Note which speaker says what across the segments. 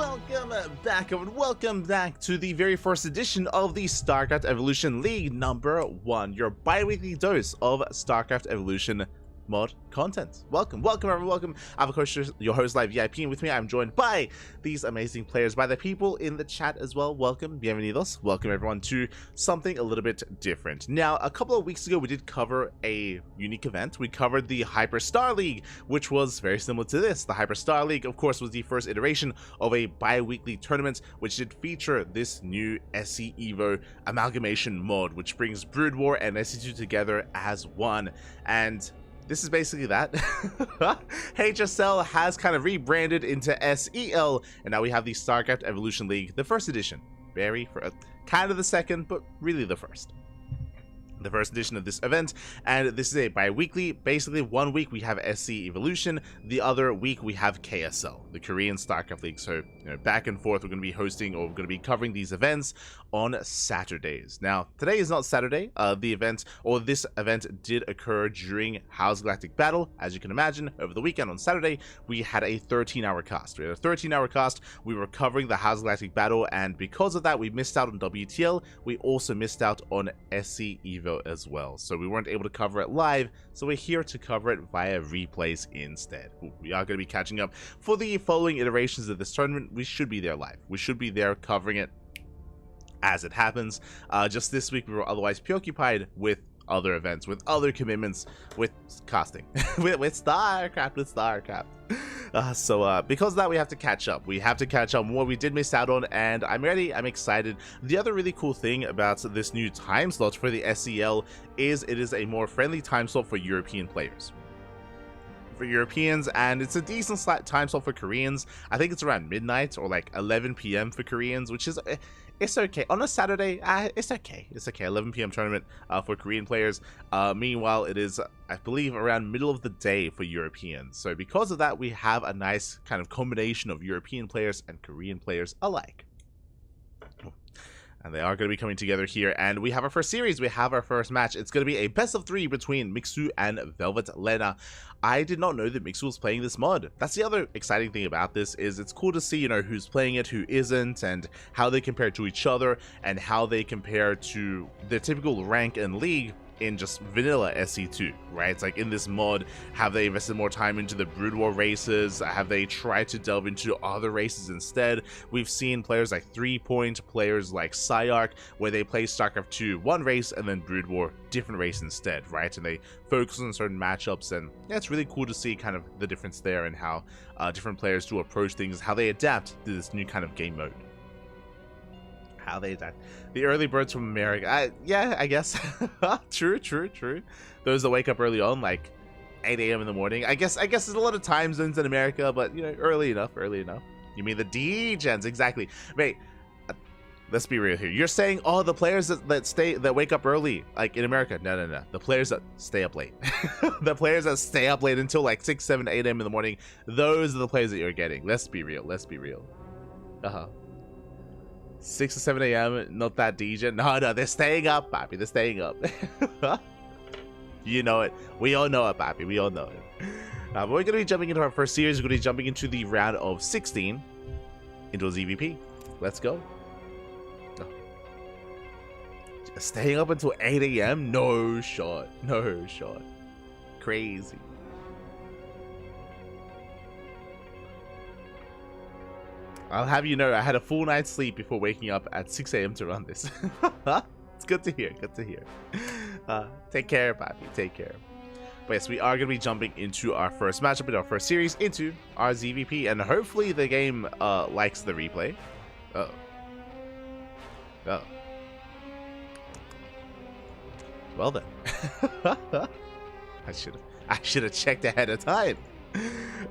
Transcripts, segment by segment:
Speaker 1: welcome back to the very first edition of the StarCraft Evolution League #1, your bi-weekly dose of StarCraft Evolution mod content. Welcome everyone, welcome. I'm of course your host Live VIP, and with me I'm joined by these amazing players, by the people in the chat as well. Welcome, bienvenidos, welcome everyone to something a little bit different. Now, a couple of weeks ago we did cover a unique event. We covered the Hyper Star League, which was very similar to this. The Hyper Star League, of course, was the first iteration of a bi-weekly tournament, which did feature this new SC Evo amalgamation mod, which brings Brood War and SC2 together as one. And this is basically that. HSL has kind of rebranded into SEL, and now we have the StarCraft Evolution League, the first edition. Kind of the second, but really the first. The first edition of this event, and this is a bi-weekly. Basically, 1 week we have SC Evolution, the other week we have KSL, the Korean StarCraft League. So, back and forth, we're going to be hosting, or we're going to be covering these events on Saturdays. Now, today is not Saturday. This event did occur during House Galactic Battle. As you can imagine, over the weekend on Saturday, we had a 13-hour cast. We were covering the House Galactic Battle, and because of that, we missed out on WTL. We also missed out on SC Evo as well, so we weren't able to cover it live, so we're here to cover it via replays instead. We are going to be catching up for the following iterations of this tournament. We should be there live. We should be there covering it as it happens. Just this week we were otherwise preoccupied with other events, with other commitments, with casting, with StarCraft. So because of that, we have to catch up. We have to catch up on what we did miss out on, and I'm ready. I'm excited. The other really cool thing about this new time slot for the SEL is it is a more friendly time slot for European players. And it's a decent time slot for Koreans. I think it's around midnight or like 11 p.m. for Koreans, which is it's okay on a Saturday. It's okay. 11 p.m. tournament for Korean players. Meanwhile, it is, I believe, around middle of the day for Europeans. So because of that, we have a nice kind of combination of European players and Korean players alike. And they are going to be coming together here, and we have our first series. We have our first match. It's going to be a best of 3 between Mixu and Velvet Lena. I did not know that Mixu was playing this mod. That's the other exciting thing about this, is it's cool to see, who's playing it, who isn't, and how they compare to each other, and how they compare to the typical rank and league in just vanilla SC2, right? It's like in this mod, have they invested more time into the Brood War races? Have they tried to delve into other races instead? We've seen players like 3-Point, players like Psyarch, where they play StarCraft 2 one race and then Brood War different race instead, right? And they focus on certain matchups, and yeah, it's really cool to see kind of the difference there and how different players do approach things, how they adapt to this new kind of game mode. How they adapt. The early birds from America. Yeah, I guess. True. Those that wake up early on, like 8 a.m. in the morning. I guess there's a lot of time zones in America, but early enough. You mean the D-gens, exactly. Wait, let's be real here. You're saying, oh, the players that wake up early, like in America. No. The players that stay up late. The players that stay up late until like 6, 7, 8 a.m. in the morning. Those are the players that you're getting. Let's be real. 6 or 7 a.m. Not that DJ. No, they're staying up, Papi. They're staying up. You know it. We all know it, Papi. We all know it. But we're going to be jumping into our first series. We're going to be jumping into the round of 16 into a ZVP. Let's go. Oh. Staying up until 8 a.m.? No shot. Crazy. I'll have you know, I had a full night's sleep before waking up at 6 a.m. to run this. It's good to hear. Take care, Papi. Take care. But yes, we are going to be jumping into our first matchup in our first series, into our ZVP, and hopefully the game likes the replay. Oh. Well then. I should have checked ahead of time.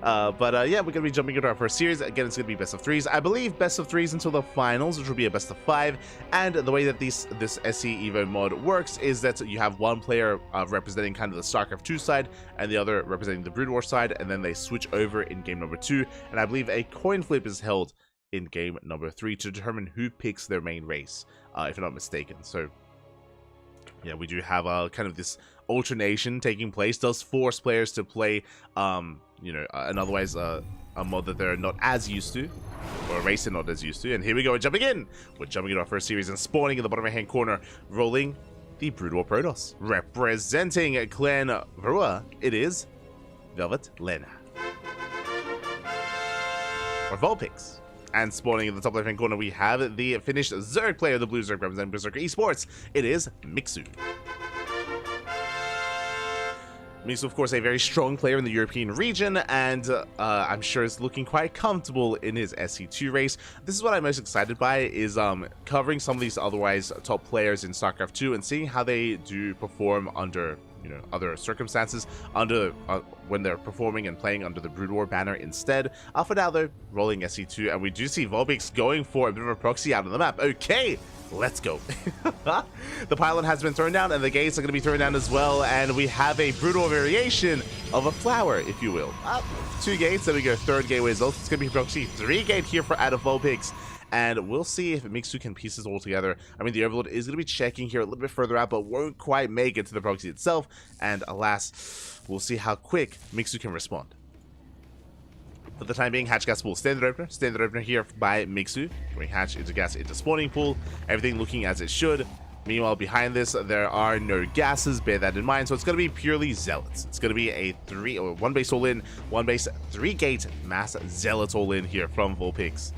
Speaker 1: Yeah, we're gonna be jumping into our first series. Again, it's gonna be best of 3s. I believe best of 3s until the finals, which will be a best of 5. And the way that this SC Evo mod works is that you have one player representing kind of the StarCraft 2 side, and the other representing the Brood War side, and then they switch over in game number 2. And I believe a coin flip is held in game number 3 to determine who picks their main race, if I'm not mistaken. So yeah, we do have kind of this alternation taking place. Does force players to play an otherwise a mod that they're not as used to, or a race they're not as used to. And here we go, we're jumping in. We're jumping into our first series and spawning in the bottom right-hand corner, rolling the Brood War Protoss. Representing Clan Rua, it is Velvet Lena. Or Vulpix. And spawning in the top left-hand corner, we have the finished Zerg player, the blue Zerg representing Berserker Esports. It is Mixu. Mixu, of course, a very strong player in the European region, and I'm sure is looking quite comfortable in his SC2 race. This is what I'm most excited by, is covering some of these otherwise top players in StarCraft 2 and seeing how they do perform under, you know, other circumstances, under when they're performing and playing under the Brood War banner instead. For now, though, rolling SC2, and we do see Vulpix going for a bit of a proxy out of the map. Okay, let's go. The pylon has been thrown down, and the gates are going to be thrown down as well, and we have a Brood War variation of a flower, if you will. 2 gates, there we go, 3rd gateway result. It's going to be proxy 3 gate here for out of Vulpix. And we'll see if Mixu can piece this all together. I mean, the Overlord is going to be checking here a little bit further out, but won't quite make it to the proxy itself. And alas, we'll see how quick Mixu can respond. For the time being, Hatch Gas Pool standard opener here by Mixu. Going Hatch into Gas into Spawning Pool. Everything looking as it should. Meanwhile, behind this, there are no gases. Bear that in mind. So it's going to be purely Zealots. It's going to be a 1 base all in, 1 base 3 gate mass Zealots all in here from Vulpix.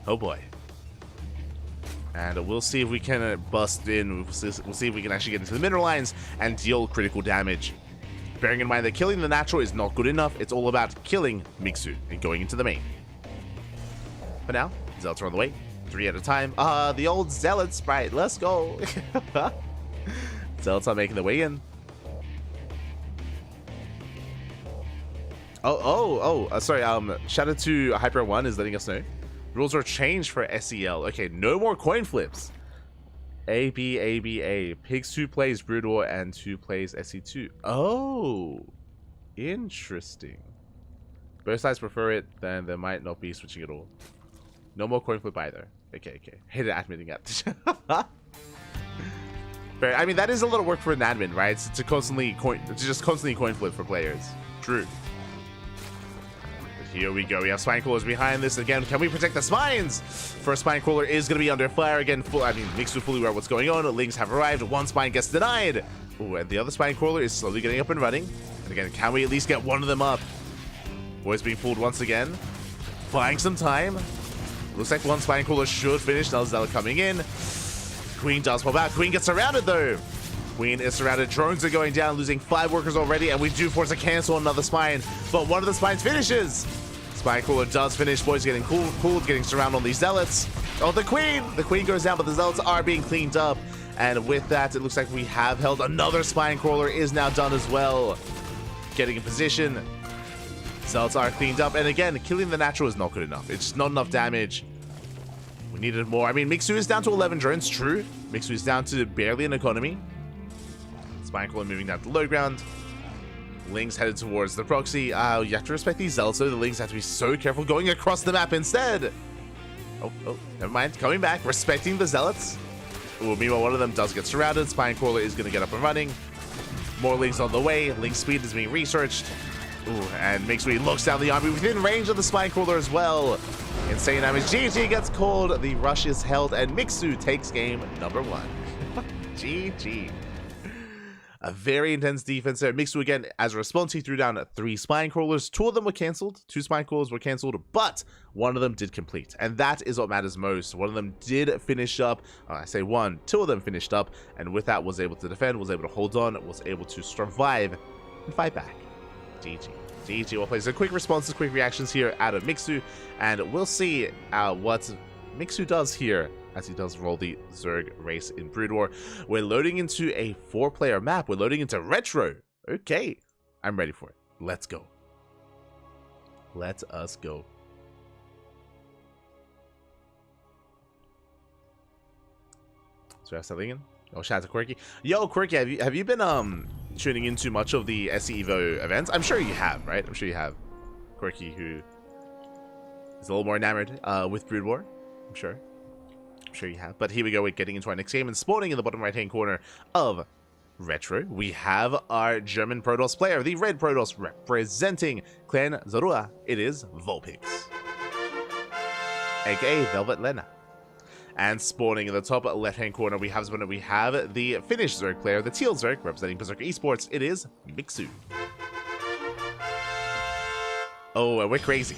Speaker 1: Oh boy. And we'll see if we can bust in. We'll see if we can actually get into the mineral lines and deal critical damage. Bearing in mind that killing the natural is not good enough, it's all about killing Mixu and going into the main. For now, Zealots are on the way. 3 at a time. The old Zealots, right, let's go. Zealots are making their way in. Sorry, shout out to Hyper 1 is letting us know. Rules are changed for SEL. Okay, no more coin flips. A, B, A, B, A. Pigs 2 plays Brood War and 2 plays SE2. Oh, interesting. Both sides prefer it, then there might not be switching at all. No more coin flip either. Okay. Hated admitting that. I mean, that is a lot of work for an admin, right? To just constantly coin flip for players. True. Here we go. We have Spine Crawlers behind this. Again, can we protect the Spines? First Spine Crawler is going to be under fire again. Mixed with fully aware of what's going on. Lings have arrived. 1 Spine gets denied. Ooh, and the other Spine Crawler is slowly getting up and running. And again, can we at least get one of them up? Boys being fooled once again. Buying some time. Looks like 1 Spine Crawler should finish. Now Zealot coming in. Queen does pop out. Queen gets surrounded though. Queen is surrounded. Drones are going down, losing 5 workers already, and we do force a cancel on another Spine. But one of the Spines finishes. Spine Crawler does finish. Boys getting cooled, getting surrounded on these Zealots. Oh, the Queen! The Queen goes down, but the Zealots are being cleaned up. And with that, it looks like we have held. Another Spine Crawler is now done as well. Getting in position. Zealots are cleaned up. And again, killing the natural is not good enough. It's just not enough damage. We needed more. I mean, Mixu is down to 11 drones, true. Mixu is down to barely an economy. Spine Crawler moving down to low ground. Lings headed towards the proxy. You have to respect these Zealots, so the Lings have to be so careful going across the map instead. Oh, never mind. Coming back, respecting the Zealots. Ooh, meanwhile, one of them does get surrounded. Spine Crawler is going to get up and running. More Lings on the way. Link speed is being researched. Ooh, and Mixu looks down the army within range of the Spine Crawler as well. Insane damage. GG gets called. The rush is held, and Mixu takes game number 1. GG. A very intense defense there. Mixu again, as a response, he threw down 3 Spine Crawlers. 2 of them were cancelled. 2 Spine Crawlers were cancelled, but 1 of them did complete. And that is what matters most. 1 of them did finish up. I say 1, 2 of them finished up. And with that, was able to defend, was able to hold on, was able to survive and fight back. GG. Well played. So quick responses, quick reactions here out of Mixu. And we'll see what Mixu does here as he does roll the Zerg race in Brood War. We're loading into a 4-player map. We're loading into Retro. Okay, I'm ready for it. Let's go. Let us go. So I'm selling in. Oh, shout out to Quirky. Yo, Quirky, have you been tuning into much of the SE Evo events? I'm sure you have, right? I'm sure you have. Quirky, who is a little more enamored with Brood War. I'm sure you have. But here we go. We're getting into our next game and spawning in the bottom right-hand corner of retro, we have our German Protoss player, the red Protoss representing Clan Zorua. It is Vulpix, aka Velvet Lena. And spawning in the top left-hand corner, we have the Finnish Zerg player, the Teal Zerg, representing Berserker Esports. It is Mixu. Oh, we're crazy.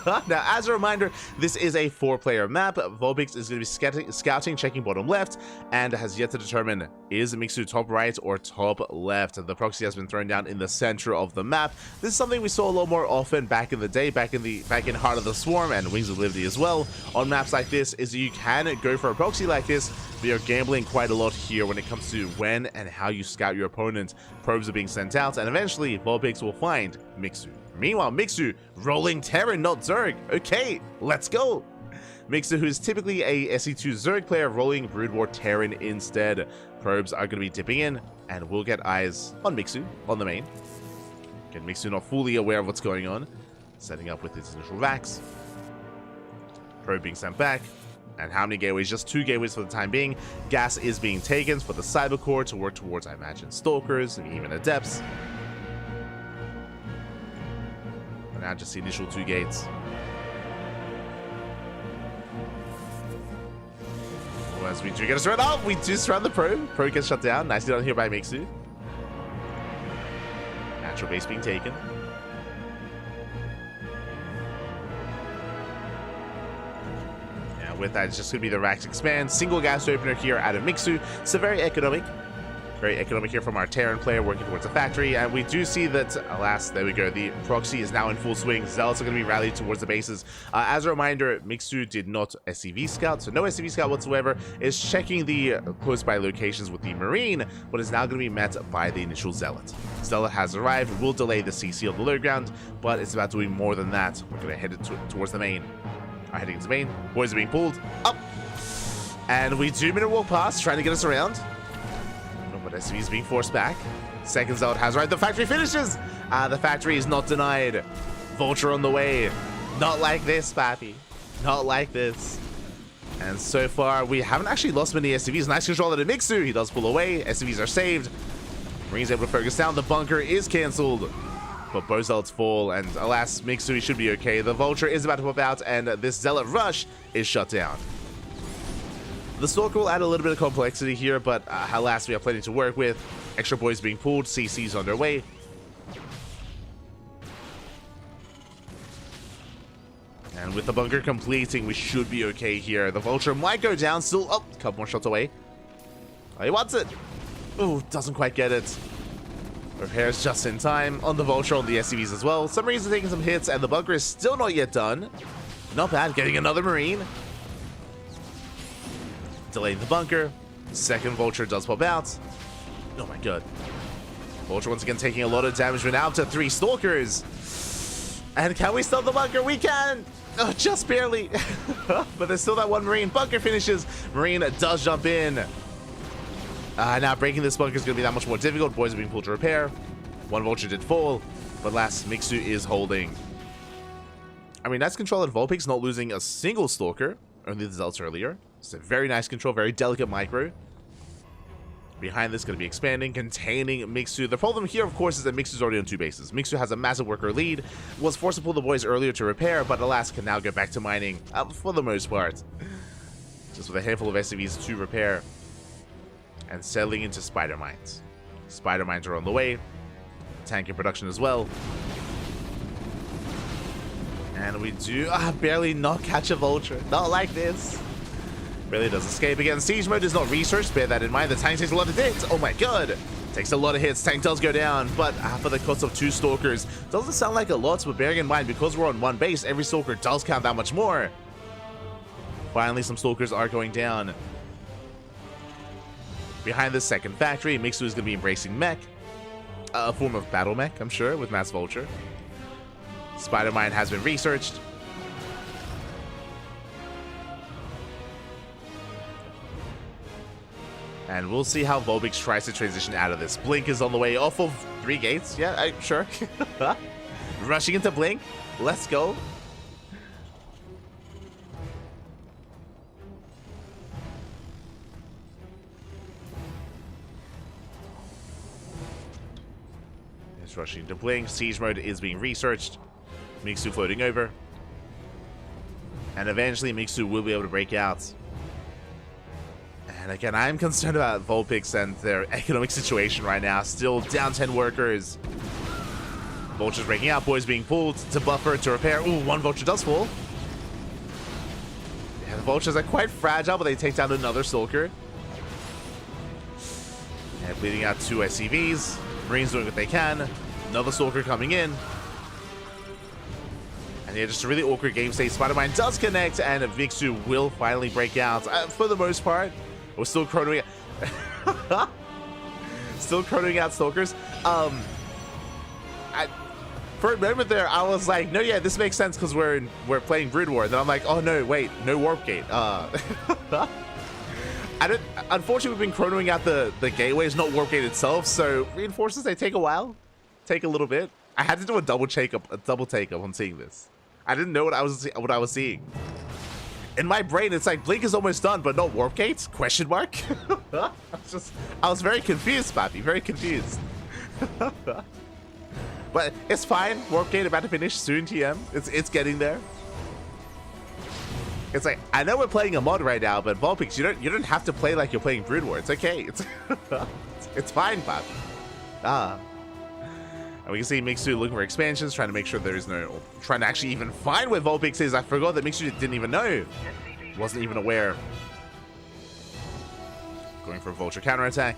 Speaker 1: Now, as a reminder, this is a 4-player map. Vulpix is going to be scouting, checking bottom left, and has yet to determine, is Mixu top right or top left? The proxy has been thrown down in the center of the map. This is something we saw a lot more often back in the day, back in Heart of the Swarm and Wings of Liberty as well. On maps like this, is you can go for a proxy like this, but you're gambling quite a lot here when it comes to when and how you scout your opponent. Probes are being sent out, and eventually Vulpix will find Mixu. Meanwhile, Mixu rolling Terran, not Zerg. Okay, let's go. Mixu, who's typically a SE2 Zerg player, rolling Brood War Terran instead. Probes are going to be dipping in, and we'll get eyes on Mixu on the main. Again, Mixu not fully aware of what's going on. Setting up with his initial vax. Probe being sent back. And how many gateways? Just 2 gateways for the time being. Gas is being taken for the Cyber Core to work towards, I imagine, Stalkers and even Adepts. Now just the initial 2 gates. Well, as we do get a surround. Oh, we do surround the probe. Probe gets shut down. Nicely done here by Mixu. Natural base being taken. And with that, it's just going to be the Rax Expand. Single gas opener here out of Mixu. So very economic. Very economic here from our Terran player working towards the factory, and we do see that, alas, there we go, the proxy is now in full swing. Zealots are going to be rallied towards the bases. As a reminder, Mixu did not SCV scout, so no SCV scout whatsoever, is checking the close by locations with the Marine, but is now going to be met by the initial Zealot. Zealot has arrived, will delay the CC on the low ground, but it's about doing more than that. We're going to head towards the main. Heading to the main. Boys are being pulled up, and we do minute walk past, trying to get us around. But SCV is being forced back. Second Zealot has right. The factory finishes. The factory is not denied. Vulture on the way. Not like this, Pappy. Not like this. And so far, we haven't actually lost many SCVs. Nice control out of Mixu. He does pull away. SCVs are saved. Marine's able to focus down. The bunker is cancelled. But both Zealots fall. And alas, Mixu should be okay. The Vulture is about to pop out. And this Zealot rush is shut down. The Stalker will add a little bit of complexity here, but alas, we have plenty to work with. Extra boys being pulled, CC's on their way. And with the bunker completing, we should be okay here. The Vulture might go down, still, oh, a couple more shots away. Oh, he wants it. Oh, doesn't quite get it. Repairs just in time on the Vulture, on the SCVs as well. Submarines are taking some hits, and the bunker is still not yet done. Not bad, getting another Marine. Delaying the bunker. Second Vulture does pop out. Oh my god. Vulture once again taking a lot of damage. We're now up to 3 Stalkers. And can we stop the bunker? We can! Oh, just barely. But there's still that one Marine. Bunker finishes. Marine does jump in. Now breaking this bunker is going to be that much more difficult. Boys are being pulled to repair. One Vulture did fall. But last, Mixu is holding. I mean, nice control at Vulpix, not losing a single Stalker. Only the Zealots earlier. It's a very nice control, very delicate micro. Behind this, going to be expanding, containing Mixu. The problem here, of course, is that Mixu's already on 2 bases. Mixu has a massive worker lead, was forced to pull the boys earlier to repair, but alas, can now go back to mining, for the most part. Just with a handful of SCVs to repair. And settling into Spider Mines. Spider Mines are on the way. Tank in production as well. And we do barely not catch a Vulture. Not like this. Barely does escape again. Siege mode is not researched. Bear that in mind. The tank takes a lot of hits. Oh my god. Takes a lot of hits. Tank does go down. But for the cost of 2 Stalkers. Doesn't sound like a lot, but bearing in mind, because we're on 1 base, every Stalker does count that much more. Finally, some Stalkers are going down. Behind this second factory, Mixu is going to be embracing mech. A form of battle mech, I'm sure, with Mass Vulture. Spider Mine has been researched. And we'll see how Vulpix tries to transition out of this. Blink is on the way off of 3 gates. Yeah, sure. Rushing into Blink. Let's go. Volpix rushing to blink. Siege mode is being researched. Mixu floating over. And eventually Mixu will be able to break out. And again, I'm concerned about Volpix and their economic situation right now. Still down 10 workers. Vulture's breaking out. Boys being pulled to buffer, to repair. Ooh, one Vulture does fall. Yeah, the Vultures are quite fragile, but they take down another Stalker. And bleeding out 2 SCVs. Marines doing what they can. Another Stalker coming in. And yeah, just a really awkward game state. Spider-Man does connect, and Mixu will finally break out. For the most part, we're still chronoing still chronoing out Stalkers. For a moment there, I was like, no, yeah, this makes sense because we're playing Brood War. Then I'm like, oh no, wait, no Warp Gate. Unfortunately, we've been chronoing out the gateways, not Warp Gate itself. So reinforcements, they take a while, take a little bit. I had to do a double take up on seeing this. I didn't know what I was seeing. In my brain, it's like Blink is almost done, but not Warp Gate? Question mark? I was very confused, Pappy, very confused. But it's fine. Warp Gate about to finish soon, TM. It's getting there. It's like, I know we're playing a mod right now, but Vulpix, you don't have to play like you're playing Brood War. It's okay. It's fine, Pappy. And we can see Mixu looking for expansions, trying to make sure there is no... Trying to actually even find where Vulpix is. I forgot that Mixu didn't even know. Wasn't even aware. Going for a Vulture counterattack.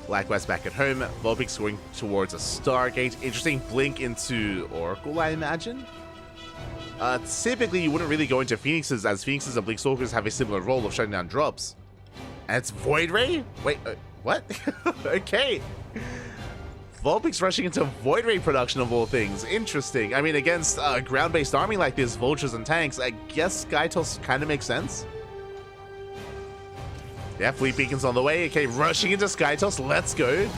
Speaker 1: Likewise, back at home, Vulpix going towards a Stargate. Interesting blink into Oracle, I imagine. Typically, you wouldn't really go into Phoenixes, as Phoenixes and Blink Stalkers have a similar role of shutting down drops. And it's Void Ray? Wait, what? Okay. Vulpix rushing into Void Ray production of all things. Interesting. I mean, against a ground-based army like this, Vultures and tanks, I guess Skytoss kind of makes sense. Yeah, Fleet Beacon's on the way. Okay, rushing into Skytoss. Let's go.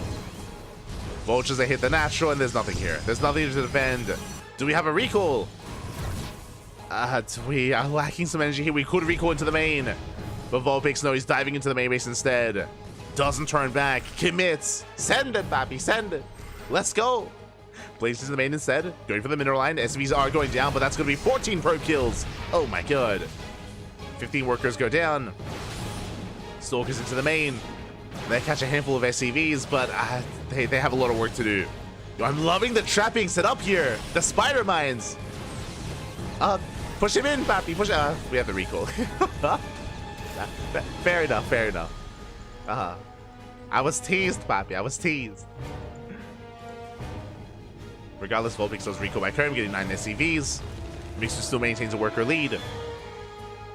Speaker 1: Vultures, they hit the natural, and there's nothing here. There's nothing to defend. Do we have a recall? We are lacking some energy here. We could recall into the main. But Vulpix, no, he's diving into the main base instead. Doesn't turn back. Commits. Send it, Bappy. Send it. Let's go. Places in the main instead. Going for the mineral line. SVs are going down, but that's going to be 14 probe kills. Oh my god. 15 workers go down. Stalkers into the main. They catch a handful of SCVs, but they have a lot of work to do. I'm loving the trap being set up here. The spider mines. Push him in, Pappy. Push. We have the recall. Fair enough. Fair enough. I was teased, Pappy. I was teased. Regardless, Vulpix does recall back home, getting 9 SCVs. Mixu still maintains a worker lead.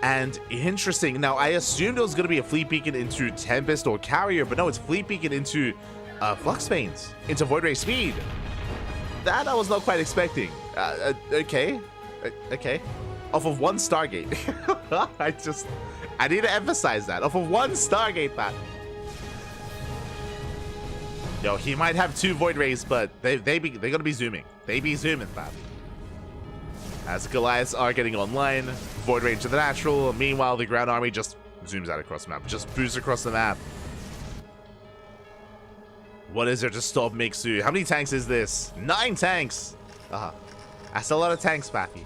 Speaker 1: And interesting. Now, I assumed it was going to be a Fleet Beacon into Tempest or Carrier, but no, it's Fleet Beacon into Flux Veins, into Void Ray Speed. That I was not quite expecting. Okay. Okay. Off of one Stargate. I need to emphasize that. Off of one Stargate, Pat. Yo, he might have 2 Void Rays, but they're gonna be zooming. They be zooming, Pat. As Goliaths are getting online, Void Ray into the natural. Meanwhile, the ground army just zooms out across the map. Just boosts across the map. What is there to stop Mixu? How many tanks is this? 9 tanks! That's a lot of tanks, Pappy.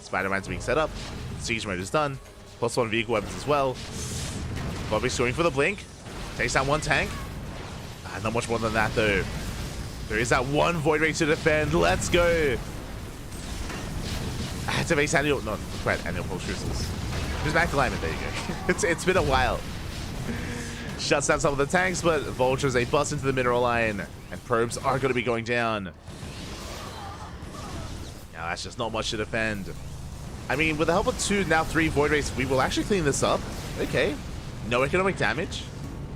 Speaker 1: Spider-Man's being set up. Siege mode is done. +1 vehicle weapons as well. Bobby's going for the blink. Takes down 1 tank. Not much more than that, though. There is that 1 Void Ray to defend. Let's go! Activates annual... No, quite annual pulse crystals. Just back alignment, there you go. It's been a while. Shuts down some of the tanks, but Vultures, they bust into the mineral line. And probes are going to be going down. Now, that's just not much to defend. I mean, with the help of 2, now 3 Void Rays, we will actually clean this up. Okay. No economic damage.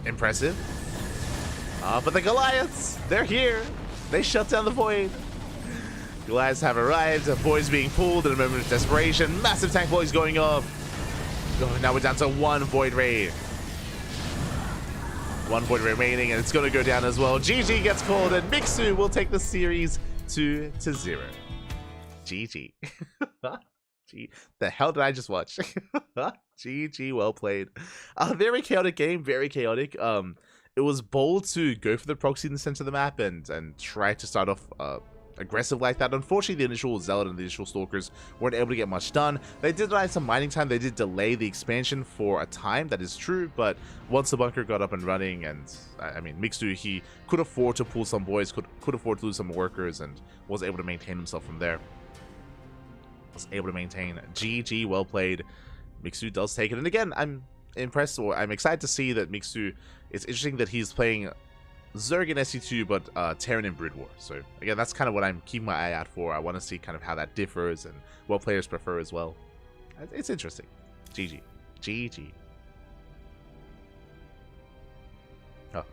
Speaker 1: Impressive. But the Goliaths, they're here. They shut down the Void. Goliaths have arrived. Boys being pulled in a moment of desperation. Massive tank volleys going off. Oh, now we're down to 1 Void Ray. 1 Void Ray remaining, and it's going to go down as well. GG gets called, and Mixu will take the series 2-0. GG. The hell did I just watch? GG, well played. A very chaotic game, very chaotic. it was bold to go for the proxy in the center of the map and try to start off aggressive like that. Unfortunately, the initial Zealot and the initial Stalkers weren't able to get much done. They did deny some mining time. They did delay the expansion for a time. That is true, but once the bunker got up and running, and I mean, Mixu, he could afford to pull some boys, could afford to lose some workers, and was able to maintain himself from there. Was able to maintain. GG, well played. Mixu does take it, and again, I'm impressed, or I'm excited to see that Mixu. It's interesting that he's playing Zerg in SE2, but Terran in Brood War. So again, that's kind of what I'm keeping my eye out for. I want to see kind of how that differs and what players prefer as well. It's interesting. GG. GG. Oh.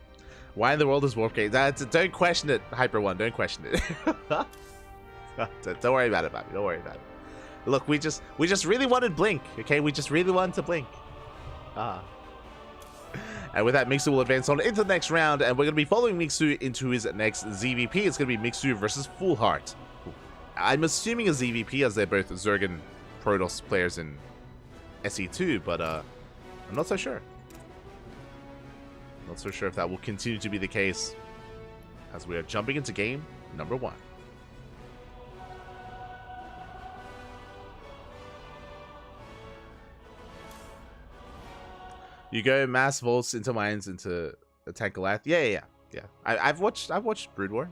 Speaker 1: Why in the world is Warp Gate? Don't question it, Hyper One. Don't question it. Don't worry about it, Bobby. Don't worry about it. Look, we just really wanted Blink, okay? We just really wanted to Blink. And with that, Mixu will advance on into the next round, and we're going to be following Mixu into his next ZVP. It's going to be Mixu versus Full Heart. I'm assuming a ZVP, as they're both Zerg and Protoss players in SE2, but I'm not so sure. Not so sure if that will continue to be the case, as we are jumping into game number 1. You go mass vaults into mines into attack Goliath. Yeah. I've watched Brood War.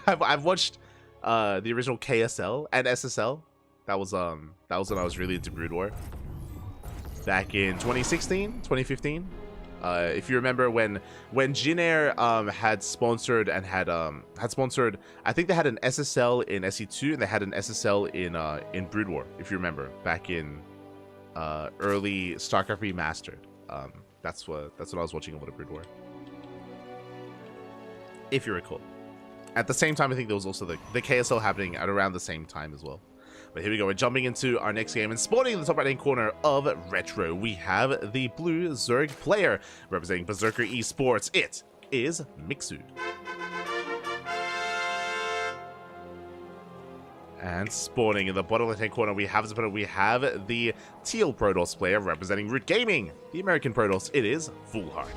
Speaker 1: I've watched the original KSL and SSL. That was when I was really into Brood War. Back in 2016, 2015. If you remember when Jin Air had sponsored and had sponsored, I think they had an SSL in SE2 and they had an SSL in Brood War. If you remember, back in early StarCraft Remastered. That's what I was watching a lot of Brood War, if you recall. At the same time, I think there was also the KSL happening at around the same time as well. But here we go, we're jumping into our next game, and spawning in the top right hand corner of Retro, we have the blue Zerg player representing Berserker Esports. It is Mixu. And spawning in the bottom left-hand corner, we have the teal Protoss player representing Root Gaming, the American Protoss. It is Full Heart.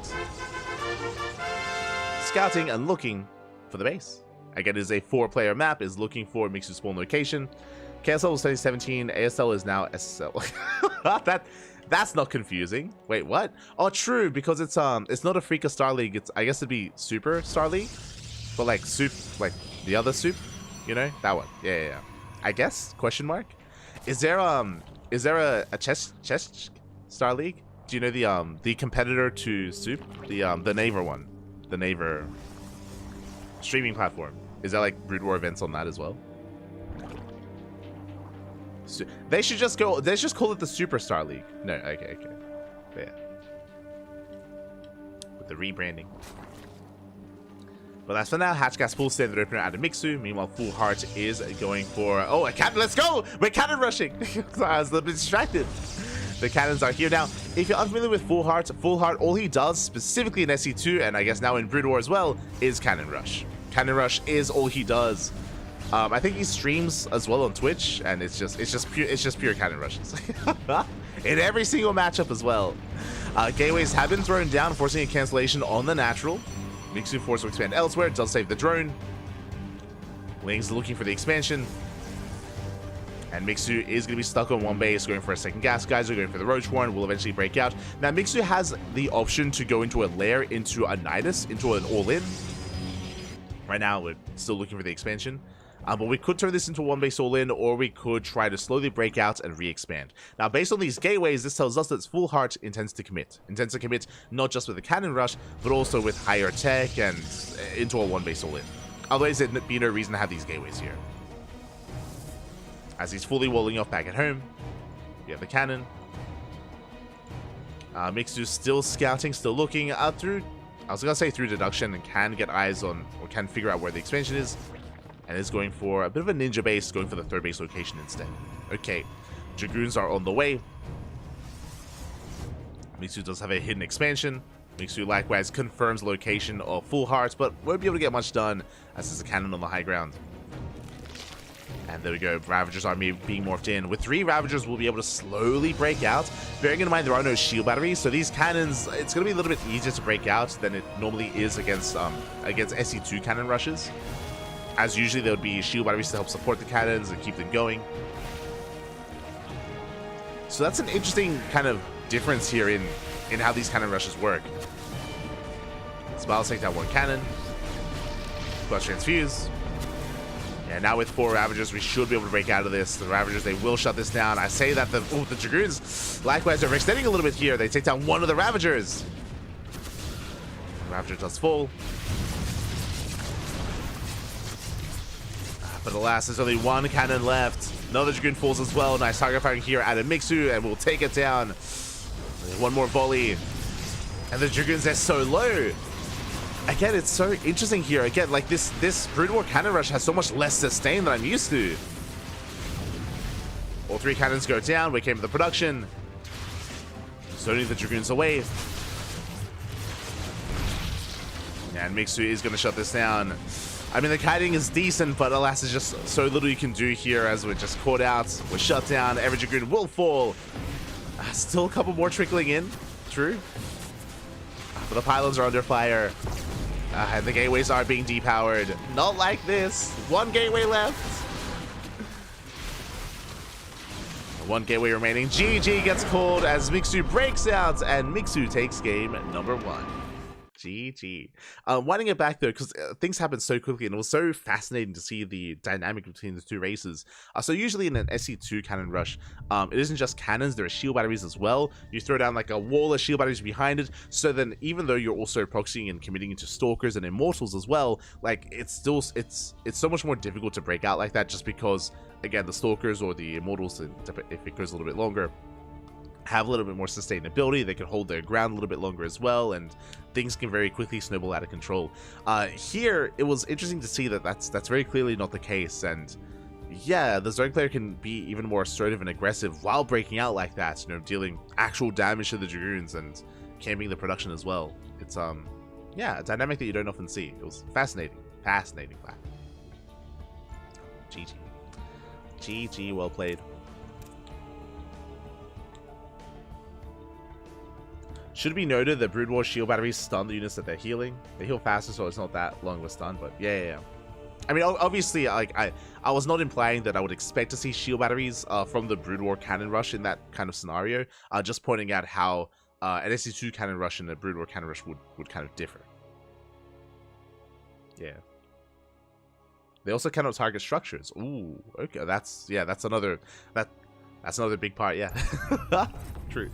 Speaker 1: Scouting and looking for the base. Again, it is a 4-player map, is looking for Mixu's spawn location. KSL was 2017, ASL is now SSL. That's not confusing. Wait, what? Oh, true, because it's not a Freaka Star League. It's, I guess it'd be Super Star League, but like the other soup, you know, that one. Yeah. I guess? Question mark. Is there a chess Star League? Do you know the competitor to Soup, the Naver one, the Naver streaming platform? Is that like Brood War events on that as well? So, they should just call it the Superstar League. No, okay. Yeah. With the rebranding. But as for now, Hatchgas full standard opener out of Mixu. Meanwhile, Full Heart is going for... Oh, a cannon! Let's go! We're cannon rushing! I was a little bit distracted. The cannons are here. Now, if you're unfamiliar with Full Heart, all he does, specifically in SE2, and I guess now in Brood War as well, is cannon rush. Cannon rush is all he does. I think he streams as well on Twitch, and it's just pure cannon rushes. In every single matchup as well. Gateways have been thrown down, forcing a cancellation on the natural. Mixu forced to expand elsewhere, does save the drone. Ling's looking for the expansion. And Mixu is going to be stuck on one base, going for a second gas geyser, going for the Roach Warren, will eventually break out. Now, Mixu has the option to go into a lair, into a Nidus, into an all-in. Right now, we're still looking for the expansion. But we could turn this into a one base all-in, or we could try to slowly break out and re-expand. Now, based on these gateways, this tells us that Full Heart intends to commit. Intends to commit not just with the cannon rush, but also with higher tech and into a one base all-in. Otherwise, there'd be no reason to have these gateways here. As he's fully walling off back at home, we have the cannon. Mixu's still scouting, still looking through, I was going to say through deduction, and can get eyes on, or can figure out where the expansion is. And is going for a bit of a ninja base, going for the third base location instead. Okay, Dragoons are on the way. Mixu does have a hidden expansion. Mixu likewise confirms location of Full Heart, but won't be able to get much done as there's a cannon on the high ground. And there we go, Ravagers are being morphed in. With 3 Ravagers, we'll be able to slowly break out. Bearing in mind there are no shield batteries, so these cannons, it's going to be a little bit easier to break out than it normally is against SE2 cannon rushes. As usually there would be shield batteries to help support the cannons and keep them going. So that's an interesting kind of difference here in how these cannon rushes work. Smiles take down 1 cannon. Plus transfuse. And now with 4 Ravagers, we should be able to break out of this. The Ravagers, they will shut this down. I say that the Dragoons, likewise, are extending a little bit here. They take down 1 of the Ravagers. The Ravager does fall. But alas, there's only 1 cannon left. Another Dragoon falls as well. Nice target firing here at a Mixu, and we'll take it down. 1 more volley. And the Dragoons, they're so low. Again, it's so interesting here. Again, like this Brood War Cannon Rush has so much less sustain than I'm used to. All 3 cannons go down. We came to the production. Zoning the Dragoons away. And Mixu is going to shut this down. I mean, the kiting is decent, but alas, there's just so little you can do here as we're just caught out. We're shut down. Every Dragoon will fall. Still a couple more trickling in. True. But the pylons are under fire. And the gateways are being depowered. Not like this. 1 gateway left. 1 gateway remaining. GG gets called as Mixu breaks out, and Mixu takes game number 1. GG. Winding it back though, because things happen so quickly, and it was so fascinating to see the dynamic between the 2 races. So usually in an SE2 cannon rush, it isn't just cannons, there are shield batteries as well. You throw down like a wall of shield batteries behind it, so then even though you're also proxying and committing into stalkers and immortals as well, like it's so much more difficult to break out like that, just because again the stalkers or the immortals, if it goes a little bit longer, have a little bit more sustainability. They can hold their ground a little bit longer as well, and things can very quickly snowball out of control. Here, it was interesting to see that that's very clearly not the case, and yeah, the Zerg player can be even more assertive and aggressive while breaking out like that, you know, dealing actual damage to the Dragoons and camping the production as well. It's, yeah, a dynamic that you don't often see. It was fascinating. Fascinating fact. GG. GG, well played. Should be noted that Brood War shield batteries stun the units that they're healing. They heal faster, so it's not that long of a stun, but yeah. I mean, obviously, like I was not implying that I would expect to see shield batteries from the Brood War Cannon Rush in that kind of scenario. Just pointing out how an SE2 Cannon Rush and a Brood War Cannon Rush would kind of differ. Yeah. They also cannot target structures. Ooh, okay, that's another big part. Yeah, true.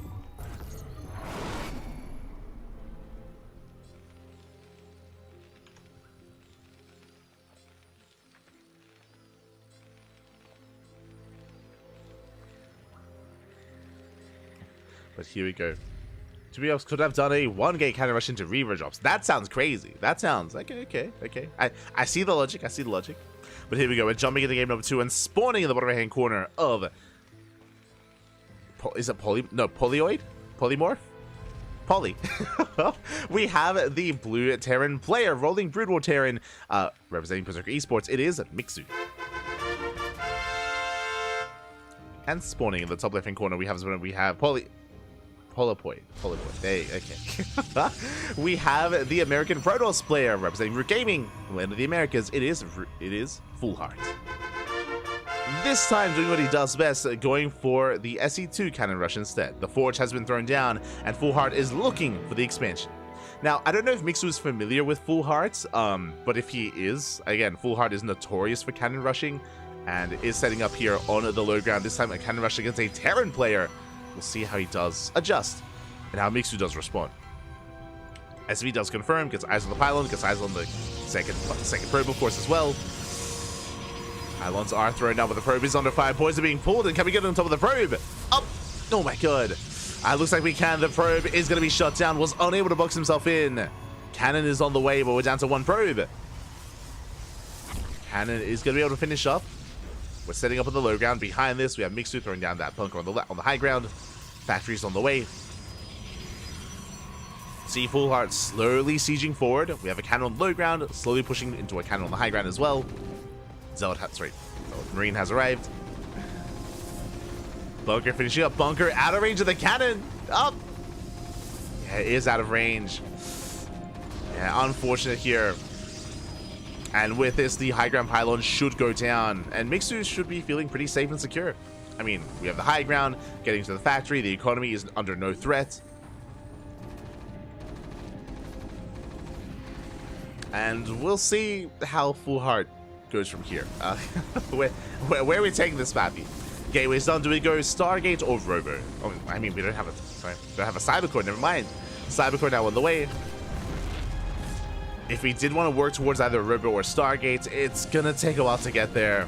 Speaker 1: But here we go. To be honest, could have done a 1-gate cannon rush into Reaver drops. That sounds crazy. That sounds okay. I see the logic. But here we go. We're jumping into game number 2 and spawning in the bottom right-hand corner of... Is it Polyoid? Polymorph? Poly. We have the blue Terran player, rolling Brood War Terran, representing Berserker Esports. It is Mixu. And spawning in the top left-hand corner, we have Polopoid. Hey, okay. We have the American Protoss player representing Root Gaming, Land of the Americas. It is Fullheart. This time doing what he does best, going for the SE2 cannon rush instead. The Forge has been thrown down, and Fullheart is looking for the expansion. Now, I don't know if Mixu is familiar with Fullheart, but if he is, again, Fullheart is notorious for cannon rushing, and is setting up here on the low ground. This time a cannon rush against a Terran player. We'll see how he does adjust, and how Mixu does respond. SV does confirm, gets eyes on the pylon, gets eyes on the second probe, of course, as well. Pylons are thrown down, but the probe is under fire. Boys are being pulled, and can we get on top of the probe? Up! Oh my god. Looks like we can. The probe is going to be shut down. Was unable to box himself in. Cannon is on the way, but we're down to 1 probe. Cannon is going to be able to finish up. We're setting up on the low ground. Behind this, we have Mixu throwing down that bunker on the high ground. Factory's on the way. See Fullheart slowly sieging forward. We have a cannon on the low ground, slowly pushing into a cannon on the high ground as well. Zealot Marine has arrived. Bunker finishing up. Bunker out of range of the cannon. Up. Yeah, it is out of range. Yeah, unfortunate here. And with this, the high ground pylon should go down. And Mixu should be feeling pretty safe and secure. I mean, we have the high ground, getting to the factory. The economy is under no threat. And we'll see how Full Heart goes from here. Where are we taking this, Pappy? Gateway's done. Do we go Stargate or Robo? Oh, I mean, we don't have a... Sorry. We don't have a Cybercore. Never mind. Cybercore now on the way. If we did want to work towards either Robo or Stargate, it's going to take a while to get there.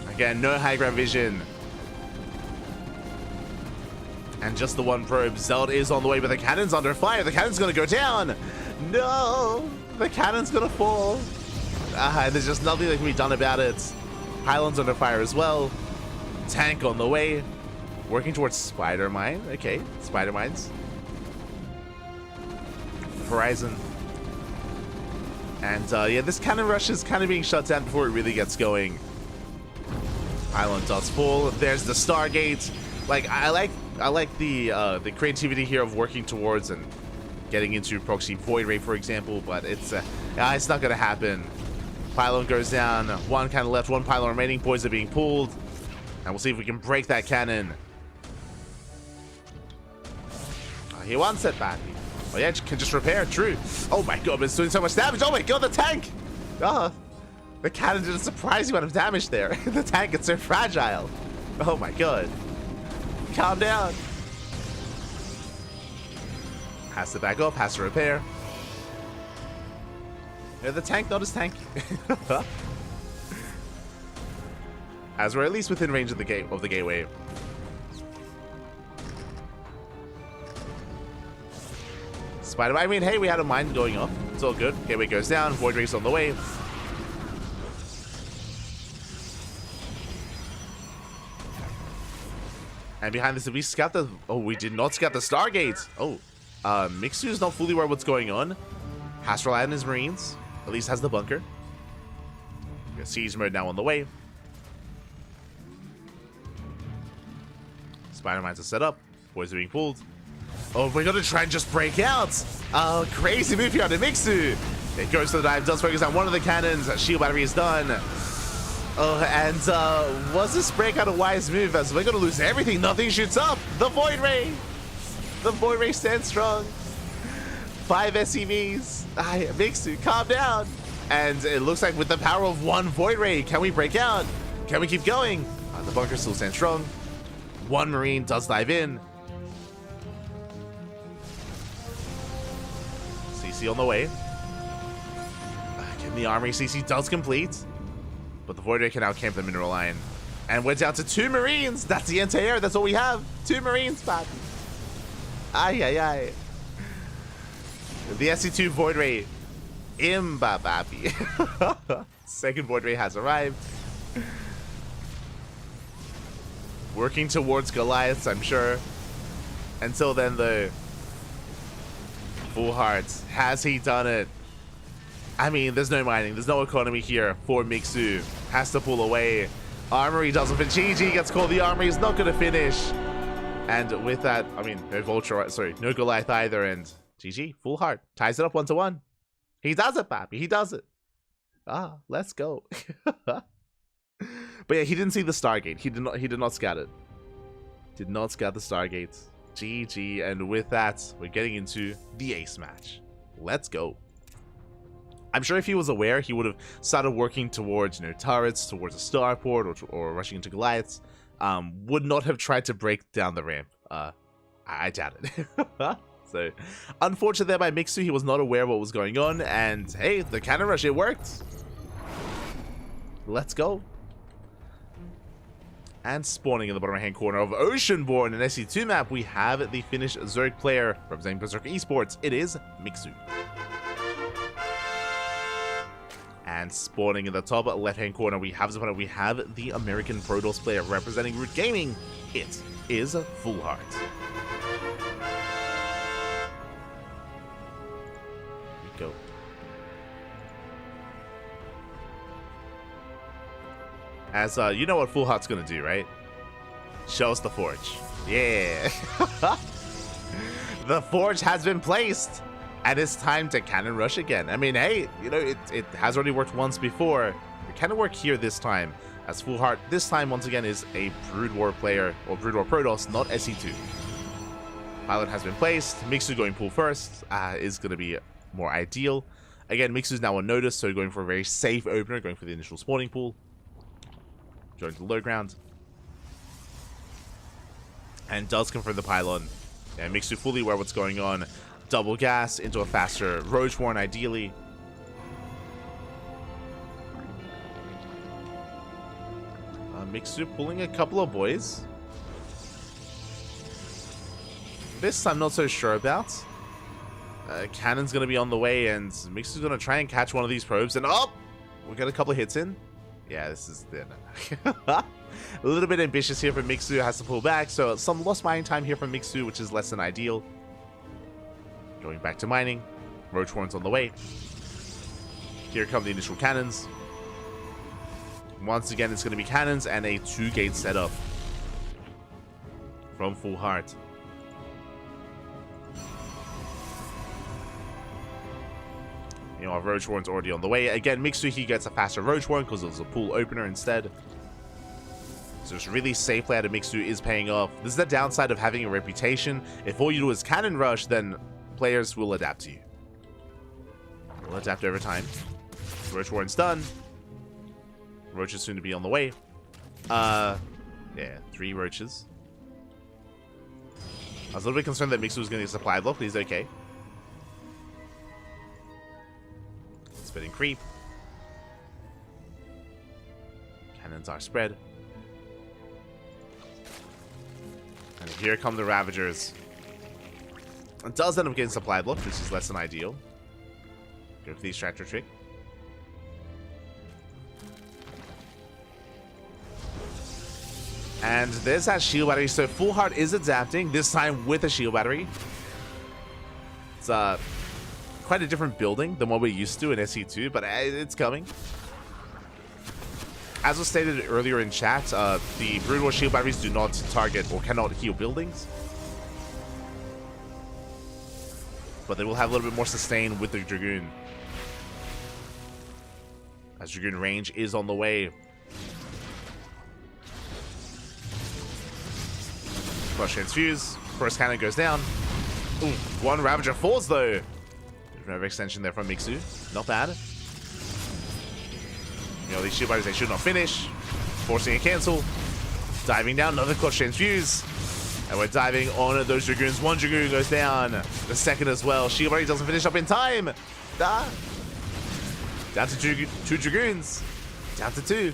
Speaker 1: Again, no high ground vision. And just the one probe. Zeld is on the way, but the cannon's under fire. The cannon's going to go down. No! The cannon's going to fall. There's just nothing that can be done about it. Pylon's under fire as well. Tank on the way. Working towards Spider Mine. Okay, Spider Mines. Horizon. And yeah, this cannon rush is kind of being shut down before it really gets going. Pylon does fall. There's the Stargate. Like I like the creativity here of working towards and getting into proxy void ray, for example, but it's not gonna happen. Pylon goes down. One cannon left, one pylon remaining. Boys are being pulled, and we'll see if we can break that cannon. He wants it back. Oh yeah, can just repair. True. Oh my god, it's doing so much damage. Oh my god, the tank. The cannon did a surprising amount of damage there. The tank is so fragile. Oh my god. Calm down. Has to back up, has to repair. Yeah, the tank not as tanky. As we're at least within range of the gateway. Spider, I mean, hey, we had a mine going off. It's all good. Gateway goes down. Void Race on the way. And behind this, did we scout the... Oh, we did not scout the Stargate. Oh, Mixu is not fully aware of what's going on. Has to rely on his Marines. At least has the bunker. We got siege mode now on the way. Spider Mines are set up. Boys are being pulled. Oh, we're gonna try and just break out. Oh, crazy move here on the Mixu. It goes to the dive, does focus on one of the cannons. Shield battery is done. Oh, and was this breakout a wise move? As we're gonna lose everything. Nothing shoots up. The Void Ray. The Void Ray stands strong. 5 SCVs. Mixu, calm down. And it looks like with the power of one Void Ray, can we break out? Can we keep going? The bunker still stands strong. One Marine does dive in. CC on the way. Getting the armory. CC does complete. But the Void Ray can now camp the mineral line. And we're down to 2 Marines. That's the anti-air. That's all we have. 2 Marines, Pappy. Ay. The SC2 Void Ray. Imba, Pappy. Second Void Ray has arrived. Working towards Goliaths, I'm sure. Until then, the Full Hearts. Has he done it? I mean, there's no mining. There's no economy here for Mixu. Has to pull away. Armory doesn't fit. GG gets called. The armory is not going to finish. And with that, I mean, no Vulture, sorry, no Goliath either. And GG, Full Heart. Ties it up 1-1. He does it, Pappy. He does it. Let's go. But yeah, he didn't see the Stargate. He did not scout it. Did not scout the Stargate. GG. And with that, we're getting into the ace match. Let's go. I'm sure if he was aware, he would have started working towards, turrets, towards a starport, or rushing into Goliaths. Would not have tried to break down the ramp. I doubt it. So, unfortunate there by Mixu, he was not aware of what was going on, and hey, the cannon rush, it worked. Let's go. And spawning in the bottom right-hand corner of Oceanborn, an SC2 map, we have the Finnish Zerg player representing Berserker Esports. It is Mixu. And spawning in the top left-hand corner, we have the American Protoss player representing Root Gaming. It is Full Heart. Here we go. As you know what Full Heart's gonna do, right? Show us the forge. Yeah. The forge has been placed, and it's time to cannon rush again. I mean, hey, you know, it has already worked once before. It can work here this time, as Full Heart this time once again is a Brood War player, or Brood War Protoss, not SE2. Pilot has been placed. Mixu going pool first is going to be more ideal. Again, Mixu's now on notice, so going for a very safe opener, going for the initial spawning pool. Going to the low ground. And does confirm the pylon. And Mixu fully aware what's going on. Double gas into a faster Roach Warren, ideally. Mixu pulling a couple of boys. This I'm not so sure about. Cannon's going to be on the way, and Mixu's going to try and catch one of these probes. And oh! We'll get a couple of hits in. Yeah, this is the... a little bit ambitious here for Mixu. Has to pull back, so some lost mining time here from Mixu, which is less than ideal. Going back to mining. Roach Warren's on the way. Here come the initial cannons. Once again, it's going to be cannons and a 2-gate setup from Full Heart. You know, our Roach Warren's already on the way. Again, Mixu, he gets a faster Roach Warren because it was a pool opener instead. So it's really safe play out of Mixu is paying off. This is the downside of having a reputation. If all you do is cannon rush, then players will adapt to you. Will adapt over time. Roach Warren's done. Roach is soon to be on the way. Yeah, 3 roaches. I was a little bit concerned that Mixu was going to get supply block, but he's okay. Spitting creep. Cannons are spread. And here come the Ravagers. It does end up getting supply block, which is less than ideal. Go for the extractor trick. And there's that shield battery. So Full Heart is adapting, this time with a shield battery. It's quite a different building than what we're used to in SE2, but it's coming. As was stated earlier in chat, the Brood War shield batteries do not target or cannot heal buildings. But they will have a little bit more sustain with the Dragoon. As Dragoon range is on the way. Crush Transfuse. First cannon goes down. Ooh, 1 Ravager falls though. Another extension there from Mixu. Not bad. You know, these shield batteries, they should not finish. Forcing a cancel. Diving down, another Clutch Transfuse. And we're diving on those Dragoons. 1 Dragoon goes down. The second as well. Shield battery doesn't finish up in time. Down to 2 Dragoons. Down to 2.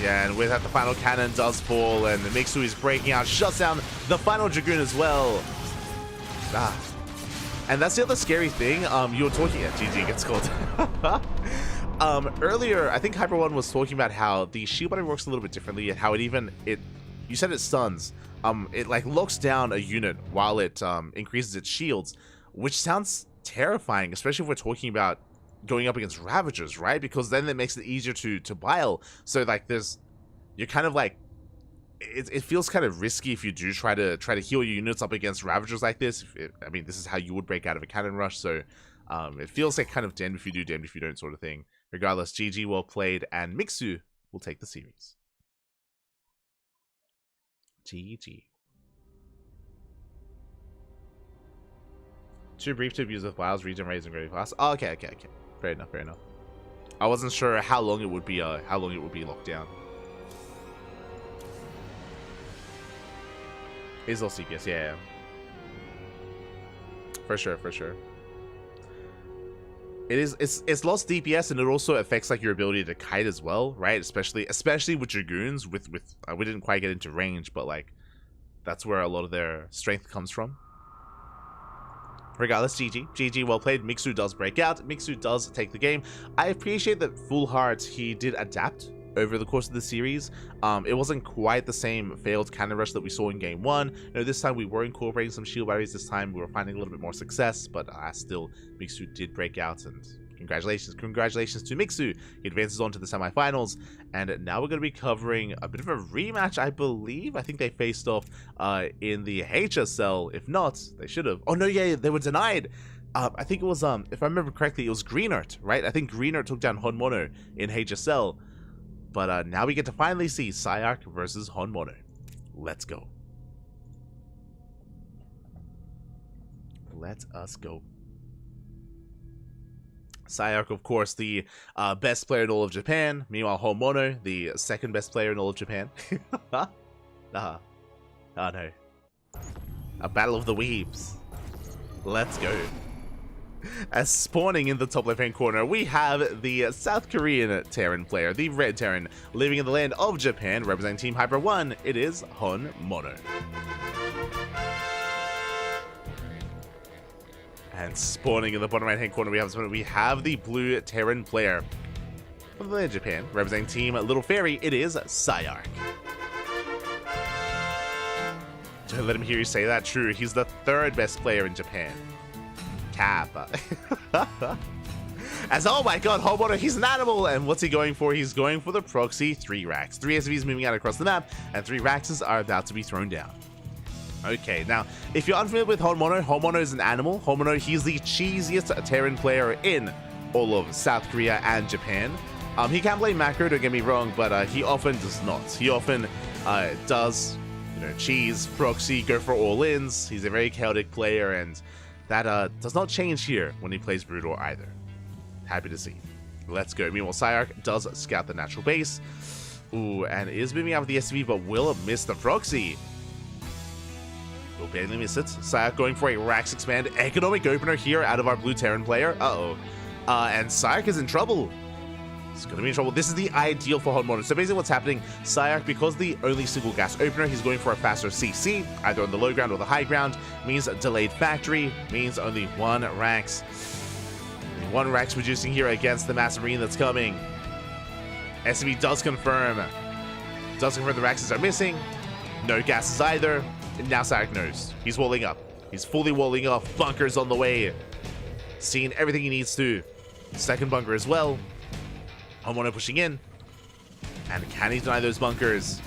Speaker 1: Yeah, and with that, the final cannon does fall, and Mixu is breaking out, shuts down the final Dragoon as well. And that's the other scary thing. You were talking... Yeah, GG gets called. Earlier, I think Hyper One was talking about how the shield battery works a little bit differently, and how it even... You said it stuns. It, like, locks down a unit while it increases its shields, which sounds terrifying, especially if we're talking about going up against Ravagers, right? Because then it makes it easier to bile. So like you're kind of like, it feels kind of risky if you do try to heal your units up against Ravagers like this. I mean, this is how you would break out of a cannon rush. So it feels like kind of damned if you do, damned if you don't sort of thing. Regardless, GG, well played, and Mixu will take the series. GG. Too brief to abuse with Wiles, region raising very fast. Oh, okay. Fair enough. I wasn't sure how long it would be locked down. Is all CPS, yeah. For sure. It's lost DPS, and it also affects like your ability to kite as well, right? Especially with Dragoons. With we didn't quite get into range, but like that's where a lot of their strength comes from. Regardless, GG, well played. Mixu does break out. Mixu does take the game. I appreciate that Full Heart, he did adapt over the course of the series. It wasn't quite the same failed cannon rush that we saw in game 1. You know, this time we were incorporating some shield batteries. This time we were finding a little bit more success, but still, Mixu did break out, and Congratulations. Congratulations to Mixu. He advances on to the semifinals. And now we're going to be covering a bit of a rematch, I believe. I think they faced off in the HSL. If not, they should have. Oh, no, yeah, they were denied. I think it was, if I remember correctly, it was Greenert, right? I think Greenert took down Honmono in HSL. But now we get to finally see Sayark versus Honmono. Let's go. Let us go. Sayark, of course, the best player in all of Japan. Meanwhile, Honmono, the second best player in all of Japan. Oh no. A battle of the weebs. Let's go. As spawning in the top left-hand corner, we have the South Korean Terran player, the Red Terran, living in the land of Japan, representing Team Hyper 1. It is Honmono. And spawning in the bottom right-hand corner, we have the blue Terran player from the land of Japan, representing Team Little Fairy. It is Sayark. Don't let him hear you say that. True, he's the third best player in Japan. Cap. As, oh my god, Honmono, he's an animal! And what's he going for? He's going for the proxy 3 racks. 3 SVs moving out across the map, and 3 racks are about to be thrown down. Okay, now, if you're unfamiliar with Honmono, Honmono is an animal. Honmono, he's the cheesiest Terran player in all of South Korea and Japan. He can play macro, don't get me wrong, but he often does not. He often does, cheese, proxy, go for all-ins. He's a very chaotic player, and that does not change here when he plays Brutal either. Happy to see. Let's go. Meanwhile, Sayark does scout the natural base. Ooh, and is moving out with the SV, but will miss the proxy. Will barely miss it. Sayark going for a Rax Expand economic opener here out of our blue Terran player. Uh-oh. And Sayark is in trouble. He's going to be in trouble. This is the ideal for Honmono. So basically what's happening, Sayark, because the only single gas opener, he's going for a faster CC, either on the low ground or the high ground, means delayed factory, means only 1 Rax. Only 1 Rax producing here against the mass marine that's coming. SB does confirm. The Raxes are missing. No gases either. And now Sayark knows. He's walling up. He's fully walling off. Bunkers on the way. Seeing everything he needs to. Second bunker as well. Honmono pushing in. And can he deny those bunkers?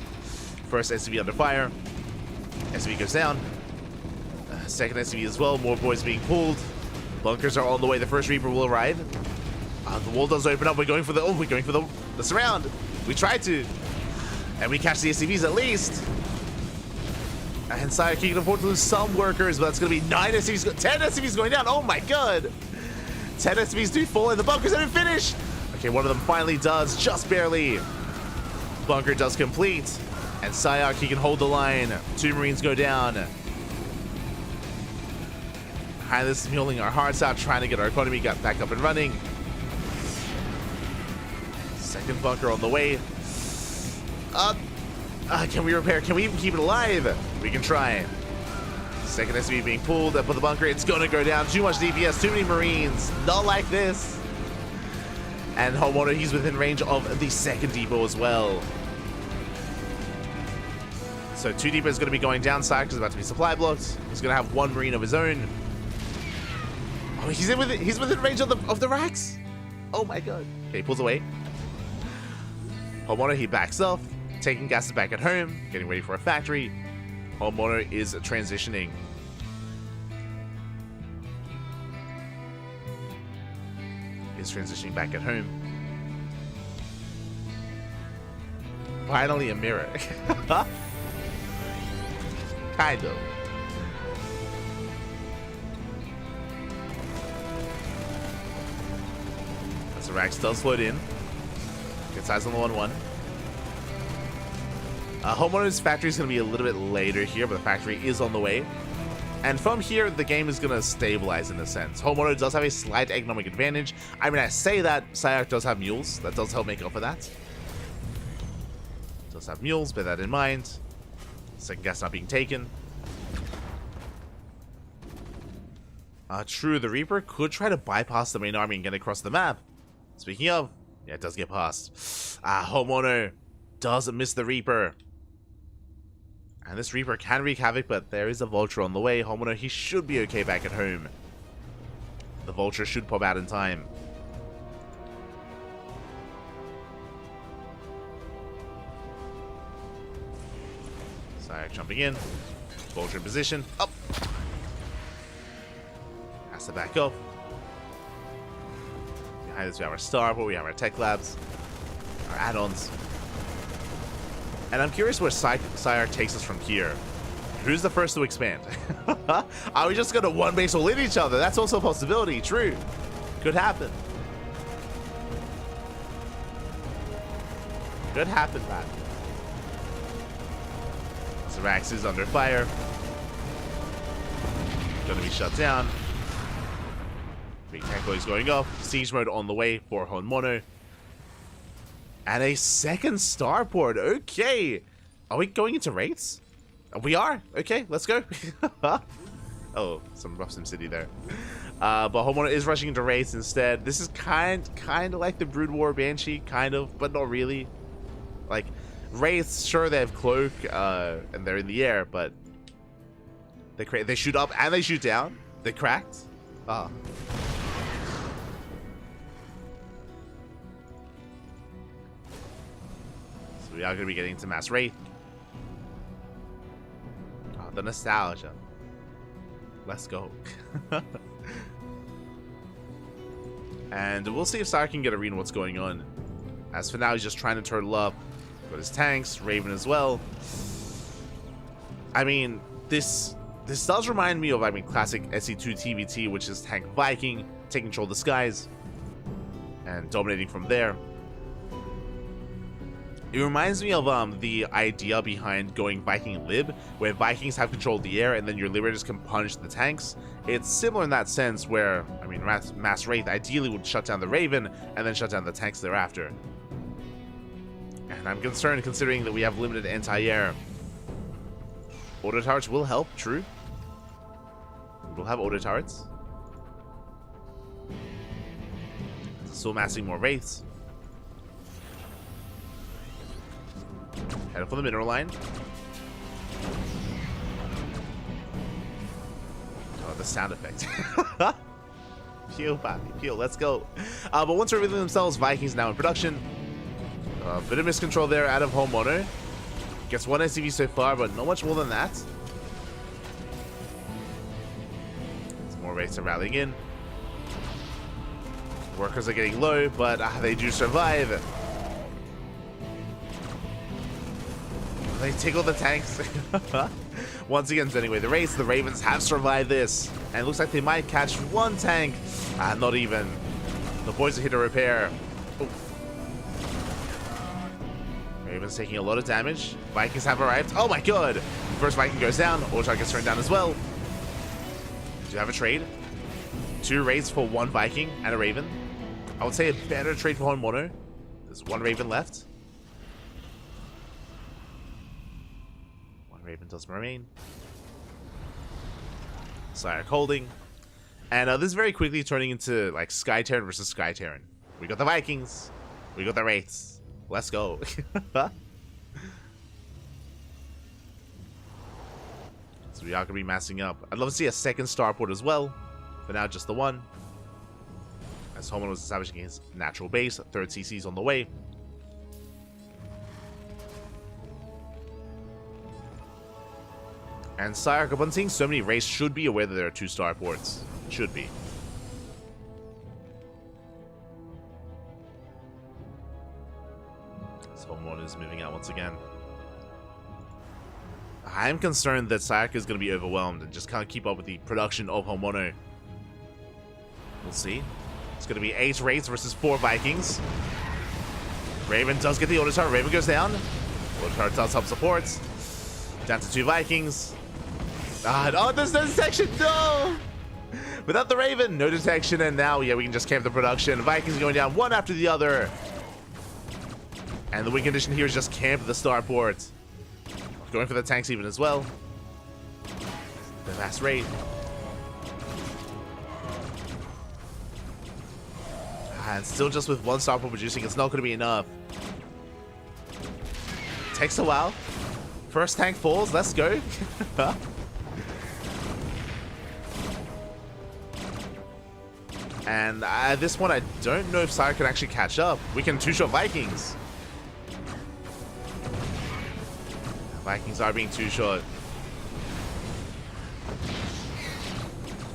Speaker 1: First SCV under fire. SCV goes down. Second SCV as well. More boys being pulled. Bunkers are on the way. The first Reaper will arrive. The wall does open up. We're going for the surround. We tried to. And we catch the SCVs at least. And Sayark can afford to lose some workers, but that's going to be 9 SCVs, 10 SCVs going down. Oh my god. 10 SCVs do fall in. The bunkers haven't finished. Okay, one of them finally does, just barely. Bunker does complete. And Sayark, he can hold the line. 2 Marines go down. This is muling our hearts out, trying to get our economy back up and running. Second bunker on the way. Can we repair? Can we even keep it alive? We can try. Second SCV being pulled up with the bunker. It's going to go down. Too much DPS, too many Marines. Not like this. And Honmono, he's within range of the second depot as well. So 2 depots is going to be going down. Sayark is about to be supply blocked. He's going to have 1 Marine of his own. Oh, he's within range of the racks. Oh my god. Okay, he pulls away. Honmono, he backs off. Taking gases back at home, getting ready for a factory. Honmono is transitioning. Is transitioning back at home. Finally a mirror. Kind of. As the Rax does float in. Gets eyes on the 1-1. Honmono's factory is going to be a little bit later here, but the factory is on the way. And from here, the game is going to stabilize in a sense. Honmono does have a slight economic advantage. I mean, I say that, Sayark does have mules. That does help make up for that. Does have mules, bear that in mind. Second gas not being taken. True, the Reaper could try to bypass the main army and get across the map. Speaking of, yeah, it does get past. Honmono does miss the Reaper. And this Reaper can wreak havoc, but there is a Vulture on the way. Honmono, he should be okay back at home. The Vulture should pop out in time. Sire jumping in. Soldier in position. Up. Has to back up. Behind us we have our starport, we have our tech labs, our add-ons. And I'm curious where Sire takes us from here. Who's the first to expand? Are we just gonna one base all in each other? That's also a possibility. True. Could happen. Could happen, man. Zerax is under fire. Gonna be shut down. Big tank is going off. Siege mode on the way for Honmono. And a second starport. Okay. Are we going into raids? We are. Okay, let's go. Oh, some rough SimCity there. But Honmono is rushing into raids instead. This is kind of like the Brood War Banshee, kind of, but not really. Like, wraiths, sure, they have cloak, and they're in the air, but they shoot up and they shoot down. They cracked. Ah. So we are going to be getting into mass wraith. Oh, the nostalgia. Let's go. And we'll see if Sire can get a read on what's going on. As for now, he's just trying to turtle up. Got his tanks, Raven as well. I mean, this does remind me of, classic SE2 TVT, which is tank Viking, taking control of the skies, and dominating from there. It reminds me of the idea behind going Viking Lib, where Vikings have control of the air, and then your Liberators can punish the tanks. It's similar in that sense, where, Mass Wraith ideally would shut down the Raven, and then shut down the tanks thereafter. And I'm concerned considering that we have limited anti-air. Auto turrets will help, true. We'll have auto turrets. Still massing more wraiths. Head up for the mineral line. Oh, the sound effect. Pew, Bobby, pew, let's go. But once they're revealing themselves, Vikings now in production. Bit of miscontrol there out of Honmono. Gets one SCV so far, but not much more than that. Some more wraiths are rallying in. Workers are getting low, but they do survive. They tickle the tanks. Once again, anyway, the Wraiths, the Ravens have survived this. And it looks like they might catch one tank. Not even. The boys are here to repair. Oh. Ravens taking a lot of damage. Vikings have arrived. Oh my god! First Viking goes down. Auto gets thrown down as well. Do you have a trade? 2 Wraiths for 1 Viking and a Raven. I would say a better trade for Honmono. There's 1 Raven left. Raven does remain. Sire holding. And this is very quickly turning into like Sky Terran versus Sky Terran. We got the Vikings. We got the Wraiths. Let's go. So we are going to be massing up. I'd love to see a second starport as well. But now just the one. As Honmono was establishing his natural base. 3rd CC's on the way. And Sire, upon seeing so many Wraiths, should be aware that there are 2 starports. Should be. So Honmono is moving out once again. I'm concerned that Sire is going to be overwhelmed and just can't keep up with the production of Honmono. We'll see. It's going to be 8 Wraiths versus 4 Vikings. Raven does get the auto turret. Raven goes down. Auto turret does help support. Down to 2 Vikings. Oh, there's no detection. No! Without the Raven, no detection. And now, yeah, we can just camp the production. Vikings going down one after the other. And the win condition here is just camp the starport. Going for the tanks even as well. The last raid. And still just with 1 starport producing, it's not going to be enough. Takes a while. First tank falls, let's go. And at this point, I don't know if Sire can actually catch up. We can 2-shot Vikings. Vikings are being too short.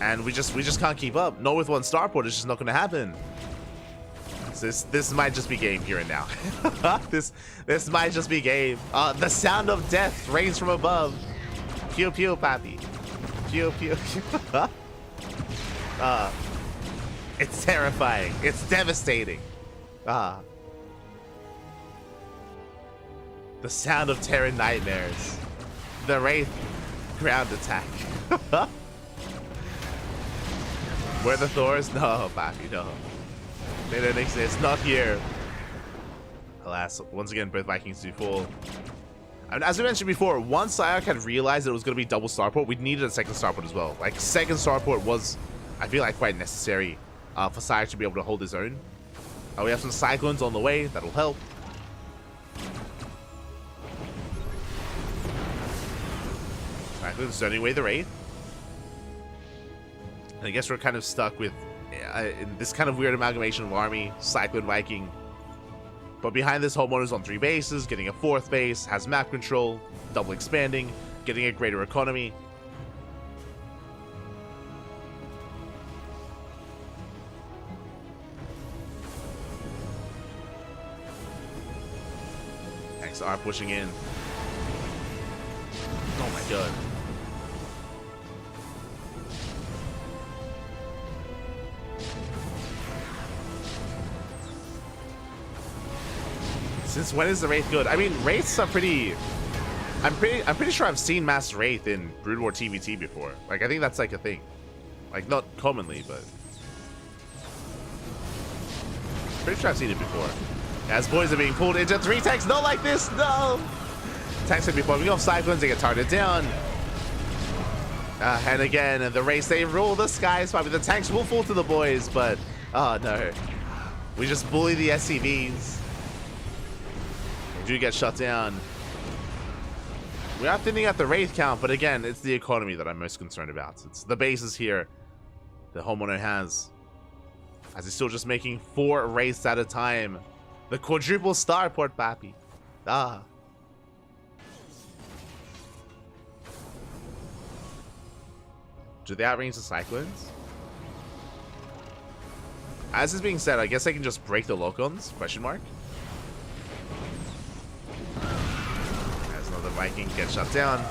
Speaker 1: And we just can't keep up. No, with one starport, it's just not gonna happen. This might just be game here and now. this might just be game. The sound of death rains from above. Pew pew, pappy. Pew pew pew. It's terrifying. It's devastating. The sound of Terran nightmares. The Wraith ground attack. Where the Thors? No, pappy, no. They don't exist. Not here. Alas, once again, both Vikings do fall. And as we mentioned before, once Psyarch had realized that it was going to be double starport, we needed a second starport as well. Like, second starport was, I feel like, quite necessary for Psyarch to be able to hold his own. We have some Cyclones on the way. That'll help. Cyclones zoning away the Wraith. And I guess we're kind of stuck with in this kind of weird amalgamation of army, Cyclone Viking. But behind this, Homeowner's on 3 bases, getting a 4th base, has map control, double expanding, getting a greater economy. Tanks are pushing in. Oh my god. Since when is the Wraith good? I mean, Wraiths are pretty... I'm pretty sure I've seen Mass Wraith in Brood War TVT before. Like, I think that's like a thing. Like, not commonly, but... Pretty sure I've seen it before. As boys are being pulled into 3 tanks. Not like this, no! Tanks are before we go off Cyclones, they get targeted down. And again, the Wraiths, they rule the skies. Probably the tanks will fall to the boys, but... Oh, no. We just bully the SCVs. Do get shut down. We are thinning out the Wraith count, but again, it's the economy that I'm most concerned about. It's the bases here the Homeowner has. As he's still just making 4 Wraiths at a time. The quadruple starport, pappy. Do they outrange the Cyclones? As is being said, I guess I can just break the lock-ons? Question mark. The Viking gets shut down,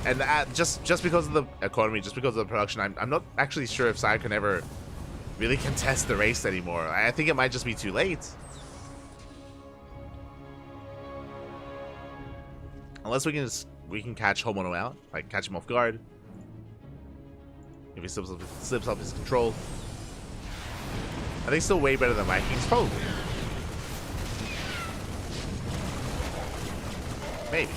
Speaker 1: and just because of the economy, just because of the production, I'm not actually sure if Psy can ever really contest the race anymore. I think it might just be too late, unless we can catch Homono out, like catch him off guard. If he slips up his control, I think still way better than Vikings, probably. Maybe.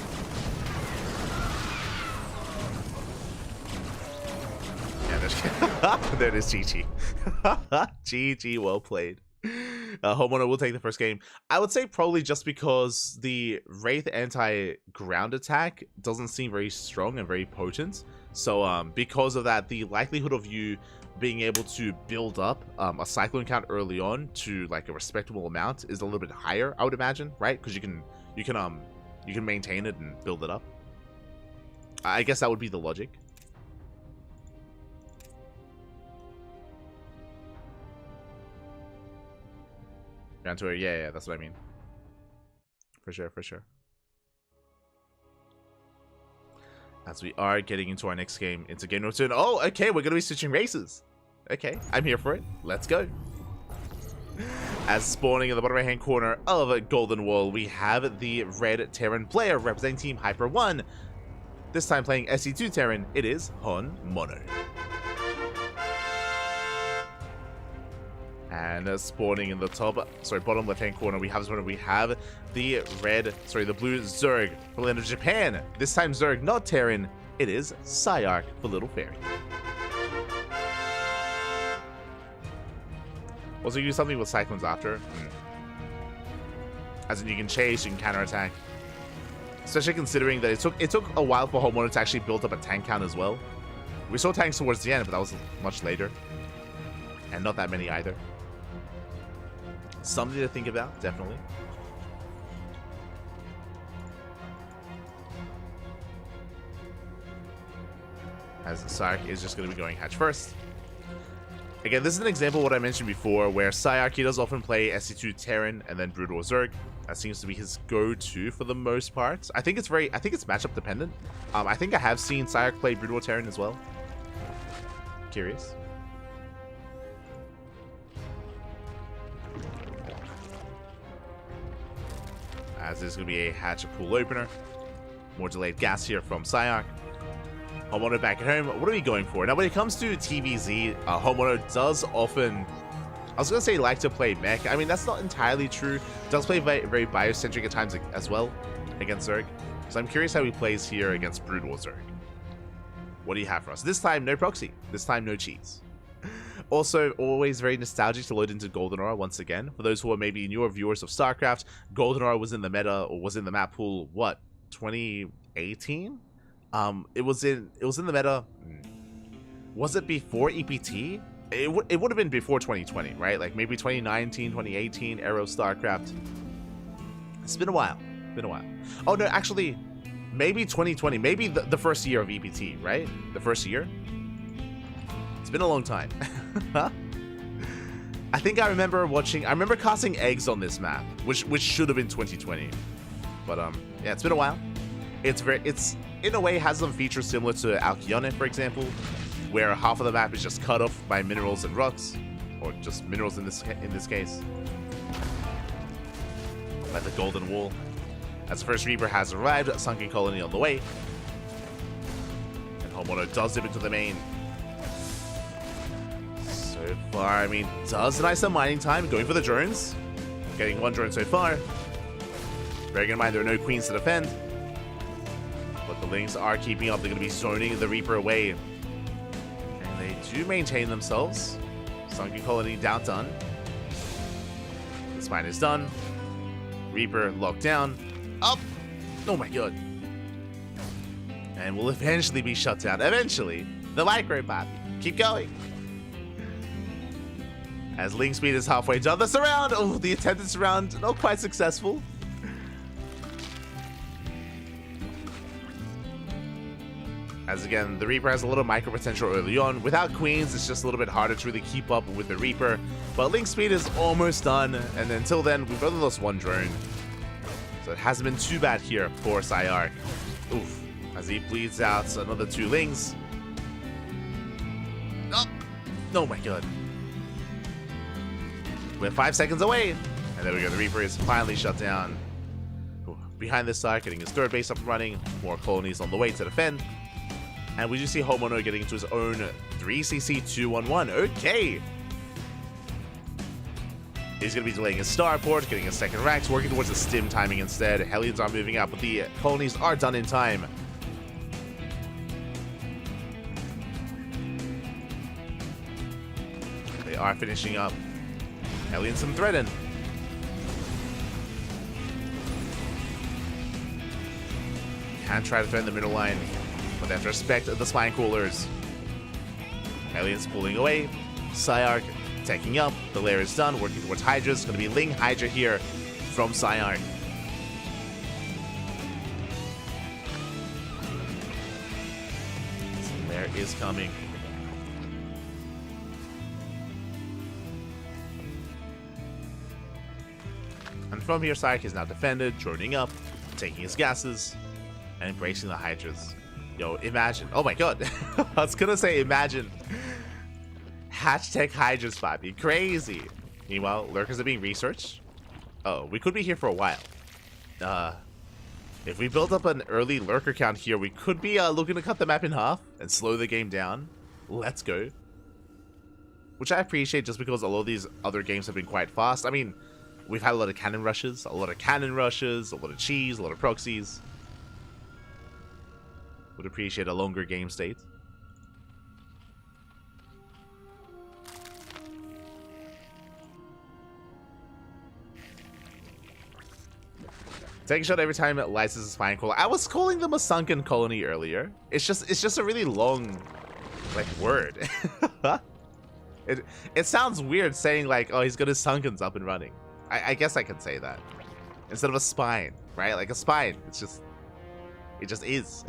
Speaker 1: Yeah, there it is, GG. GG, well played. Homeowner will take the first game. I would say probably just because the Wraith anti-ground attack doesn't seem very strong and very potent. So because of that, the likelihood of you being able to build up a Cyclone count early on to like a respectable amount is a little bit higher, I would imagine, right? Because you can maintain it and build it up. I guess that would be the logic. Down to her, yeah, that's what I mean. For sure, for sure. As we are getting into our next game, into game number 2. Oh, okay, we're gonna be switching races. Okay, I'm here for it. Let's go. As spawning in the bottom right hand corner of Golden Wall, we have the red Terran player representing Team Hyper 1. This time playing SC2 Terran, it is Homeowner. And spawning in the bottom left hand corner, we have the blue Zerg from the land of Japan. This time Zerg, not Terran, it is Psyarch, the little fairy. Also, you do something with Cyclones after. As in, you can chase, you can counterattack. Especially considering that it took a while for Homeowner to actually build up a tank count as well. We saw tanks towards the end, but that was much later. And not that many either. Something to think about, definitely. as Sayark is just going to be going hatch first. Again, this is an example of what I mentioned before, where Sayark, he does often play SC2 Terran and then Brood War Zerg. That seems to be his go-to for the most part. I think it's matchup dependent. I think I have seen Sayark play Brood War Terran as well. Curious. As there's going to be a hatch pool opener. More delayed gas here from Sayark. Homeowner back at home. What are we going for? Now, when it comes to TVZ, Homeowner does often, I was going to say like to play mech. I mean, that's not entirely true. Does play very biocentric at times as well against Zerg. So I'm curious how he plays here against Brood War Zerg. What do you have for us? This time, no proxy. This time, no cheese. Also, always very nostalgic to load into Golden Aura once again. For those who are maybe newer viewers of StarCraft, Golden Aura was in the meta, or was in the map pool, what, 2018? It was in the meta. Was it before EPT? It would have been before 2020, right? Like maybe 2019, 2018 era of StarCraft. It's been a while. Oh no, actually, maybe 2020, maybe the first year of EPT, right? The first year. It's been a long time. I think I remember casting eggs on this map, which should have been 2020. But yeah, it's been a while. It's in a way has some features similar to Alkyone, for example, where half of the map is just cut off by minerals and rocks, or just minerals in this case. By the Golden Wall. As the first Reaper has arrived, a sunken colony on the way. And Homeowner does dip into the main. So far, I mean, does deny some mining time, going for the drones. Getting one drone so far. Bearing in mind there are no queens to defend. But the Lings are keeping up. They're going to be zoning the Reaper away. And they do maintain themselves. Sunken colony done. This mine is done. Reaper locked down. Up! Oh my god. And will eventually be shut down. Eventually. The micro path. Keep going. As Link Speed is halfway done. The surround! Oh, the attempted surround. Not quite successful. As again, the Reaper has a little micro potential early on. Without Queens, it's just a little bit harder to really keep up with the Reaper. But Link Speed is almost done. And until then, we've only lost one drone. So it hasn't been too bad here for Sayark. Oof. As he bleeds out another two Lings. Oh my god. We're 5 seconds away. And there we go. The Reaper is finally shut down. Ooh. Behind this side, getting his third base up and running. More colonies on the way to defend. And we do see Homeowner getting into his own 3cc 2-1-1. Okay. He's going to be delaying his starport, getting a second Rax, working towards the stim timing instead. Hellions are moving up, but the colonies are done in time. They are finishing up. Hellions and Threaten. Can try to threaten the middle line, but they have to respect the spine coolers. Hellions pulling away. Sayark taking up. The lair is done, working towards Hydra. It's going to be Ling Hydra here from Sayark. The lair is coming. And from here, Sayark is now defended, droning up, taking his gases, and embracing the Hydras. Yo, imagine. Oh my god. I was going to say imagine. Hashtag Hydra spot. Be crazy. Meanwhile, lurkers are being researched. Oh, we could be here for a while. If we build up an early lurker count here, we could be looking to cut the map in half and slow the game down. Let's go. Which I appreciate just because a lot of these other games have been quite fast. I mean, we've had a lot of cannon rushes, a lot of cheese, a lot of proxies. Would appreciate a longer game state. Take a shot every time it lights as a spine cool. I was calling them a sunken colony earlier. It's just a really long, like, word. It sounds weird saying like, oh, he's got his sunkens up and running. I guess I can say that instead of a spine, right? Like a spine. It just is.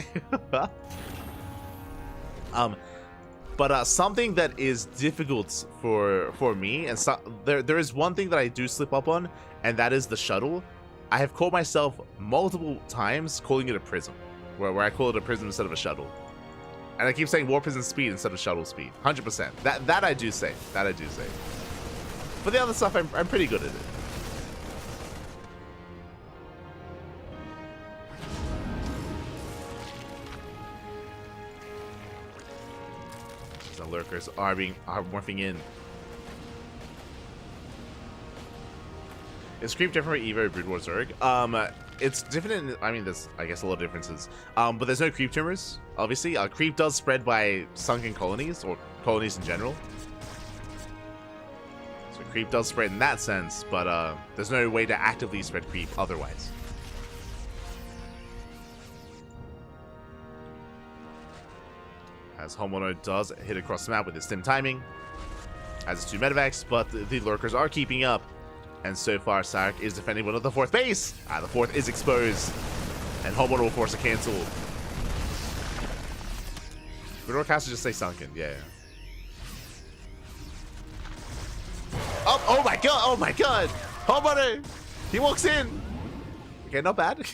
Speaker 1: But something that is difficult for me, and so, there is one thing that I do slip up on, and that is the shuttle. I have called myself multiple times calling it a prism, where I call it a prism instead of a shuttle. And I keep saying warp prism speed instead of shuttle speed. 100%. That I do say. That I do say. For the other stuff, I'm pretty good at it. The lurkers are morphing in. Is creep different for Evo Brood War Zerg? It's different in, I mean, there's, I guess, a lot of differences. But there's no creep tumors, obviously. Creep does spread by sunken colonies, or colonies in general. So creep does spread in that sense, but there's no way to actively spread creep otherwise. As Homono does hit across the map with his stim timing, has his 2 medevacs, but the lurkers are keeping up. And so far, Sark is defending one of the 4th base. The 4th is exposed, and Homono will force a cancel. Good cast to just say sunken, yeah. Oh my god, oh my god! Homono! He walks in! Okay, not bad.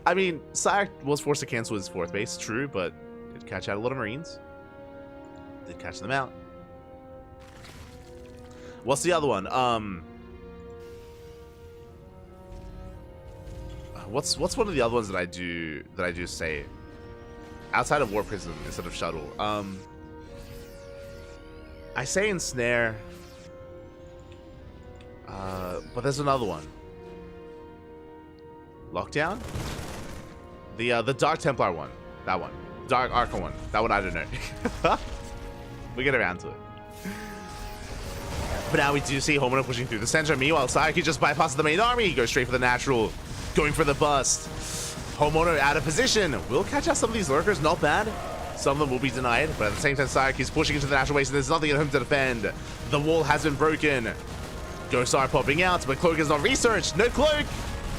Speaker 1: I mean, Sark was forced to cancel his 4th base, true, but did catch out a lot of Marines. Did catch them out. What's the other one? What's one of the other ones that I do say outside of War Prism instead of Shuttle? I say Ensnare, but there's another one. Lockdown? The Dark Templar one. That one. Dark Arca one. That one I don't know. We get around to it. But now we do see Homono pushing through the center. Meanwhile, Sayaki just bypasses the main army. He goes straight for the natural. Going for the bust. Homono out of position. Will catch out some of these lurkers. Not bad. Some of them will be denied. But at the same time, Sayaki's pushing into the natural waste, and there's nothing at home to defend. The wall has been broken. Ghosts are popping out, but Cloak is not researched. No Cloak.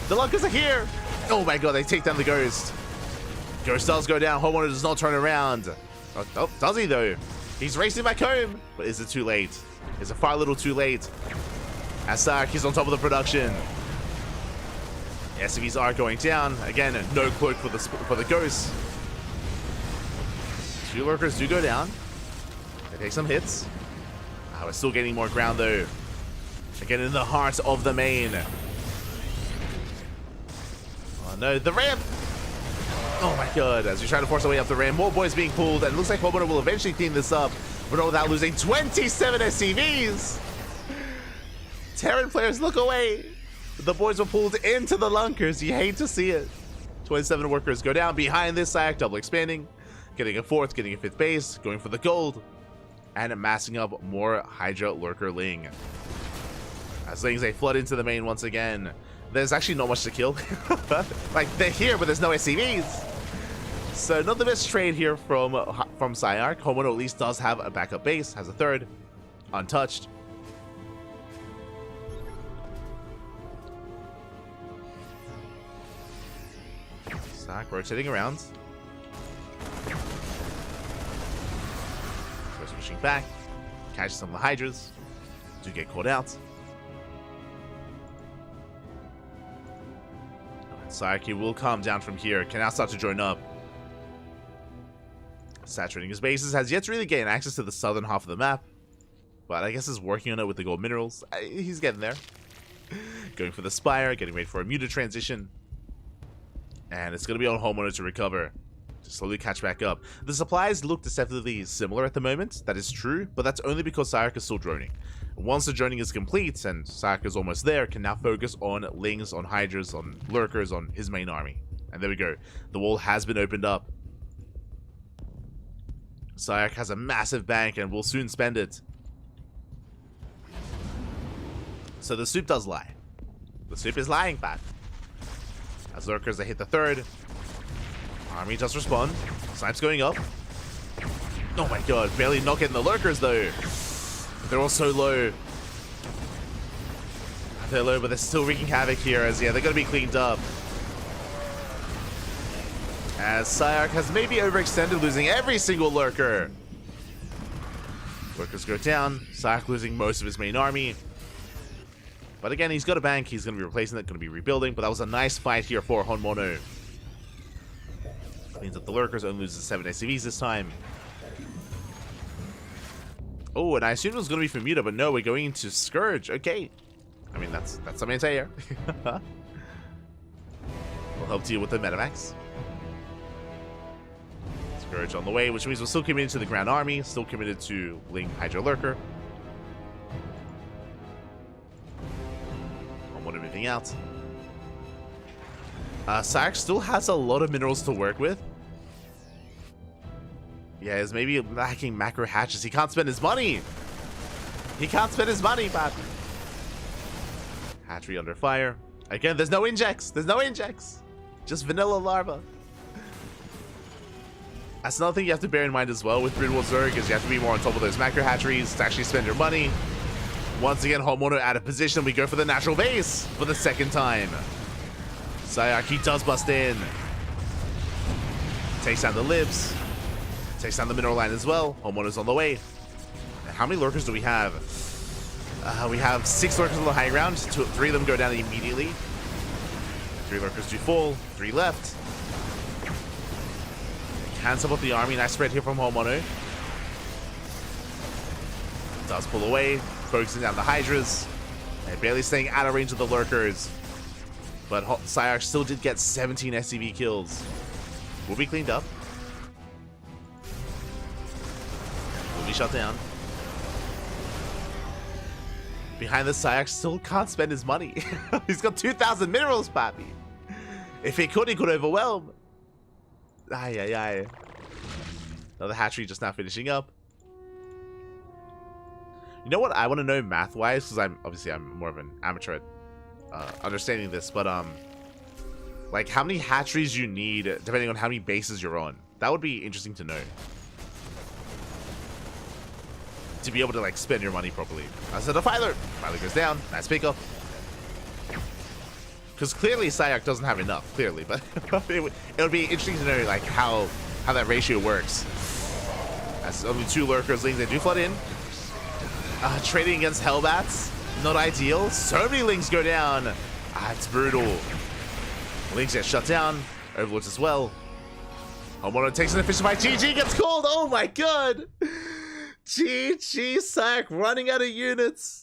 Speaker 1: The lurkers are here. Oh my god, they take down the Ghost. Ghost does go down. Homono does not turn around. Oh, does he though? He's racing back home. But is it too late? Is it far little too late? As Sayaki's on top of the production. SCVs are going down. Again, no Cloak for the Ghost. 2 lurkers do go down. They take some hits. We're still getting more ground though. Again, in the heart of the main. Oh no, the ramp! Oh my god, as we try to force our way up the ramp, more boys being pulled, and it looks like Homono will eventually clean this up, but not without losing 27 SCVs! Terran players, look away! The boys were pulled into the lunkers. You hate to see it. 27 workers go down behind this sack, double expanding, getting a 4th, getting a 5th base, going for the gold, and amassing up more Hydra Lurker Ling. As Lings, they flood into the main once again. There's actually not much to kill. Like, they're here, but there's no SCVs. So not the best trade here from Psyarch. Homono at least does have a backup base, has a 3rd, untouched. Stack rotating around. First pushing back. Catches some of the Hydras. Do get caught out. Sayaki will calm down from here. Can now start to join up. Saturating his bases. Has yet to really gain access to the southern half of the map. But I guess is working on it with the gold minerals. He's getting there. Going for the Spire. Getting ready for a muted transition. And it's going to be on Homeowner to recover. To slowly catch back up. The supplies look deceptively similar at the moment. That is true. But that's only because Sayaka is still droning. Once the droning is complete and Sayaka is almost there, can now focus on Lings, on Hydras, on Lurkers, on his main army. And there we go. The wall has been opened up. Sayaka has a massive bank and will soon spend it. So the soup does lie. The soup is lying, bad. As Lurkers, they hit the 3rd. Army does respond. Snipes going up. Oh my god, barely not getting the Lurkers though. They're all so low. They're low, but they're still wreaking havoc here as, yeah, they're going to be cleaned up. As Sayark has maybe overextended, losing every single lurker. Lurkers go down. Sayark losing most of his main army. But again, he's got a bank. He's going to be replacing it, going to be rebuilding. But that was a nice fight here for Honmono. Means that the lurkers only loses 7 SCVs this time. Oh, and I assumed it was going to be for Muta, but no, we're going into Scourge. Okay. I mean, that's something to say here. We'll help deal with the Metamax. Scourge on the way, which means we're still committed to the Grand Army, still committed to Ling Hydro Lurker. I want everything out. Sayark still has a lot of minerals to work with. Yeah, he's maybe lacking macro hatches. He can't spend his money. He can't spend his money, Papi. Hatchery under fire. Again, there's no injects. There's no injects. Just vanilla larva. That's another thing you have to bear in mind as well with Brood War Zerg is you have to be more on top of those macro hatcheries to actually spend your money. Once again, Honmono out of position. We go for the natural base for the second time. Sayark, he does bust in. Takes down the libs. Takes down the mineral line as well. Honmono's on the way. And how many lurkers do we have? We have 6 lurkers on the high ground. 3 of them go down immediately. 3 lurkers do fall. 3 left. Cancel up the army. Nice spread here from Honmono. Does pull away. Focusing down the Hydras. And barely staying out of range of the lurkers. But Sayark still did get 17 SCV kills. Will be cleaned up. Will be shut down. Behind the Sayark still can't spend his money. He's got 2,000 minerals, Papi. If he could overwhelm. Ay, ay, ay. Another hatchery just now finishing up. You know what I want to know math-wise? Because I'm more of an amateur at understanding this. But, like, how many hatcheries you need, depending on how many bases you're on. That would be interesting to know. To be able to, like, spend your money properly. That's a Defiler. Defiler goes down. Nice pickup. Because clearly Sayark doesn't have enough, clearly, but it would be interesting to know like how that ratio works. As only 2 lurkers, Lings, they do flood in. Trading against Hellbats, not ideal. So many Lings go down. It's brutal. Lings get shut down. Overlords as well. Honmono takes an efficient fight. GG gets called. Oh my god. GG Sayark running out of units.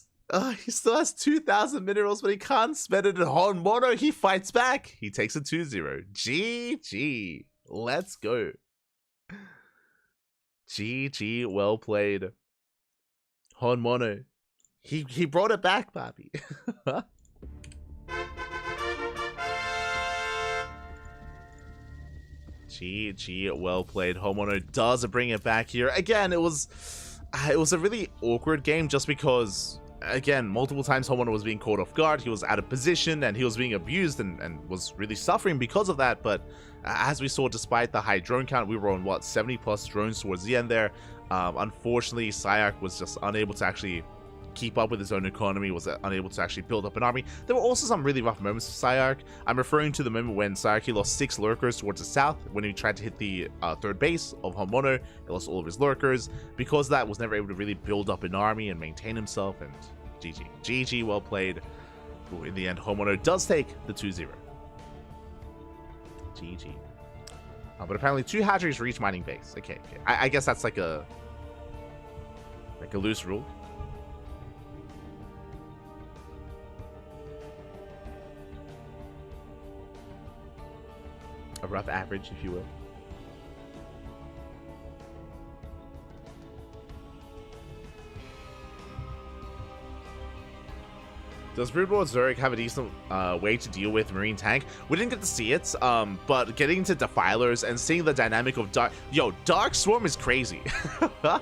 Speaker 1: He still has 2,000 minerals, but he can't spend it at Honmono. He fights back. He takes a 2-0. GG. Let's go. GG. Well played. Honmono. He brought it back, Papi. GG. Well played. Honmono does bring it back here. Again, it was a really awkward game just because... Again, multiple times Honmono was being caught off guard. He was out of position and he was being abused and was really suffering because of that. But as we saw, despite the high drone count, we were on, what, 70 plus drones towards the end there. Unfortunately, Sayark was just unable to actually keep up with his own economy, was unable to actually build up an army. There were also some really rough moments for Sayark. I'm referring to the moment when Sayark lost 6 lurkers towards the south when he tried to hit the 3rd base of Honmono. He lost all of his lurkers. Because of that, was never able to really build up an army and maintain himself, and GG. GG, well played. Ooh, in the end, Honmono does take the 2-0. GG. But apparently 2 hatcheries for each mining base. Okay. I guess that's like a loose rule. A rough average, if you will. Does Brood War Zerg have a decent way to deal with Marine Tank? We didn't get to see it, but getting into Defilers and seeing the dynamic of Dark... Yo, Dark Swarm is crazy. I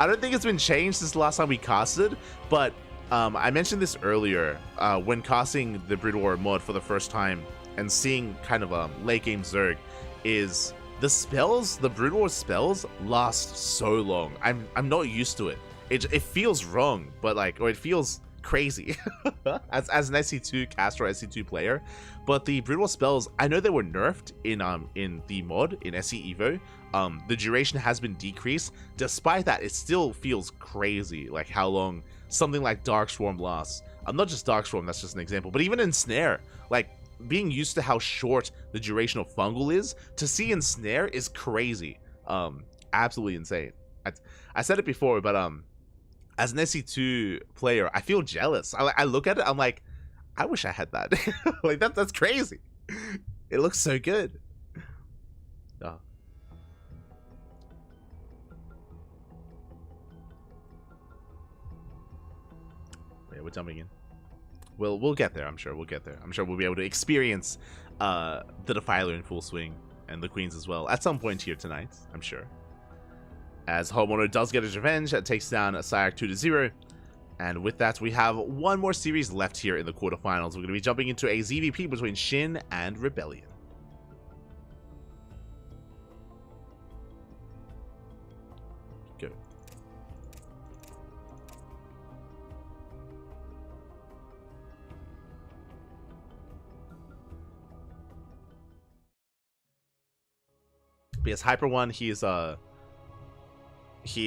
Speaker 1: don't think it's been changed since the last time we casted, but I mentioned this earlier when casting the Brood War mod for the first time and seeing kind of a late game Zerg is the spells, the Brood War spells last so long. I'm not used to it. It feels wrong, but like, or it feels crazy as an SC2 caster or SC2 player. But the brutal spells, I know they were nerfed in the mod in SC Evo. The duration has been decreased. Despite that, it still feels crazy, like how long something like Dark Swarm lasts. Not just Dark Swarm, that's just an example, but even in Snare, like being used to how short the duration of Fungal is, to see in Snare is crazy. Absolutely insane. I said it before, but as an SC2 player, I feel jealous. I look at it, I'm like, I wish I had that. Like that's crazy. It looks so good. Oh. Yeah, we're jumping in. We'll get there. I'm sure we'll get there. I'm sure we'll be able to experience the Defiler in full swing and the Queens as well at some point here tonight. I'm sure. As Homeowner does get his revenge, that takes down Syak 2-0. And with that, we have one more series left here in the quarterfinals. We're going to be jumping into a ZVP between Shin and Rebellion. Go. Because Hyper One, he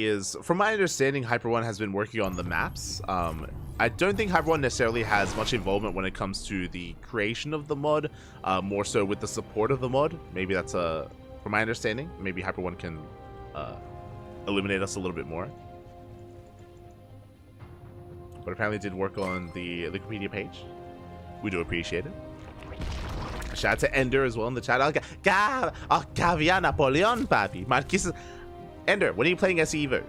Speaker 1: is, from my understanding, Hyper One has been working on the maps. I don't think Hyper One necessarily has much involvement when it comes to the creation of the mod, more so with the support of the mod. Maybe that's from my understanding. Maybe Hyper One can illuminate us a little bit more. But apparently did work on the Wikipedia page. We do appreciate it. Shout out to Ender as well in the chat. Caviar Napoleon, papi. Marquis. Ender, when are you playing SC Evo?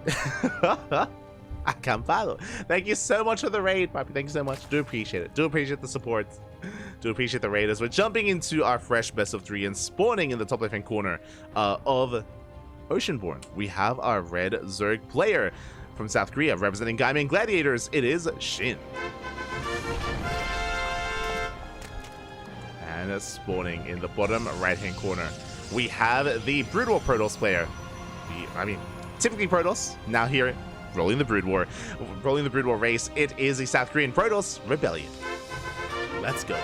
Speaker 1: Acampado. Thank you so much for the raid, papi. Thank you so much. Do appreciate it. Do appreciate the support. Do appreciate the raid as we're jumping into our fresh best of 3 and spawning in the top left-hand corner of Oceanborn. We have our red Zerg player from South Korea representing Gaiman Gladiators. It is Shin. And spawning in the bottom right-hand corner, we have the Brood War Protoss player. Typically Protoss, now here, rolling the Brood War race. It is a South Korean Protoss Rebellion. Let's go.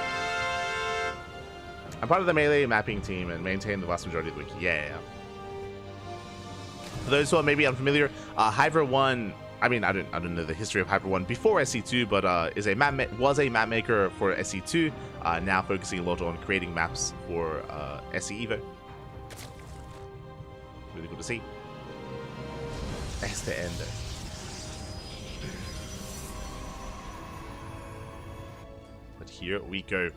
Speaker 1: I'm part of the melee mapping team and maintain the vast majority of the wiki. Yeah. For those who are maybe unfamiliar, Hyper One. I don't know the history of Hyper One before SC2, but was a map maker for SC2. Now focusing a lot on creating maps for SC Evo. Really good to see. That's the ender. But here we go.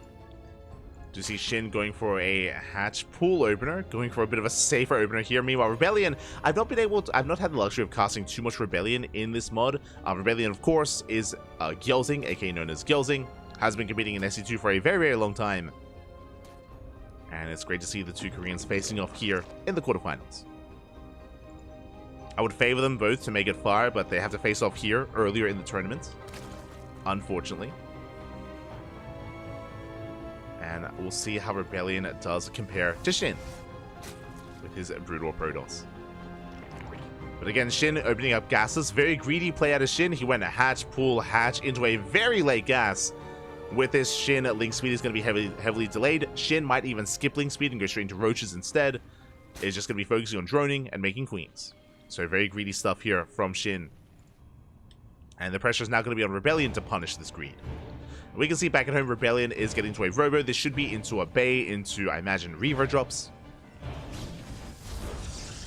Speaker 1: To see Shin going for a hatch pool opener, going for a bit of a safer opener here. Meanwhile, Rebellion, I've not had the luxury of casting too much Rebellion in this mod. Rebellion, of course, is Gyelzing, aka known as Gyelzing, has been competing in SC2 for a very, very long time. And it's great to see the two Koreans facing off here in the quarterfinals. I would favor them both to make it far, but they have to face off here earlier in the tournament, unfortunately. And we'll see how Rebellion does compare to Shin with his Brood War Protoss. But again, Shin opening up gases. Very greedy play out of Shin. He went a hatch, pool, hatch into a very late gas. With this, Shin link speed is going to be heavily delayed. Shin might even skip link speed and go straight into roaches instead. It's just going to be focusing on droning and making queens. So very greedy stuff here from Shin. And the pressure is now going to be on Rebellion to punish this greed. We can see back at home, Rebellion is getting to a Robo. This should be into a Bay, into, I imagine, Reaver drops.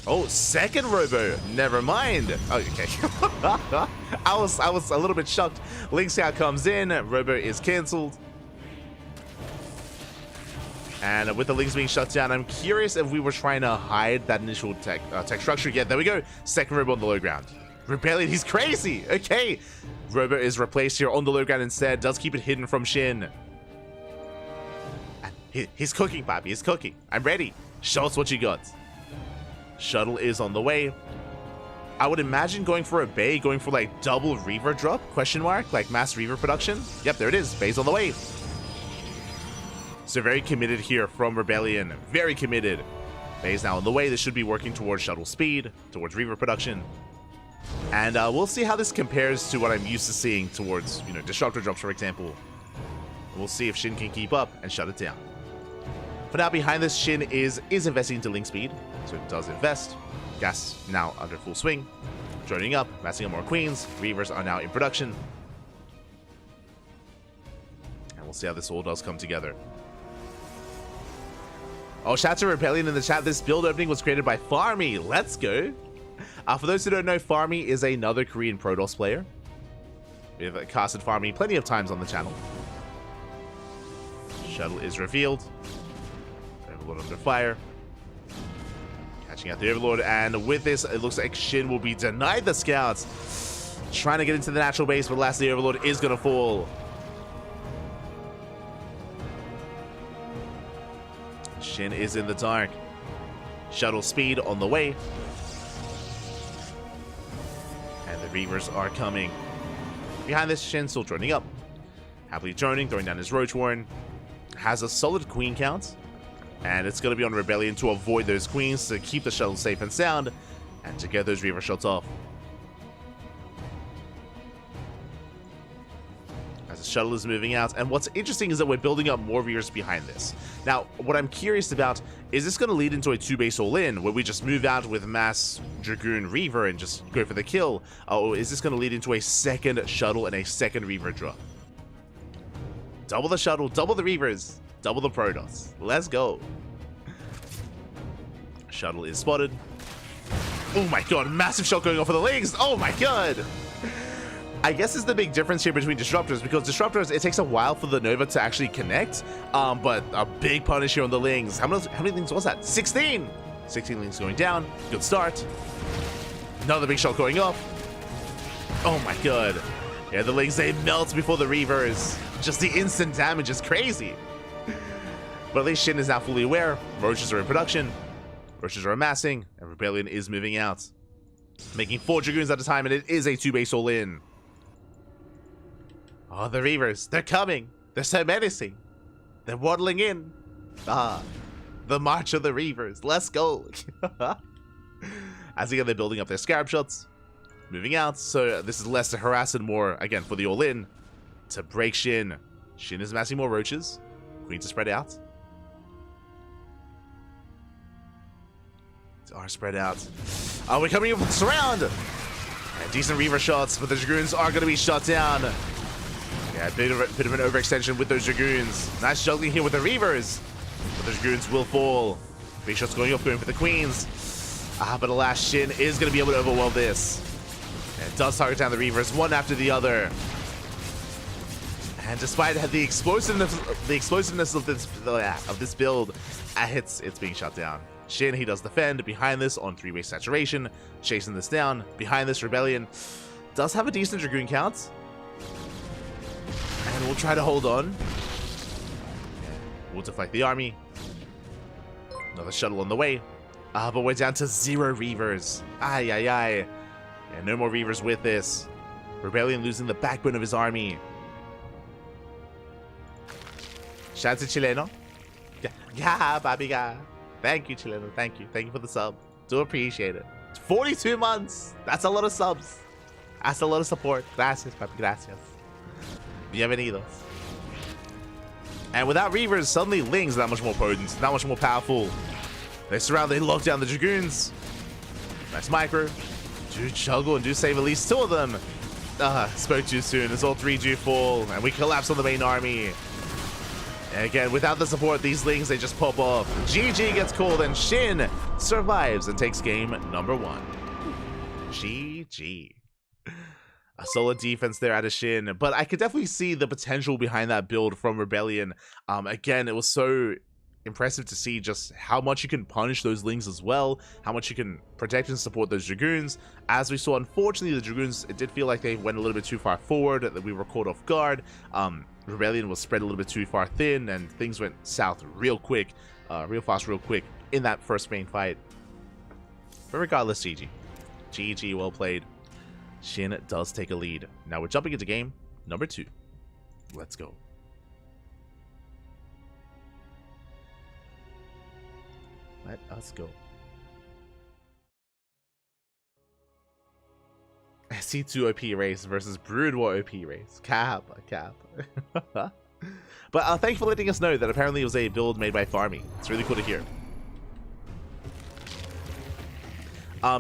Speaker 1: Oh, second Robo. Never mind. Oh, okay. I was a little bit shocked. Link Scout comes in. Robo is cancelled. And with the links being shut down, I'm curious if we were trying to hide that initial tech structure. Yeah, there we go. Second Robo on the low ground. Rebellion, he's crazy. Okay. Robo is replaced here on the low ground instead. Does keep it hidden from Shin. He's cooking, Papi. He's cooking. I'm ready. Show us what you got. Shuttle is on the way. I would imagine going for a Bay, going for like double Reaver drop, question mark, like mass Reaver production. Yep, there it is. Bay's on the way. So very committed here from Rebellion. Very committed. Bay's now on the way. This should be working towards shuttle speed, towards Reaver production. And we'll see how this compares to what I'm used to seeing towards, you know, Disruptor drops, for example. We'll see if Shin can keep up and shut it down. For now, behind this, Shin is investing into link speed, so it does invest. Gas now under full swing. Joining up, massing up more queens. Reavers are now in production. And we'll see how this all does come together. Oh, shout out to Rebellion in the chat. This build opening was created by Farmy. Let's go. For those who don't know, Farmy is another Korean Protoss player. We have casted Farmy plenty of times on the channel. Shuttle is revealed. Overlord under fire. Catching out the Overlord, and with this, it looks like Shin will be denied the scouts. Trying to get into the natural base, but last the Overlord is going to fall. Shin is in the dark. Shuttle speed on the way. And the Reavers are coming. Behind this, Shin still droning up. Happily droning, throwing down his Roach Warren. Has a solid queen count. And it's going to be on Rebellion to avoid those queens, to keep the shuttle safe and sound, and to get those Reaver shots off. As the shuttle is moving out, and what's interesting is that we're building up more Reavers behind this. Now, what I'm curious about, is this going to lead into a 2-base all-in, where we just move out with mass Dragoon Reaver and just go for the kill? Or is this going to lead into a second shuttle and a second Reaver drop? Double the shuttle, double the Reavers, double the Protoss. Let's go. Shuttle is spotted. Oh my god, massive shot going off for the legs. Oh my god. I guess is the big difference here between Disruptors, because Disruptors, it takes a while for the Nova to actually connect, but a big punish here on the Lings. How many Lings was that? 16! 16 Lings going down. Good start. Another big shot going off. Oh my god. Yeah, the Lings, they melt before the Reavers. Just the instant damage is crazy. But at least Shin is now fully aware. Roaches are in production. Roaches are amassing, and Rebellion is moving out. Making 4 Dragoons at a time, and it is a 2-base all-in. Oh, the Reavers, they're coming. They're so menacing. They're waddling in. Ah, the March of the Reavers. Let's go. As again, they're building up their Scarab shots. Moving out, so this is less to harass and more, again, for the all-in. To break Shin. Shin is amassing more Roaches. Queens are spread out. Are spread out. We're coming in with the surround. And decent Reaver shots, but the Dragoons are going to be shut down. Yeah, a bit of an overextension with those Dragoons. Nice juggling here with the Reavers. But the Dragoons will fall. Big shots going off, going for the Queens. But alas, Shin is going to be able to overwhelm this. And it does target down the Reavers, one after the other. And despite the explosiveness of this build, it's being shut down. Shin, he does defend behind this on 3-way saturation, chasing this down. Behind this, Rebellion does have a decent Dragoon count. And we'll try to hold on. We'll deflect the army. Another shuttle on the way. But we're down to 0 Reavers. Ay, ay, ay. Yeah, no more Reavers with this. Rebellion losing the backbone of his army. Shout out to Chileno. Yeah, babiga. Thank you, Chileno. Thank you. Thank you for the sub. Do appreciate it. 42 months. That's a lot of subs. That's a lot of support. Gracias, papi. Gracias. Bienvenidos. And without Reavers, suddenly Lings are that much more potent, that much more powerful. They surround, they lock down the Dragoons. Nice micro. Do juggle and do save at least 2 of them. Spoke too soon. As all 3 do fall, and we collapse on the main army. And again, without the support, these Lings, they just pop off. GG gets called, and Shin survives and takes game number 1. GG. A solid defense there out of Shin, but I could definitely see the potential behind that build from Rebellion. Again, it was so impressive to see just how much you can punish those Lings as well, how much you can protect and support those Dragoons. As we saw, unfortunately, the Dragoons, it did feel like they went a little bit too far forward, that we were caught off guard. Rebellion was spread a little bit too far thin, and things went south real quick, real fast, real quick in that first main fight. But regardless, GG. GG, well played. Shin does take a lead. Now we're jumping into game number 2. Let's go. Let us go. SC2 OP race versus Brood War OP race. Cap. But thank you for letting us know that apparently it was a build made by Farmy. It's really cool to hear.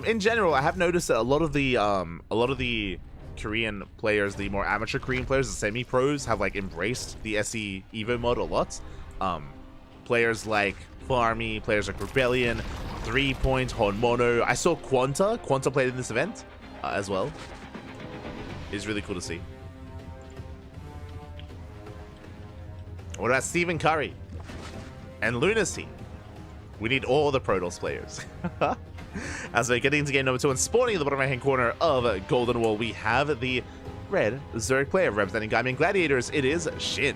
Speaker 1: In general, I have noticed that a lot of the Korean players, the more amateur Korean players, the semi-pros, have like embraced the SE Evo mod a lot. Players like Farmy, players like Rebellion, 3Point, Honmono. I saw Quanta played in this event as well. It's really cool to see. What about Stephen Curry and Lunacy? We need all the Protoss players. As we're getting into game number 2 and spawning in the bottom right hand corner of Golden Wall, we have the red Zerg player representing Gaiman Gladiators. It is Shin.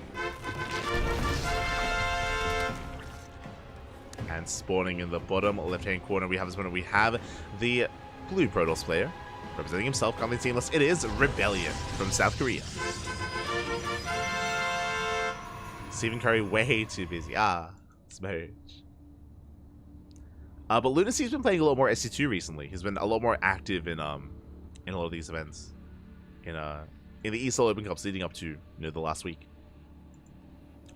Speaker 1: And spawning in the bottom left hand corner, we have the blue Protoss player representing himself, currently teamless. It is Rebellion from South Korea. Stephen Curry way too busy. Smooch. But Lunacy's been playing a lot more SC2 recently. He's been a lot more active in a lot of these events. In the ESL Open Cups leading up to the last week.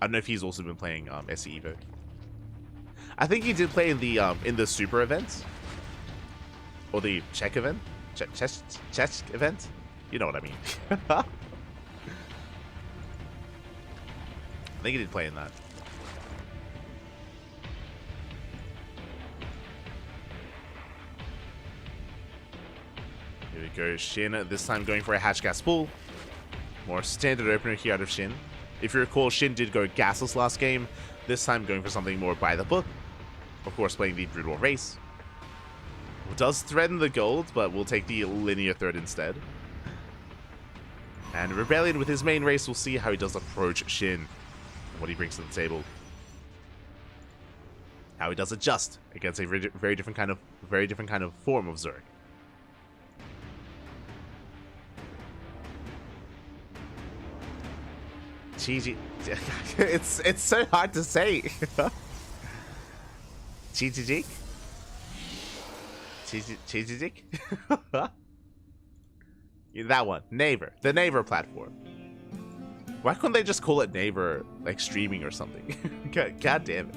Speaker 1: I don't know if he's also been playing SC Evo. I think he did play in the Super event. Or the Czech event. Czech event? You know what I mean. I think he did play in that. Here we go, Shin, this time going for a hatch gas pull. More standard opener here out of Shin. If you recall, Shin did go gasless last game. This time going for something more by the book. Of course, playing the Brood War race. Does threaten the gold, but we'll take the linear third instead. And Rebellion with his main race, we'll see how he does approach Shin. What he brings to the table. How he does adjust against a very different kind of form of Zerg. GG. It's so hard to say. GG. That one. Naver. The Naver platform. Why couldn't they just call it Naver, like streaming or something? God damn it.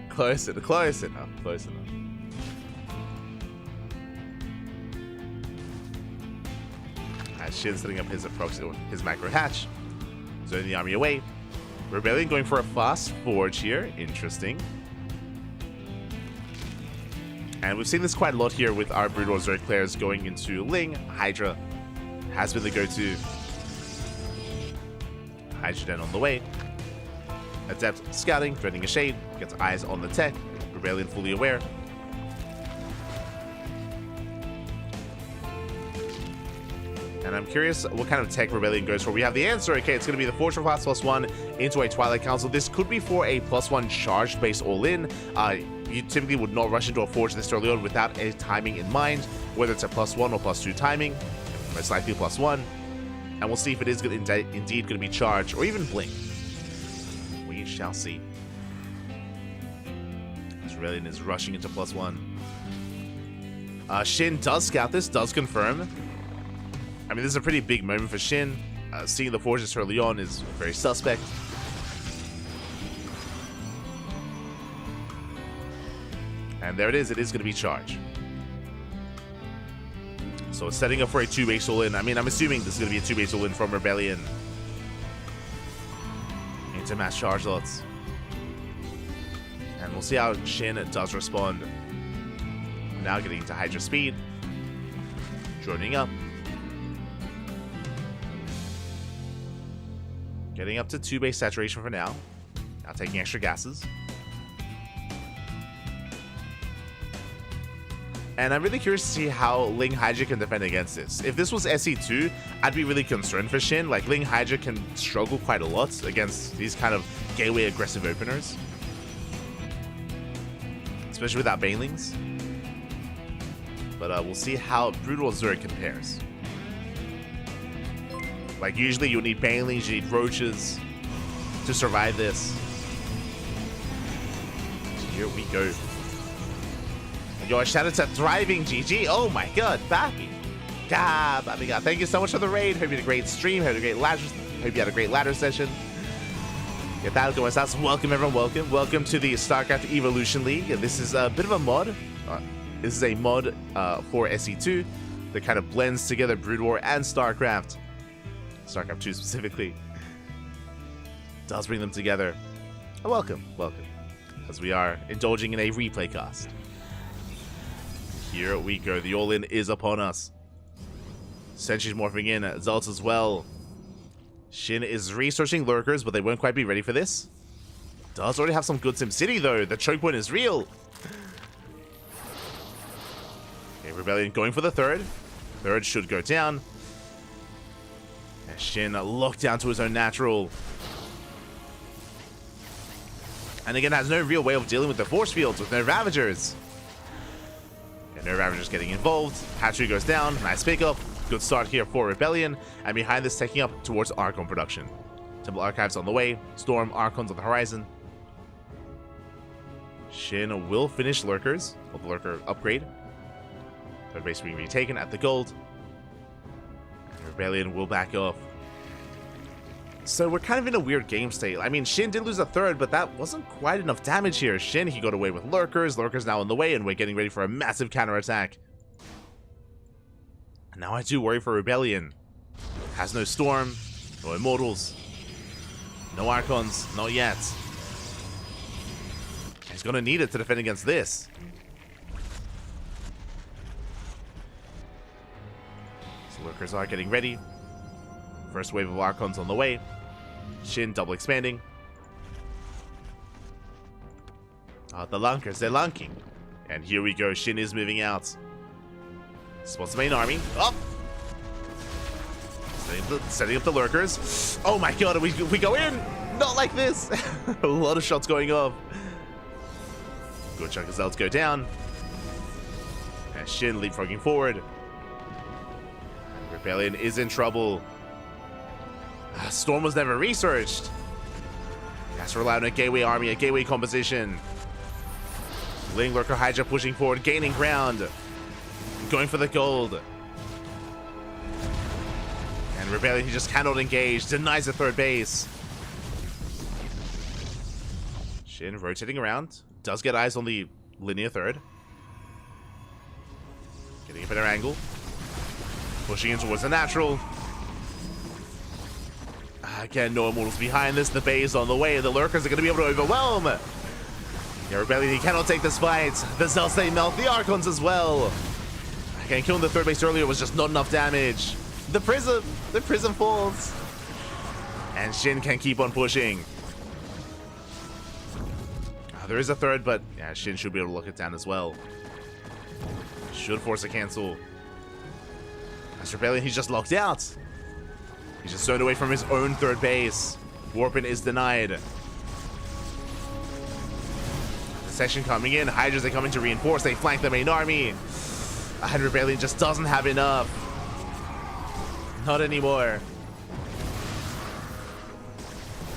Speaker 1: Close enough. As Shin setting up his macro hatch. Zoning the army away. Rebellion going for a fast forge here. Interesting. And we've seen this quite a lot here with our Brood War Zerg players going into Ling. Hydra has been the go-to. Hydra Den on the way. Adept scouting, threatening a shade. Gets eyes on the tech. Rebellion fully aware. And I'm curious what kind of tech Rebellion goes for. We have the answer. Okay, it's going to be the Forge for Fast +1 into a Twilight Council. This could be for a +1 charged base all-in. You typically would not rush into a Forge this early on without a timing in mind, whether it's a +1 or +2 timing. Most likely +1. And we'll see if it is indeed going to be charged or even blink. We shall see. This Rebellion is rushing into +1. Shin does scout this, does confirm. I mean, this is a pretty big moment for Shin. Seeing the Forge this early on is very suspect. And there it is going to be charged. So it's setting up for a 2-base all-in. I mean, I'm assuming this is going to be a 2-base all-in from Rebellion. Into mass charge lots. And we'll see how Shin does respond. Now getting into Hydra speed. Droning up. Getting up to 2-base saturation for now. Now taking extra gases. And I'm really curious to see how Ling Hydra can defend against this. If this was SE2, I'd be really concerned for Shin. Like, Ling Hydra can struggle quite a lot against these kind of gateway aggressive openers. Especially without Banelings. But we'll see how Brood War Zerg compares. Like, usually you'll need Banelings, you need Roaches to survive this. Here we go. Yo, shout out to Thriving GG. Oh my god, Bappy. God, Bappy God. Thank you so much for the raid. Hope you had a great stream. Hope you had a great ladder session. Get that going. That's welcome, everyone. Welcome to the StarCraft Evolution League. This is a bit of a mod. This is a mod for SE2 that kind of blends together Brood War and StarCraft. StarCraft 2 specifically. Does bring them together. Welcome, as we are indulging in a replay cast. Here we go. The all-in is upon us. Sentry's morphing in. Zalt as well. Shin is researching lurkers, but they won't quite be ready for this. Does already have some good SimCity though. The choke point is real. Okay, Rebellion going for the third. Third should go down. And Shin locked down to his own natural. And again, has no real way of dealing with the force fields with no Ravagers. Yeah, no Ravagers getting involved. Hatchery goes down. Nice pickup. Good start here for Rebellion, and behind this taking up towards Archon production. Temple Archives on the way, Storm, Archons on the horizon. Shin will finish Lurkers, or the Lurker upgrade. Third base being retaken at the gold. And Rebellion will back off. So we're kind of in a weird game state. I mean, Shin did lose a third, but that wasn't quite enough damage here. Shin, he got away with Lurkers. Lurkers now in the way, and we're getting ready for a massive counterattack. Now I do worry for Rebellion. Has no Storm, no Immortals, no Archons, not yet. He's gonna need it to defend against this. So Lurkers are getting ready. First wave of Archons on the way. Shin double expanding. The Lunkers, they're lunking. And here we go, Shin is moving out. Spots the main army. Up! Setting up the Lurkers. Oh my god, we go in! Not like this! A lot of shots going off. Good chunk of Zelts go down. And Shin leapfrogging forward. Rebellion is in trouble. Storm was never researched. Has to rely on a gateway army, a gateway composition. Ling Lurker Hydra pushing forward, gaining ground. Going for the gold. And Rebellion, he just cannot engage. Denies the third base. Shin rotating around. Does get eyes on the linear third. Getting a better angle. Pushing in towards the natural. Again, no Immortals behind this. The base on the way. The Lurkers are going to be able to overwhelm. Yeah, Rebellion, he cannot take this fight. The Zelts, they melt. The Archons as well. Again, killing the third base earlier was just not enough damage. The prism falls. And Shin can keep on pushing. There is a third, but yeah, Shin should be able to lock it down as well. Should force a cancel. As Rebellion, he's just locked out. He's just zoned away from his own third base. Warpin is denied. The section coming in. Hydras are coming to reinforce. They flank the main army. And Rebellion just doesn't have enough. Not anymore.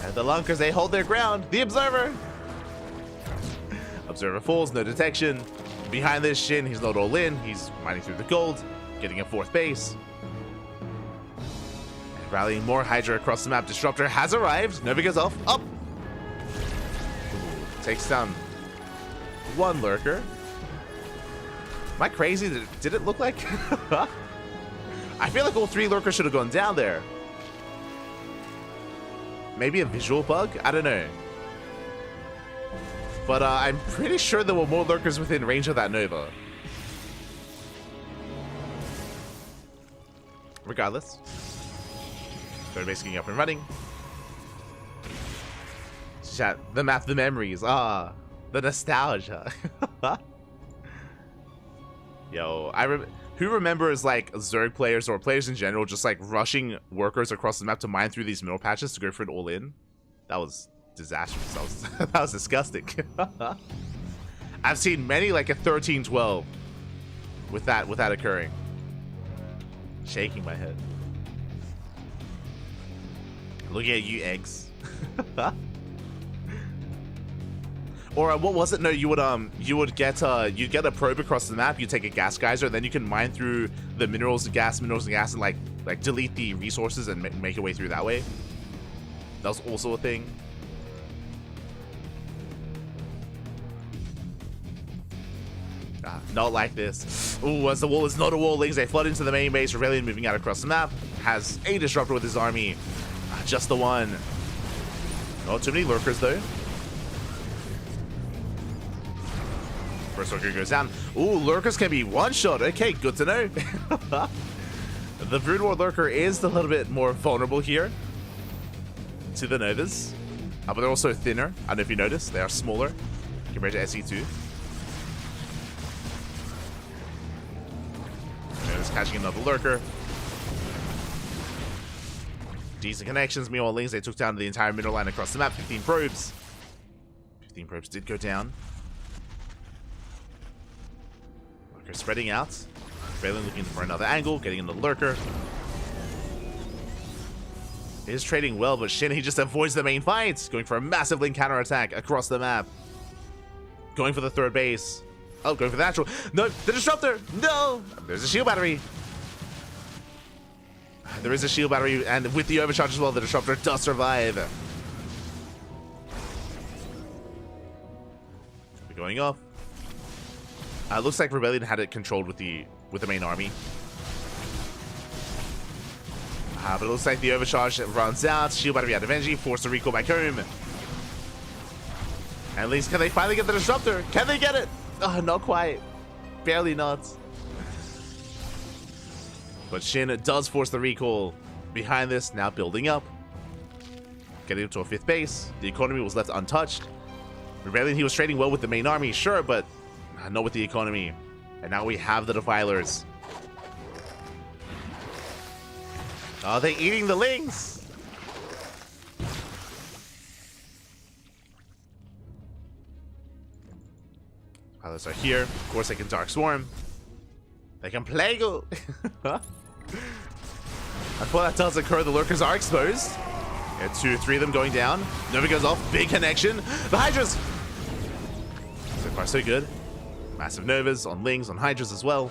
Speaker 1: And the Lunkers, they hold their ground. The Observer. Observer falls, no detection. Behind this, Shin, he's not all in. He's mining through the gold, getting a fourth base. And rallying more Hydra across the map. Disruptor has arrived. Nova goes off. Up. Ooh, takes down one Lurker. Am I crazy? Did it look like? I feel like all three Lurkers should have gone down there. Maybe a visual bug? I don't know. But I'm pretty sure there were more Lurkers within range of that Nova. Regardless. Third base getting up and running. Chat, the map, the memories. Ah, the nostalgia. Yo, who remembers like Zerg players or players in general just like rushing workers across the map to mine through these middle patches to go for an all-in? That was disastrous. That was disgusting. I've seen many like a 13-12 with that occurring. Shaking my head. Looking at you, eggs. Or what was it? No, you would get you'd get a probe across the map. You take a gas geyser, then you can mine through the minerals and gas, and like delete the resources and make your way through that way. That was also a thing. Not like this. Ooh, as the wall is not a wall, Lings, they flood into the main base. Rebellion moving out across the map. Has a disruptor with his army. Just the one. Not too many lurkers though. First lurker goes down. Ooh, lurkers can be one-shot. Okay, good to know. The Brood War lurker is a little bit more vulnerable here to the Novas. But they're also thinner. I don't know if you noticed. They are smaller compared to SE2. Novas catching another lurker. Decent connections. Meanwhile, Lings, they took down the entire mineral line across the map. 15 probes. 15 probes did go down. Lurker spreading out. Rebellion looking for another angle, getting another lurker. He is trading well, but Shin, he just avoids the main fight. Going for a massive link counterattack across the map. Going for the third base. Oh, going for the natural. No, the disruptor. No, there's a shield battery. There is a shield battery, and with the overcharge as well, the disruptor does survive. We're going off. Looks like Rebellion had it controlled with the main army. But it looks like the overcharge runs out. Shield battery out of energy, force the recall back home. At least, can they finally get the disruptor? Can they get it? Oh, not quite. Barely not. But Shin does force the recall. Behind this, now building up. Getting up to a 5th base. The economy was left untouched. Rebellion, he was trading well with the main army, sure, but not with the economy. And now we have the Defilers. Are they eating the Lings? Defilers are here. Of course, they can Dark Swarm. They can Plague. Before that does occur, the lurkers are exposed. Yeah, 2 or 3 of them going down. Nova goes off. Big connection. The Hydras. So far, so good. Massive Novas on Lings, on Hydras as well.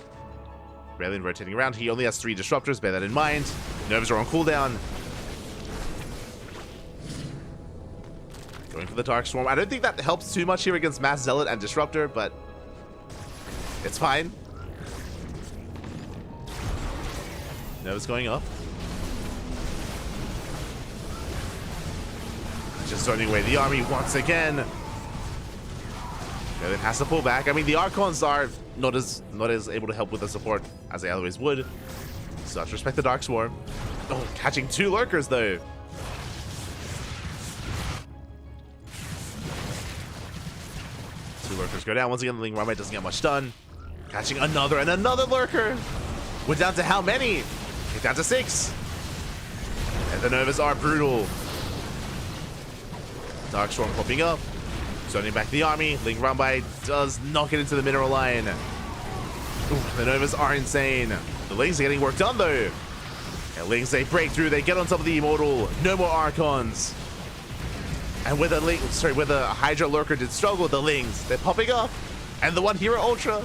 Speaker 1: Rebellion rotating around. He only has 3 disruptors. Bear that in mind. Novas are on cooldown. Going for the Dark Swarm. I don't think that helps too much here against Mass Zealot and Disruptor, but it's fine. Novas going up. Just zoning away the army once again. It has to pull back. I mean, the Archons are not as able to help with the support as they otherwise would. So let's respect the Dark Swarm. Oh, catching 2 lurkers though. Two lurkers go down. Once again, the Ling Runway doesn't get much done. Catching another and another lurker. We're down to how many? We're down to 6. And the Novas are brutal. Dark Swarm popping up. Zoning back the army. Ling Runway does not get into the mineral line. Ooh, the Novas are insane. The Lings are getting work done though. And Lings, they break through. They get on top of the Immortal. No more Archons. And with a Hydra Lurker did struggle, the Lings, they're popping up. And the 1 Hero Ultra.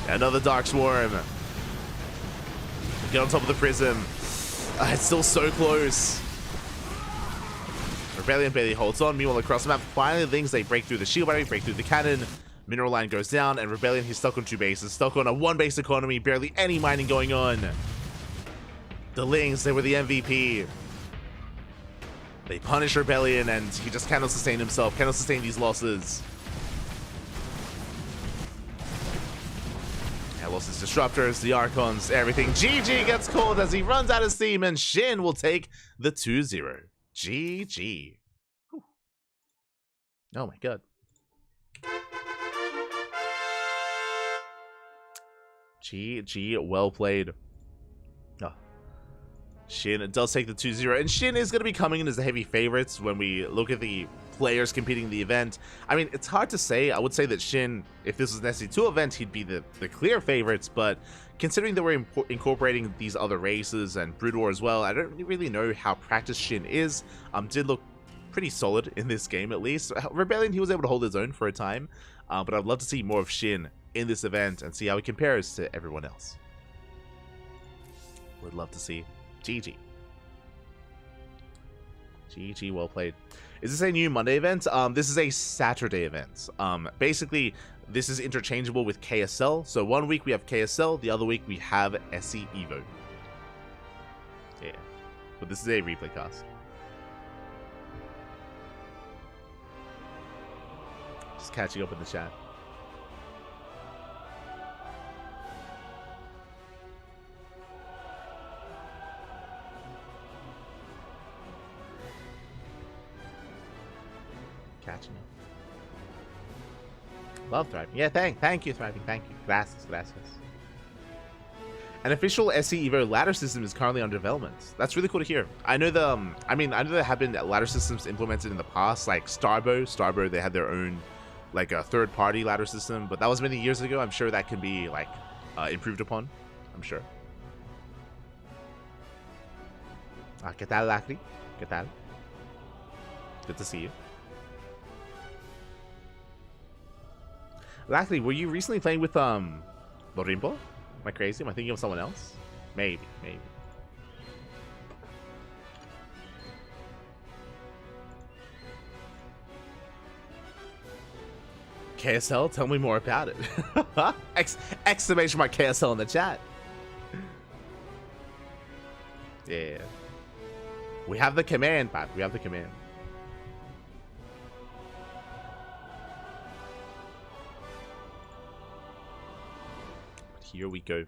Speaker 1: Another Dark Swarm. Get on top of the Prism. It's still so close. Rebellion barely holds on. Meanwhile, across the map, finally Lings, they break through the shield battery, break through the cannon. Mineral line goes down, and Rebellion, he's stuck on 2 bases. Stuck on a 1-base economy, barely any mining going on. The Lings, they were the MVP. They punish Rebellion, and he just cannot sustain himself, cannot sustain these losses. And losses Disruptors, the Archons, everything. GG gets called as he runs out of steam, and Shin will take the 2-0. GG. Whew. Oh my god. GG, well played. Oh. Shin does take the 2-0, and Shin is going to be coming in as the heavy favorites when we look at the players competing in the event. I mean, it's hard to say. I would say that Shin, if this was an SC2 event, he'd be the clear favorites, but considering that we're incorporating these other races and Brood War as well, I don't really know how practiced Shin is. Did look pretty solid in this game at least. Rebellion, he was able to hold his own for a time, but I'd love to see more of Shin in this event and see how he compares to everyone else. Would love to see. GG. GG, well played. Is this a new Monday event? This is a Saturday event. Basically, this is interchangeable with KSL. So one week we have KSL, the other week we have SE Evo. Yeah. But this is a replay cast. Just catching up in the chat. Catching up. Love Thriving. Yeah, thank you, Thriving. Thank you. Gracias, gracias. An official SE Evo ladder system is currently under development. That's really cool to hear. I know the, I know there have been ladder systems implemented in the past, like Starbow, they had their own, like a third-party ladder system, but that was many years ago. I'm sure that can be, like, improved upon. I'm sure. ¿Qué tal, Lacri? ¿Qué tal? Good to see you. Lackley, were you recently playing with Lorimbo? Am I crazy? Am I thinking of someone else? Maybe. KSL, tell me more about it. Exclamation mark KSL in the chat. Yeah. We have the command, Pat. We have the command. Here we go.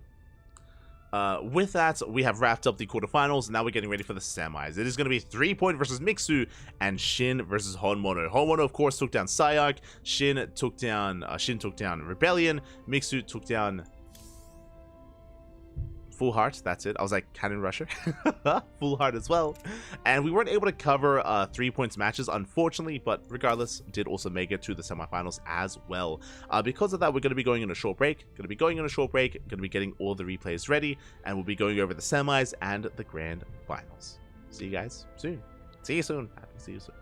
Speaker 1: With that, we have wrapped up the quarterfinals, and now we're getting ready for the semis. It is going to be 3-Point versus Mixu and Shin versus Honmono. Honmono, of course, took down Sayark. Shin took down Rebellion. Mixu took down Full Heart. That's it. I was like Cannon Rusher. Full Heart as well. And we weren't able to cover 3-Points matches, unfortunately, but regardless, did also make it to the semifinals as well. Because of that, we're going to be going on a short break. Going to be getting all the replays ready, and we'll be going over the semis and the grand finals. See you guys soon. See you soon. Happy to see you soon.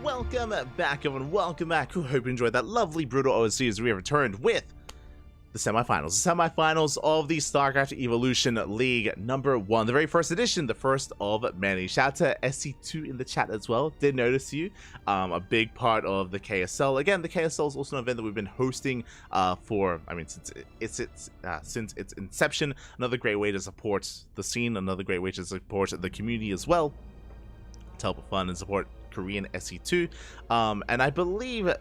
Speaker 1: welcome back, everyone. Welcome back. Hope you enjoyed that lovely Brutal OSC as we have returned with the semifinals of the StarCraft Evolution League number 1, the very first edition, the first of many. Shout out to SC2 in the chat as well. Did notice you. A big part of the KSL. Again, the KSL is also an event that we've been hosting since its inception. Another great way to support the scene, another great way to support the community as well, to help fund and support Korean SC2. And I believe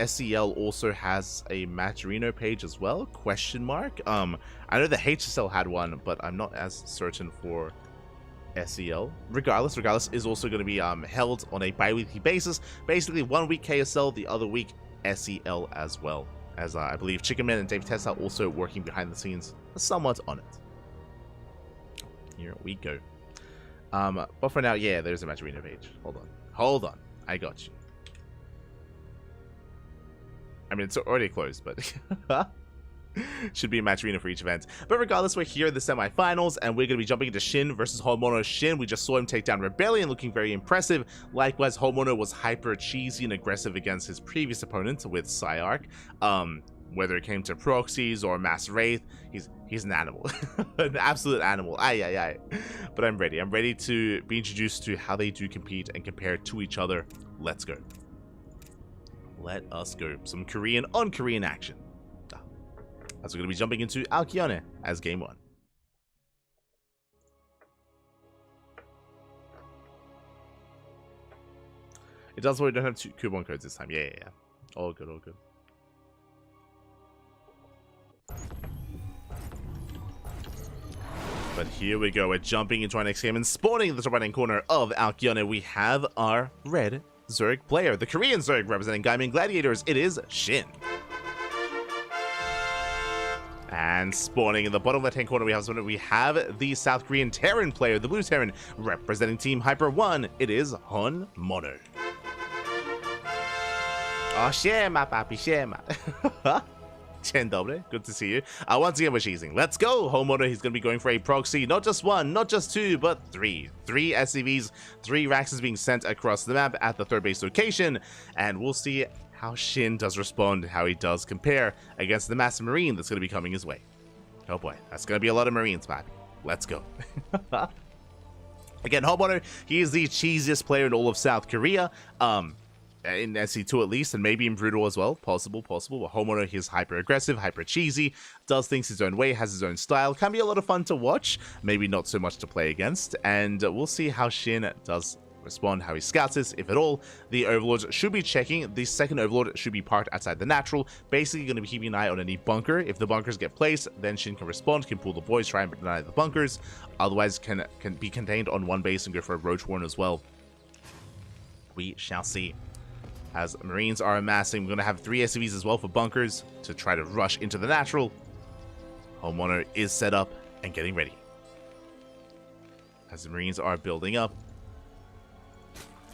Speaker 1: SEL also has a Matcherino page as well, question mark. I know the HSL had one, but I'm not as certain for SEL. Regardless is also going to be held on a bi-weekly basis. Basically 1 week KSL, the other week SEL as well, as I believe Chicken Man and Dave Tessa are also working behind the scenes somewhat on it. Here we go. But for now, yeah, there's a Matcherino page. Hold on, I got you. I mean, it's already closed, but should be a match arena for each event. But regardless, we're here in the semifinals, and we're going to be jumping into Shin versus Homono. Shin, we just saw him take down Rebellion, looking very impressive. Likewise, Homono was hyper cheesy and aggressive against his previous opponent with Psyarch. Whether it came to proxies or mass wraith, he's an animal. An absolute animal. Aye. But I'm ready. I'm ready to be introduced to how they do compete and compare to each other. Let's go. Let us go. Some Korean on Korean action. As we're going to be jumping into Alkyone as game 1. It does, but we don't have 2 coupon codes this time. Yeah. All good. But here we go. We're jumping into our next game and spawning in the top right-hand corner of Alkyone. We have our red Zerg player, the Korean Zerg representing Gaimin Gladiators. It is Shin. And spawning in the bottom left-hand corner, we have the South Korean Terran player, the Blue Terran, representing Team Hyper 1. It is Honmono. Oh, shema, papi, shema. Chen doble, good to see you. Once again, we're cheesing. Let's go, Homono. He's going to be going for a proxy. Not just 1, not just 2, but 3. 3 SCVs, 3 Raxes being sent across the map at the 3rd base location. And we'll see how Shin does respond, how he does compare against the Master Marine that's going to be coming his way. Oh boy, that's going to be a lot of Marines, papi. Let's go. Again, Homono, he is the cheesiest player in all of South Korea. In SC2 at least, and maybe in Brutal as well. Possible. But Homono, he's hyper aggressive, hyper cheesy, does things his own way, has his own style. Can be a lot of fun to watch, maybe not so much to play against. And we'll see how Shin does respond, how he scouts this, if at all. The Overlord should be checking. The second Overlord should be parked outside the natural. Basically going to be keeping an eye on any bunker. If the bunkers get placed, then Shin can respond, can pull the boys, try and deny the bunkers. Otherwise, can be contained on one base and go for a Roach Warren as well. We shall see. As Marines are amassing, we're going to have 3 SCVs as well for bunkers to try to rush into the natural. Homono is set up and getting ready. As the Marines are building up.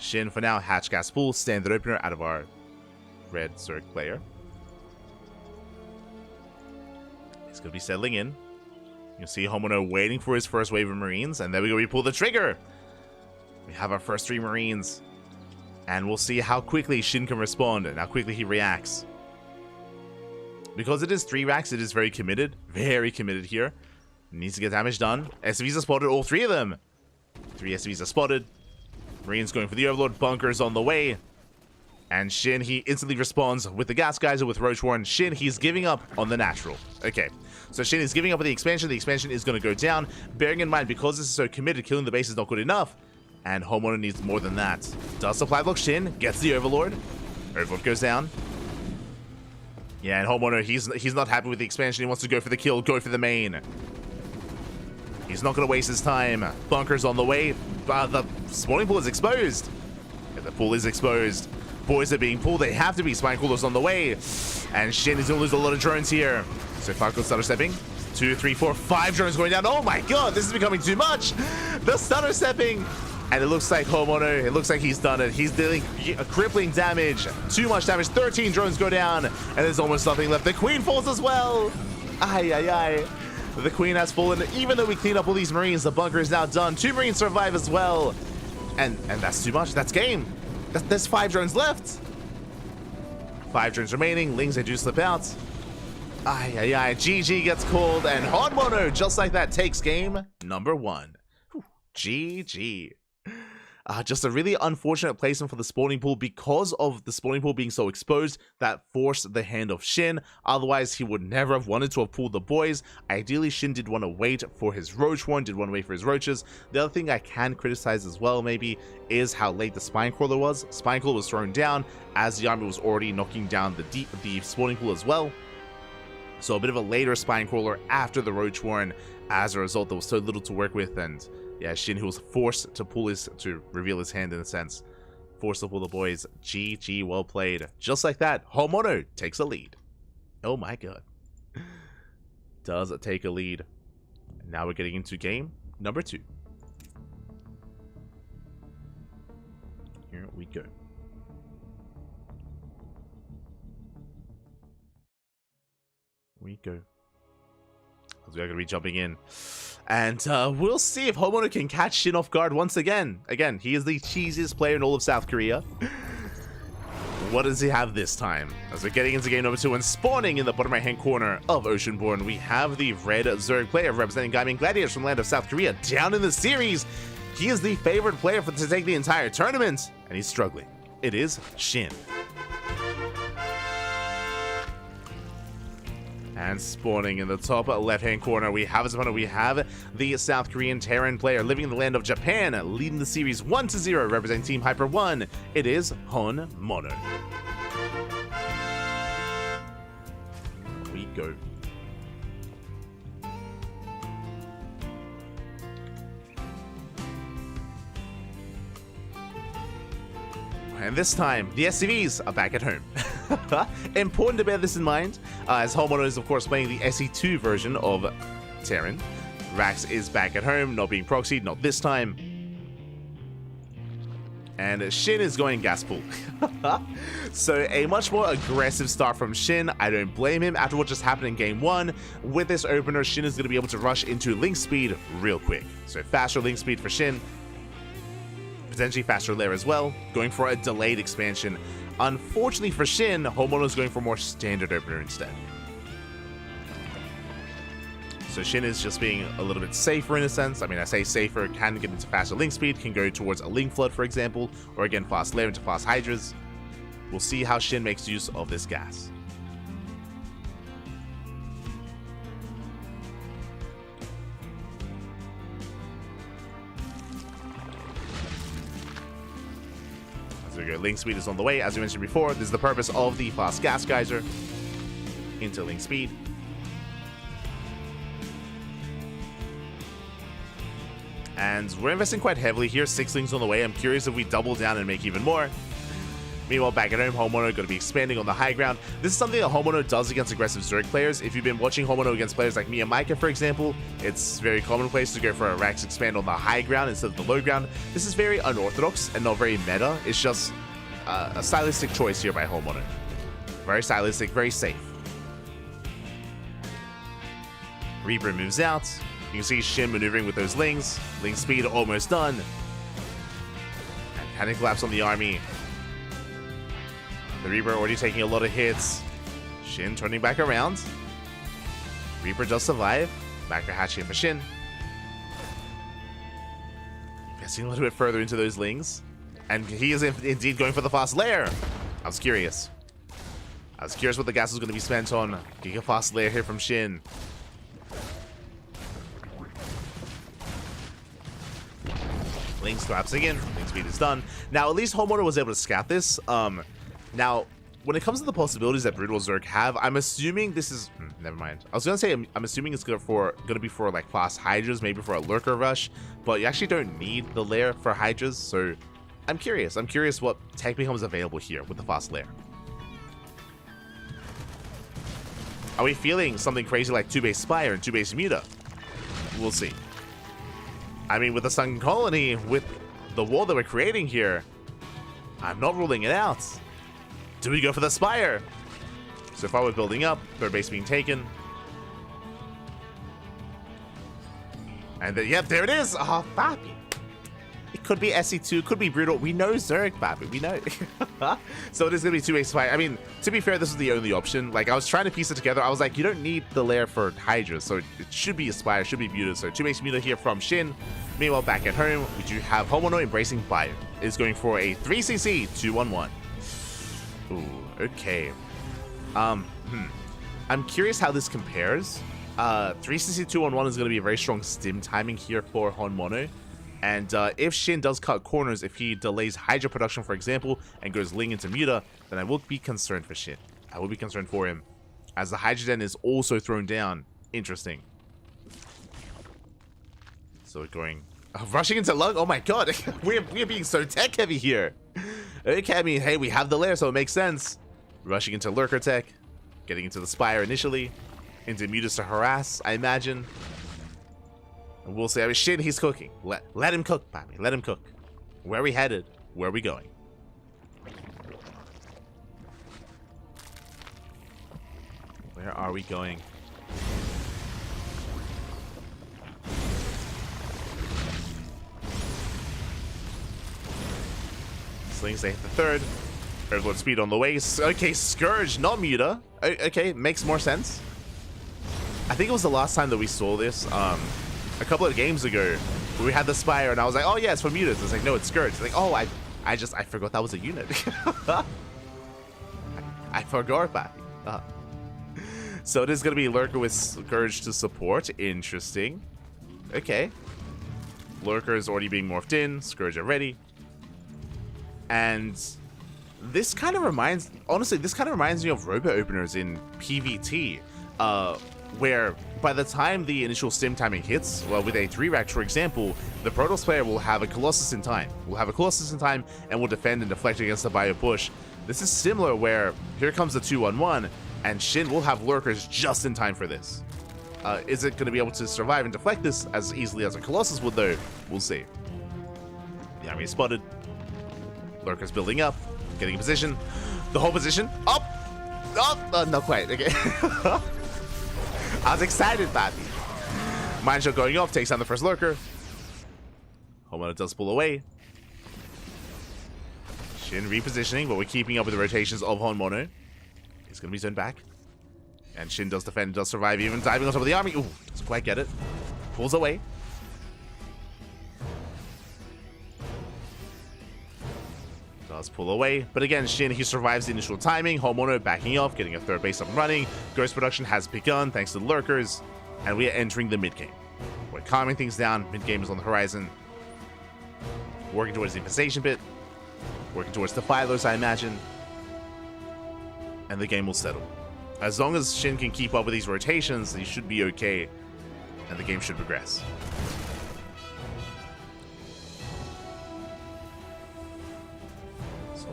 Speaker 1: Shin for now, hatch gas pool, standard opener out of our red Zerg player. He's going to be settling in. You see Homono waiting for his first wave of Marines, and there we go, we pull the trigger. We have our first 3 Marines. And we'll see how quickly Shin can respond and how quickly he reacts. Because it is 3 racks, it is very committed. Very committed here. Needs to get damage done. SCVs are spotted, all 3 of them. 3 SCVs are spotted. Marines going for the Overlord, bunkers on the way. And Shin, he instantly responds with the Gas Geyser with Roach Warren. Shin, he's giving up on the natural. Okay, so Shin is giving up on the expansion. The expansion is going to go down. Bearing in mind, because this is so committed, killing the base is not good enough. And Homono needs more than that. Does supply block Shin, gets the Overlord. Overlord goes down. Yeah, and Homono, he's not happy with the expansion. He wants to go for the kill, go for the main. He's not going to waste his time. Bunkers on the way. The spawning pool is exposed. Yeah, the pool is exposed. Boys are being pulled. They have to be. Spine coolers on the way. And Shin is going to lose a lot of drones here. So Falco stutter stepping. 2, 3, 4, 5 drones going down. Oh my god, this is becoming too much. The stutter stepping. And it looks like Homono, it looks like he's done it. He's dealing crippling damage. Too much damage. 13 drones go down. And there's almost nothing left. The Queen falls as well. Aye. The Queen has fallen. Even though we clean up all these Marines, the bunker is now done. 2 Marines survive as well. And that's too much. That's game. There's 5 drones left. 5 drones remaining. Lings, they do slip out. Ay. GG gets called, and Honmono, just like that, takes game number 1. Whew. GG. Just a really unfortunate placement for the spawning pool because of the spawning pool being so exposed that forced the hand of Shin. Otherwise, he would never have wanted to have pulled the boys. Ideally, Shin did want to wait for his roach one, did want to wait for his roaches. The other thing I can criticize as well, maybe, is how late the Spinecrawler was. Spinecrawler was thrown down as the army was already knocking down the spawning pool as well. So a bit of a later Spinecrawler after the roach warren. As a result, there was so little to work with, and yeah, Shin, who was forced to reveal his hand in a sense. Forced to pull the boys. GG, well played. Just like that, Honmono takes a lead. Oh my god. Does take a lead. Now we're getting into game number 2. Here we go. As we are going to be jumping in. And we'll see if Honmono can catch Shin off guard once again. Again, he is the cheesiest player in all of South Korea. What does he have this time? As we're getting into game number 2 and spawning in the bottom right-hand corner of Oceanborn, we have the red Zerg player representing Gaimin Gladiators from the land of South Korea down in the series. He is the favorite player to take the entire tournament, and he's struggling. It is Shin. And spawning in the top left-hand corner, we have the South Korean Terran player living in the land of Japan, leading the series 1-0, representing Team Hyper 1. It is Honmono. Here we go. And this time, the SCVs are back at home. Important to bear this in mind, as Honmono is of course playing the SE2 version of Terran. Rax is back at home, not being proxied, not this time. And Shin is going gas pool. So a much more aggressive start from Shin. I don't blame him after what just happened in game 1. With this opener, Shin is going to be able to rush into link speed real quick. So faster link speed for Shin. Potentially faster lair as well, going for a delayed expansion. Unfortunately for Shin, Honmono is going for a more standard opener instead. So Shin is just being a little bit safer in a sense. I mean, I say safer, can get into faster link speed, can go towards a link flood, for example, or again, fast lair into fast hydras. We'll see how Shin makes use of this gas. There we go. Link speed is on the way. As we mentioned before, this is the purpose of the fast gas geyser into link speed. And we're investing quite heavily here. 6 links on the way. I'm curious if we double down and make even more. Meanwhile, back at home, Honmono going to be expanding on the high ground. This is something that Honmono does against aggressive Zerg players. If you've been watching Honmono against players like me and Micah, for example, it's very commonplace to go for a Rax expand on the high ground instead of the low ground. This is very unorthodox and not very meta. It's just a stylistic choice here by Honmono. Very stylistic, very safe. Reaper moves out. You can see Shin maneuvering with those lings. Link speed almost done. And panic collapse on the army. The Reaper already taking a lot of hits. Shin turning back around. Reaper does survive. Backer hatch here for Shin. Investing a little bit further into those lings. And he is indeed going for the fast lair. I was curious. What the gas was going to be spent on. Getting a fast lair here from Shin. Lings collapsing in. Link speed is done. Now, at least Honmono was able to scout this. Now, when it comes to the possibilities that Brutal Zerg have, I'm assuming this is... never mind. I was going to say, I'm assuming it's going to be for, like, fast hydras, maybe for a lurker rush, but you actually don't need the lair for hydras, so I'm curious. I'm curious what tech becomes available here with the fast lair. Are we feeling something crazy like 2-base Spire and 2-base Muta? We'll see. I mean, with the Sun Colony, with the wall that we're creating here, I'm not ruling it out. Do we go for the Spire? So far we're building up, third base being taken. And then, yep, there it is! Oh, papi. It could be SE2, could be Brutal. We know Zerg, Babu. We know. So it is going to be 2-way Spire. I mean, to be fair, this was the only option. Like, I was trying to piece it together. I was like, you don't need the lair for Hydra, so it should be a Spire, should be Muta. So 2-way Muta here from Shin. Meanwhile, back at home, we do have Homono embracing Bio. Is going for a 3cc 2-1-1. Ooh, okay. I'm curious how this compares. 3cc 2-1-1 is going to be a very strong stim timing here for Honmono. And if Shin does cut corners, if he delays Hydra production, for example, and goes Ling into Muta, then I will be concerned for Shin. I will be concerned for him. As the Hydra Den is also thrown down. Interesting. So we're going... rushing into Lung? Oh my god. we're being so tech heavy here. Okay, I mean, hey, we have the lair, so it makes sense. Rushing into Lurker tech. Getting into the Spire initially. Into Mutas to harass, I imagine. And we'll say, I mean, Shin, he's cooking. Let him cook, Bobby. Let him cook. Where are we headed? Where are we going? Where are we going? Slings, they hit the third. Earthlord speed on the way. Okay, Scourge, not Muta. Okay, makes more sense. I think it was the last time that we saw this. A couple of games ago, we had the Spire, and I was like, "Oh yeah, it's for Mutas." It's like, "No, it's Scourge." It's like, "Oh, I forgot that was a unit." I forgot that. So it is gonna be Lurker with Scourge to support. Interesting. Okay. Lurker is already being morphed in. Scourge already. And this kind of reminds, honestly, this kind of reminds me of Robo Openers in PvT, where by the time the initial stim timing hits, well, with a 3-rack, for example, the Protoss player will have a Colossus in time. Will have a Colossus in time and will defend and deflect against the Bio push. This is similar where here comes the 2-1-1, and Shin will have Lurkers just in time for this. Is it going to be able to survive and deflect this as easily as a Colossus would, though? We'll see. The army is spotted. Lurkers building up, getting in position. The whole position. Up! Oh, not quite. Okay. I was excited, Bobby. Mind Shot going off, takes down the first Lurker. Homono does pull away. Shin repositioning, but we're keeping up with the rotations of Honmono. He's going to be zoned back. And Shin does defend, does survive, even diving on top of the army. Ooh, doesn't quite get it. Pulls away. Does pull away, but again, Shin, he survives the initial timing. Homono backing off, getting a third base up and running. Ghost production has begun thanks to the Lurkers, and we are entering the mid-game. We're calming things down. Mid-game is on the horizon. Working towards the infestation bit. Working towards the Phylos, I imagine. And the game will settle. As long as Shin can keep up with these rotations, he should be okay, and the game should progress.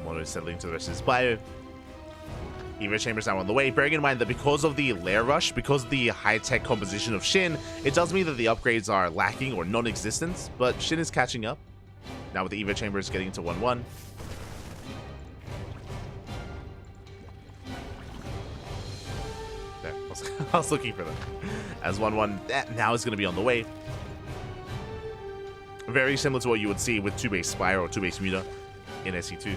Speaker 1: Homono settling to the rest of his bio. Evo Chamber's now on the way. Bearing in mind that because of the lair rush, because of the high-tech composition of Shin, it does mean that the upgrades are lacking or non-existent, but Shin is catching up. Now with the Evo Chambers getting into 1-1. There, I was looking for them. As 1-1 now is going to be on the way. Very similar to what you would see with 2-base Spire or 2-base Muta in SE2.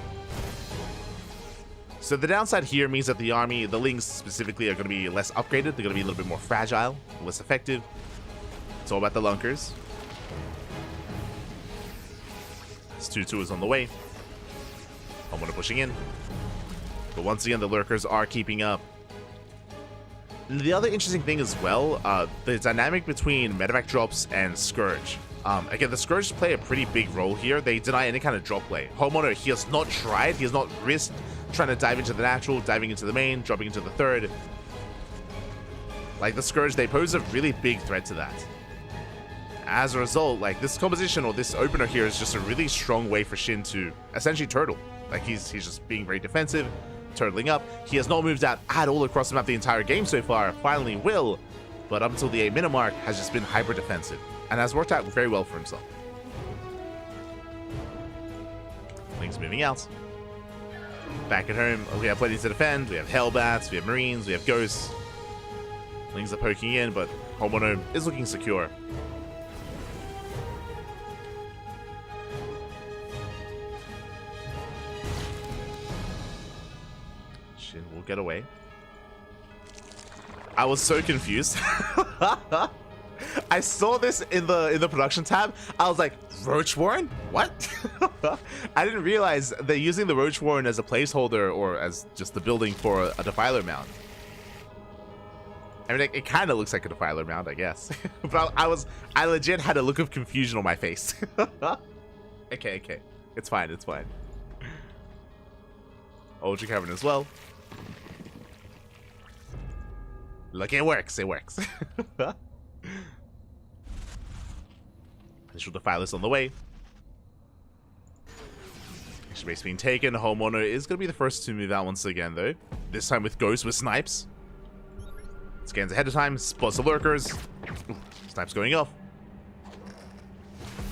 Speaker 1: So the downside here means that the army, the Lings specifically, are going to be less upgraded. They're going to be a little bit more fragile, less effective. It's all about the Lunkers. This 2-2 is on the way. Homono pushing in. But once again, the Lurkers are keeping up. The other interesting thing as well, the dynamic between medevac drops and Scourge. Again, the Scourge play a pretty big role here. They deny any kind of drop play. Homono, he has not tried, he has not risked trying to dive into the natural, diving into the main, dropping into the third. Like the Scourge, they pose a really big threat to that. As a result, like this composition or this opener here is just a really strong way for Shin to essentially turtle. Like he's just being very defensive, turtling up. He has not moved out at all across the map the entire game so far. Finally will, but up until the 8-minute mark has just been hyper defensive and has worked out very well for himself. Lings moving out. Back at home, we have plenty to defend. We have Hellbats, we have Marines, we have Ghosts. Lings are poking in, but Homono is looking secure. get away. I was so confused. I saw this in the production tab. I was like, Roach Warren? What? I didn't realize they're using the Roach Warren as a placeholder or as just the building for a Defiler mount. I mean, it kind of looks like a Defiler mount, I guess. But I legit had a look of confusion on my face. Okay. It's fine, it's fine. Ultra Cavern as well. Look, it works, it works. Initial Defilers on the way. Extra base being taken. Homeowner is going to be the first to move out once again, though. This time with Ghost with Snipes. Scans ahead of time, spots the lurkers. Ooh, Snipes going off.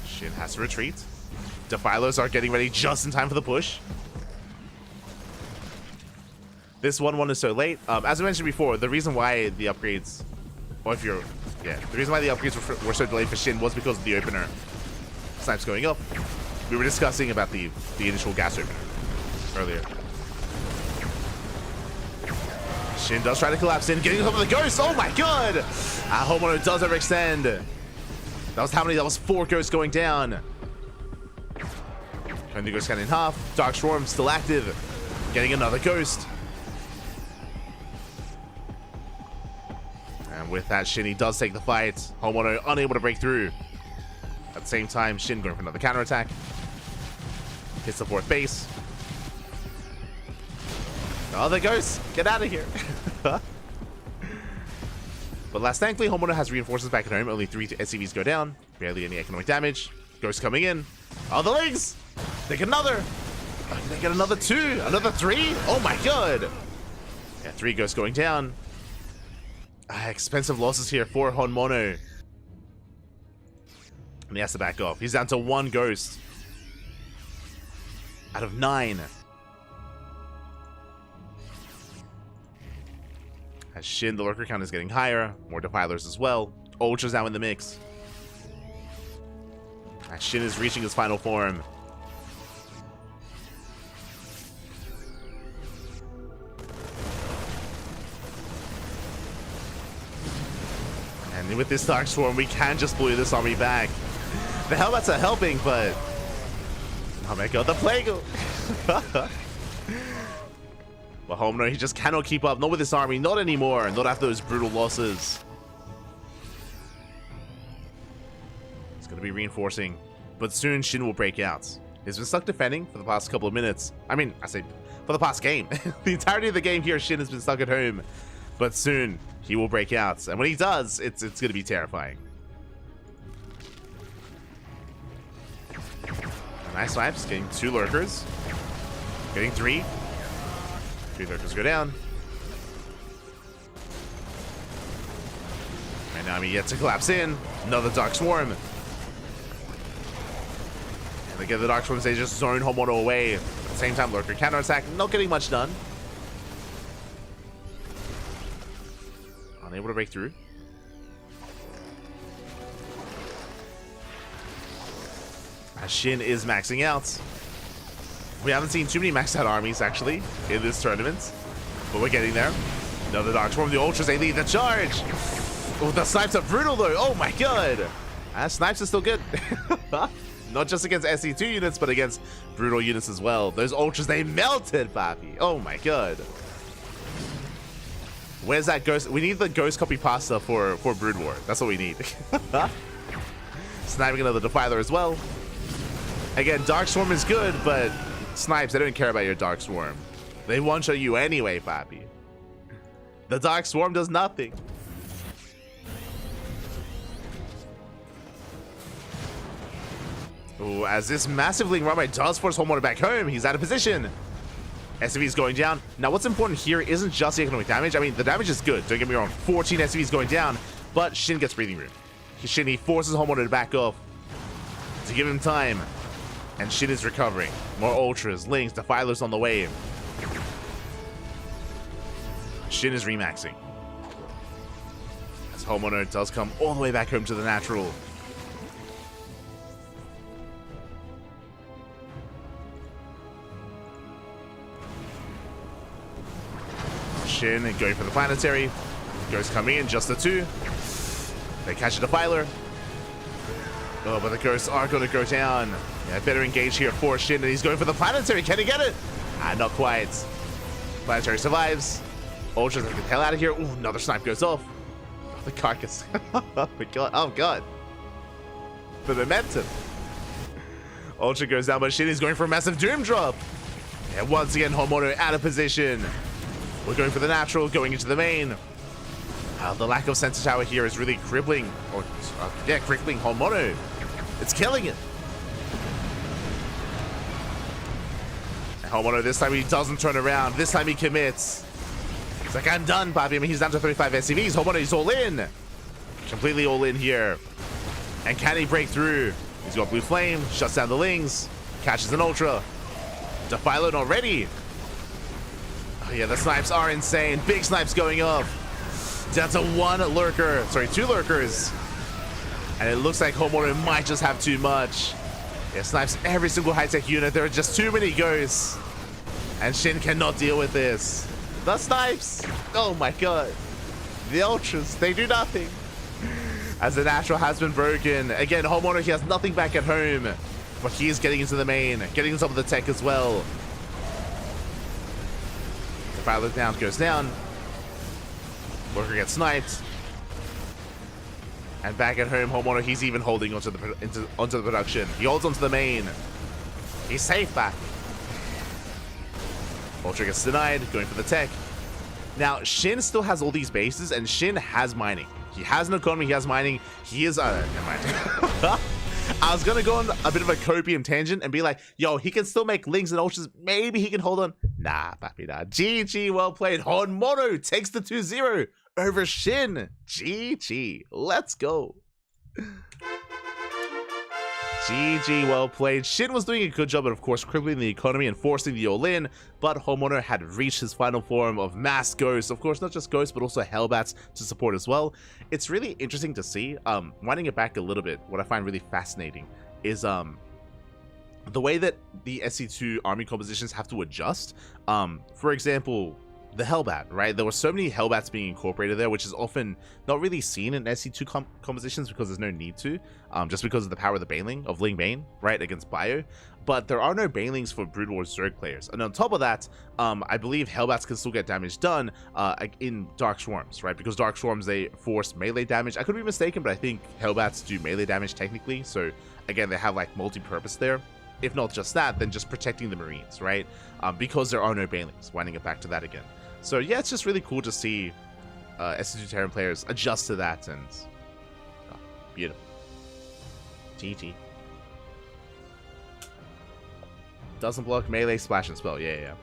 Speaker 1: Shin has to retreat. Defilers are getting ready just in time for the push. This 1-1 is so late. As I mentioned before, the reason why the upgrades, or if you're, yeah, the reason why the upgrades were so delayed for Shin was because of the opener. Snipes going up. We were discussing about the initial gas opener earlier. Shin does try to collapse in, getting on top of the ghost. Oh my god! Homeowner does overextend. That was how many? That was 4 ghosts going down. Cutting the ghost cannon in half. Dark Swarm still active. Getting another ghost. And with that, Shin, he does take the fight. Homeowner unable to break through. At the same time, Shin going for another counterattack. Hits the 4th base. Oh, the ghosts! Get out of here! But last, thankfully, Homeowner has reinforcements back at home. Only 3 SCVs go down. Barely any economic damage. Ghosts coming in. Oh, the legs! They get another! They get another 2! Another 3! Oh my god! Yeah, 3 ghosts going down. Expensive losses here for Homeowner. And he has to back off. He's down to 1 ghost. Out of 9. As Shin, the lurker count is getting higher. More Defilers as well. Ultra's now in the mix. As Shin is reaching his final form. And with this Dark Swarm, we can just blow this army back. The helmets are helping, but... oh my god, the Plague! But Homeowner, he just cannot keep up. Not with this army, not anymore. Not after those brutal losses. It's going to be reinforcing. But soon, Shin will break out. He's been stuck defending for the past couple of minutes. I mean, I say for the past game. The entirety of the game here, Shin has been stuck at home. But soon, he will break out. And when he does, it's going to be terrifying. Nice Snipes, getting 2 lurkers. Getting 3. 3 lurkers go down. And now he yet to collapse in. Another Dark Swarm. And they get the Dark Swarms, they just zone Homeowner away. At the same time, lurker counterattack, not getting much done. Unable to break through. As Shin is maxing out. We haven't seen too many maxed out armies, actually, in this tournament. But we're getting there. Another Dark Swarm. The Ultras, they lead the charge. Oh, the Snipes are brutal, though. Oh, my god. Snipes is still good. Not just against SC2 units, but against brutal units as well. Those Ultras, they melted, Papi. Oh, my god. Where's that ghost? We need the ghost copy pasta for Brood War. That's what we need. Sniping another Defiler as well. Again, Dark Swarm is good, but Snipes, they don't care about your Dark Swarm. They one-shot you anyway, Papi. The Dark Swarm does nothing. Ooh, as this massive League Runway does force Homeowner back home, he's out of position. SCVs going down. Now, what's important here isn't just the economic damage. I mean, the damage is good. Don't get me wrong. 14 SCVs going down, but Shin gets breathing room. Shin, he forces Homeowner to back off to give him time. And Shin is recovering. More Ultras, Lings, Defilers on the way. Shin is remaxing. As Homeowner does come all the way back home to the natural. Shin and going for the planetary. Ghosts coming in, just the two. They catch a defiler. Oh, but the ghosts are going to go down. Yeah, better engage here for Shin, and he's going for the planetary. Can he get it? Ah, not quite. Planetary survives. Ultra's gonna get the hell out of here. Ooh, another snipe goes off. Oh, the carcass. Oh my god. Oh god. The momentum. Ultra goes down, but Shin is going for a massive doom drop. And once again, Homono out of position. We're going for the natural, going into the main. The lack of sensor tower here is really crippling. Or, yeah, crippling Homono. It's killing it. And Homono, this time he doesn't turn around. This time he commits. He's like, I'm done, Bobby. I mean, he's down to 35 SCVs. Homono, he's all in. Completely all in here. And can he break through? He's got Blue Flame, shuts down the Lings, catches an Ultra. Defiler not ready. Oh yeah, the snipes are insane. Big snipes going up. Down to one lurker. Sorry, two lurkers. And it looks like Homono might just have too much. Yeah, snipes every single high-tech unit. There are just too many ghosts. And Shin cannot deal with this. The snipes. Oh my god. The Ultras, they do nothing. As the natural has been broken. Again, Homeowner, he has nothing back at home. But he is getting into the main. Getting some of the tech as well. The fire look down goes down. Lurker gets sniped. And back at home, Homeowner, he's even holding onto the production. He holds onto the main. He's safe back. Ultra gets denied, going for the tech. Now, Shin still has all these bases, and Shin has mining. He has an economy, he has mining. He is, never mind. I was gonna go on a bit of a copium tangent and be like, yo, he can still make Lings and Ultras. Maybe he can hold on. Nah, papi, nah. GG, well played. Honmono takes the 2-0 over Shin. GG, let's go. GG, well played. Shin was doing a good job at, of course, crippling the economy and forcing the all-in, but Homeowner had reached his final form of mass ghosts. Of course, not just ghosts, but also hellbats to support as well. It's really interesting to see. Winding it back a little bit, what I find really fascinating is the way that the SC2 army compositions have to adjust. For example, the Hellbat, right? There were so many Hellbats being incorporated there, which is often not really seen in SC2 compositions because there's no need to, just because of the power of the Baneling, of Ling Bane, right, against Bio. But there are no Banelings for Brood War Zerg players. And on top of that, I believe Hellbats can still get damage done in Dark Swarms, right? Because Dark Swarms, they force melee damage. I could be mistaken, but I think Hellbats do melee damage technically. So again, they have like multi-purpose there. If not just that, then just protecting the Marines, right? Because there are no Banelings, winding it back to that again. So yeah, it's just really cool to see SC2 Terran players adjust to that, and oh, beautiful. GG. Doesn't block melee, splash and spell. Yeah.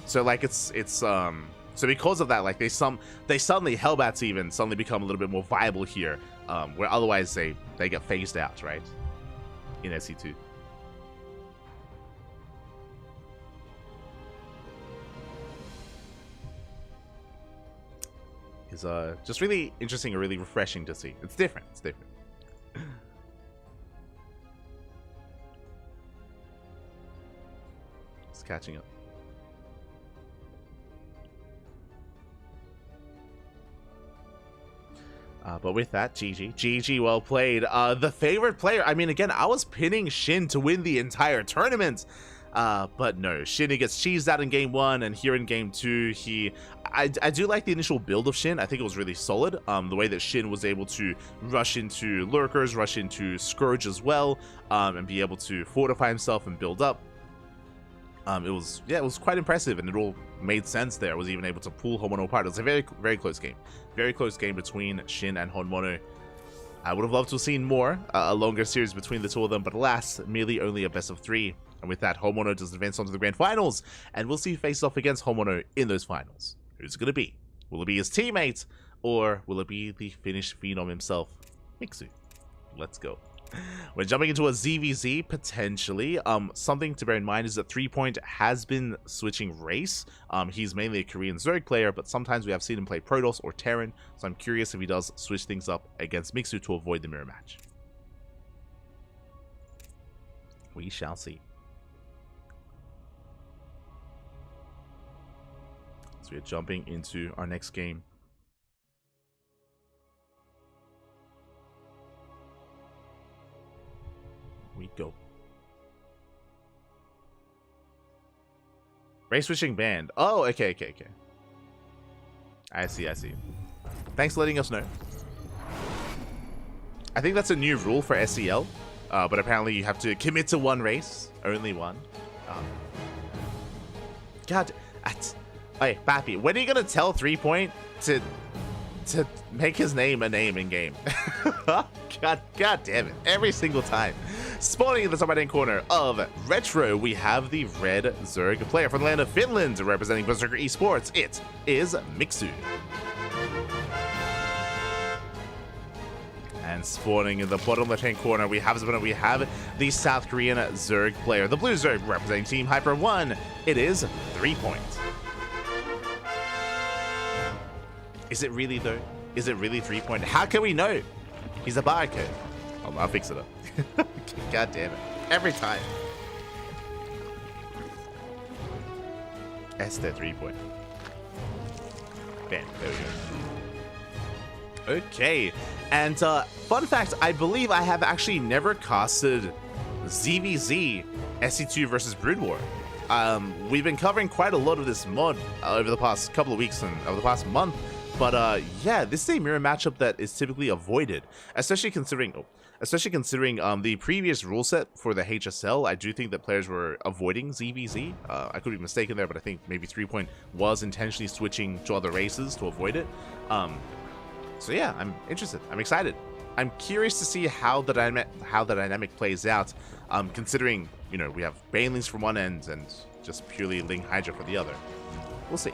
Speaker 1: So like it's so because of that, like they suddenly Hellbats even suddenly become a little bit more viable here, where otherwise they get phased out, right? In SC2. Is just really interesting and really refreshing to see. It's different. It's different. It's catching up. But with that, GG, well played. The favorite player, I mean, again, I was pinning Shin to win the entire tournament. But no, Shin gets cheesed out in game 1, and here in game 2, I do like the initial build of Shin. I think it was really solid. The way that Shin was able to rush into lurkers, rush into Scourge as well, and be able to fortify himself and build up. It was quite impressive, and it all made sense there. I was even able to pull Honmono apart. It was a very, very close game. Very close game between Shin and Honmono. I would have loved to have seen more, a longer series between the two of them, but alas, merely only a best of 3. And with that, Homeowner does advance onto the grand finals, and we'll see who faces off against Homeowner in those finals. Who's it going to be? Will it be his teammate, or will it be the Finnish phenom himself, Mixu? Let's go. We're jumping into a ZVZ, potentially. Something to bear in mind is that 3Point has been switching race. He's mainly a Korean Zerg player, but sometimes we have seen him play Protoss or Terran, so I'm curious if he does switch things up against Mixu to avoid the mirror match. We shall see. So we're jumping into our next game. We go. Race switching banned. Oh, okay. I see. Thanks for letting us know. I think that's a new rule for SEL, but apparently you have to commit to one race, only one. God, hey, Pappy, when are you gonna tell 3-Point to make his name a name in game? God damn it! Every single time. Spawning in the top right-hand corner of Retro, we have the Red Zerg player from the land of Finland, representing Berserker Esports. It is Mixu. And spawning in the bottom left-hand corner, we have the South Korean Zerg player, the Blue Zerg, representing Team Hyper 1. It is 3-Point. Is it really, though? Is it really 3-Point? How can we know? He's a barcode. I'll fix it up. God damn it. Every time. Esther 3-Point. Bam. There we go. Okay. And fun fact, I believe I have actually never casted ZVZ SC2 versus Brood War. We've been covering quite a lot of this mod over the past couple of weeks and over the past month. But yeah, this is a mirror matchup that is typically avoided, especially considering the previous rule set for the HSL. I do think that players were avoiding ZVZ. I could be mistaken there, but I think maybe 3-Point was intentionally switching to other races to avoid it. So yeah, I'm interested. I'm excited. I'm curious to see how the dynamic plays out, considering, you know, we have Banelings from one end and just purely Ling Hydra for the other. We'll see.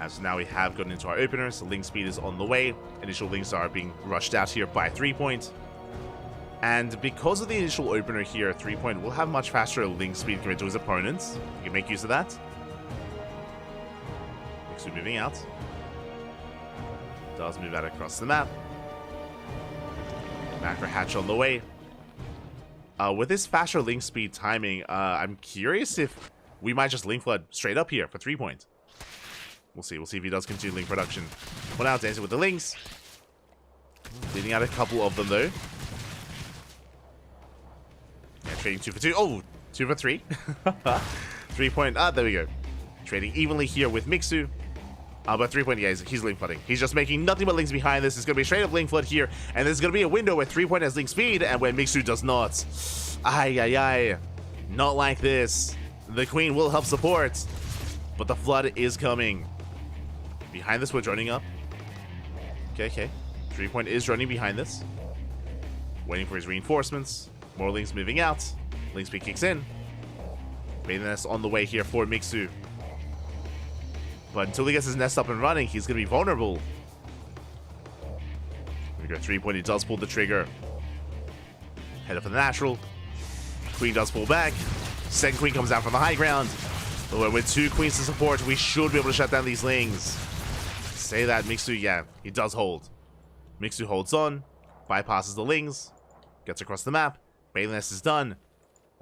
Speaker 1: So now we have gotten into our openers. The link speed is on the way. Initial links are being rushed out here by 3-Point. And because of the initial opener here, 3-Point will have much faster link speed compared to his opponents. He can make use of that. Mixu moving out. Does move out across the map. Macro hatch on the way. With this faster link speed timing, I'm curious if we might just link flood straight up here for 3-Point. We'll see if he does continue link production. Well, now dancing with the links. Leading out a couple of them, though. Yeah, trading 2 for 2. Oh, 2 for 3. 3-Point. There we go. Trading evenly here with Mixu. But 3-Point, yeah, he's link flooding. He's just making nothing but links behind this. It's going to be a straight up link flood here. And there's going to be a window where 3-Point has link speed and where Mixu does not. Ay. Not like this. The Queen will help support. But the flood is coming. Behind this, we're droning up. Okay. 3-Point is running behind this. Waiting for his reinforcements. More links moving out. Link speed kicks in. Bathing nest on the way here for Mixu. But until he gets his nest up and running, he's going to be vulnerable. Here we go, 3-Point. He does pull the trigger. Head up for the natural. Queen does pull back. Second Queen comes out from the high ground. But with 2 Queens to support, we should be able to shut down these lings. Say that, Mixu, yeah, he does hold. Mixu holds on, bypasses the lings, gets across the map. Bathing nest is done.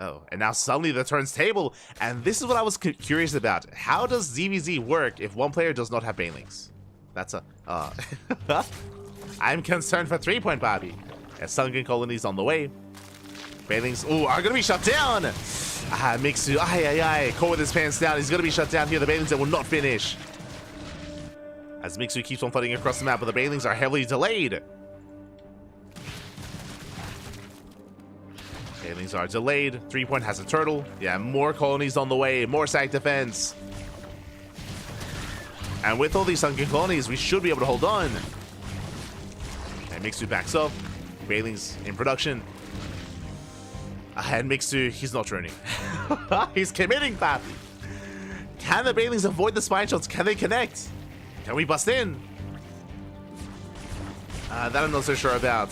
Speaker 1: Oh, and now suddenly the turns table. And this is what I was curious about. How does ZVZ work if one player does not have Banelings? That's a... I'm concerned for 3-Point, Bobby. As Sunken Colonies on the way. Banelings, ooh, are going to be shut down. Mixu, caught with his pants down. He's going to be shut down here. The Banelings that will not finish. As Mixu keeps on flooding across the map, but the Banelings are heavily delayed. Banelings are delayed. 3-Point has a turtle. Yeah, more colonies on the way. More sack defense. And with all these sunken colonies, we should be able to hold on. And Mixu backs up. Banelings in production. And Mixu, he's not running. He's committing, Pappy. Can the Banelings avoid the spine shots? Can they connect? Can we bust in? That I'm not so sure about.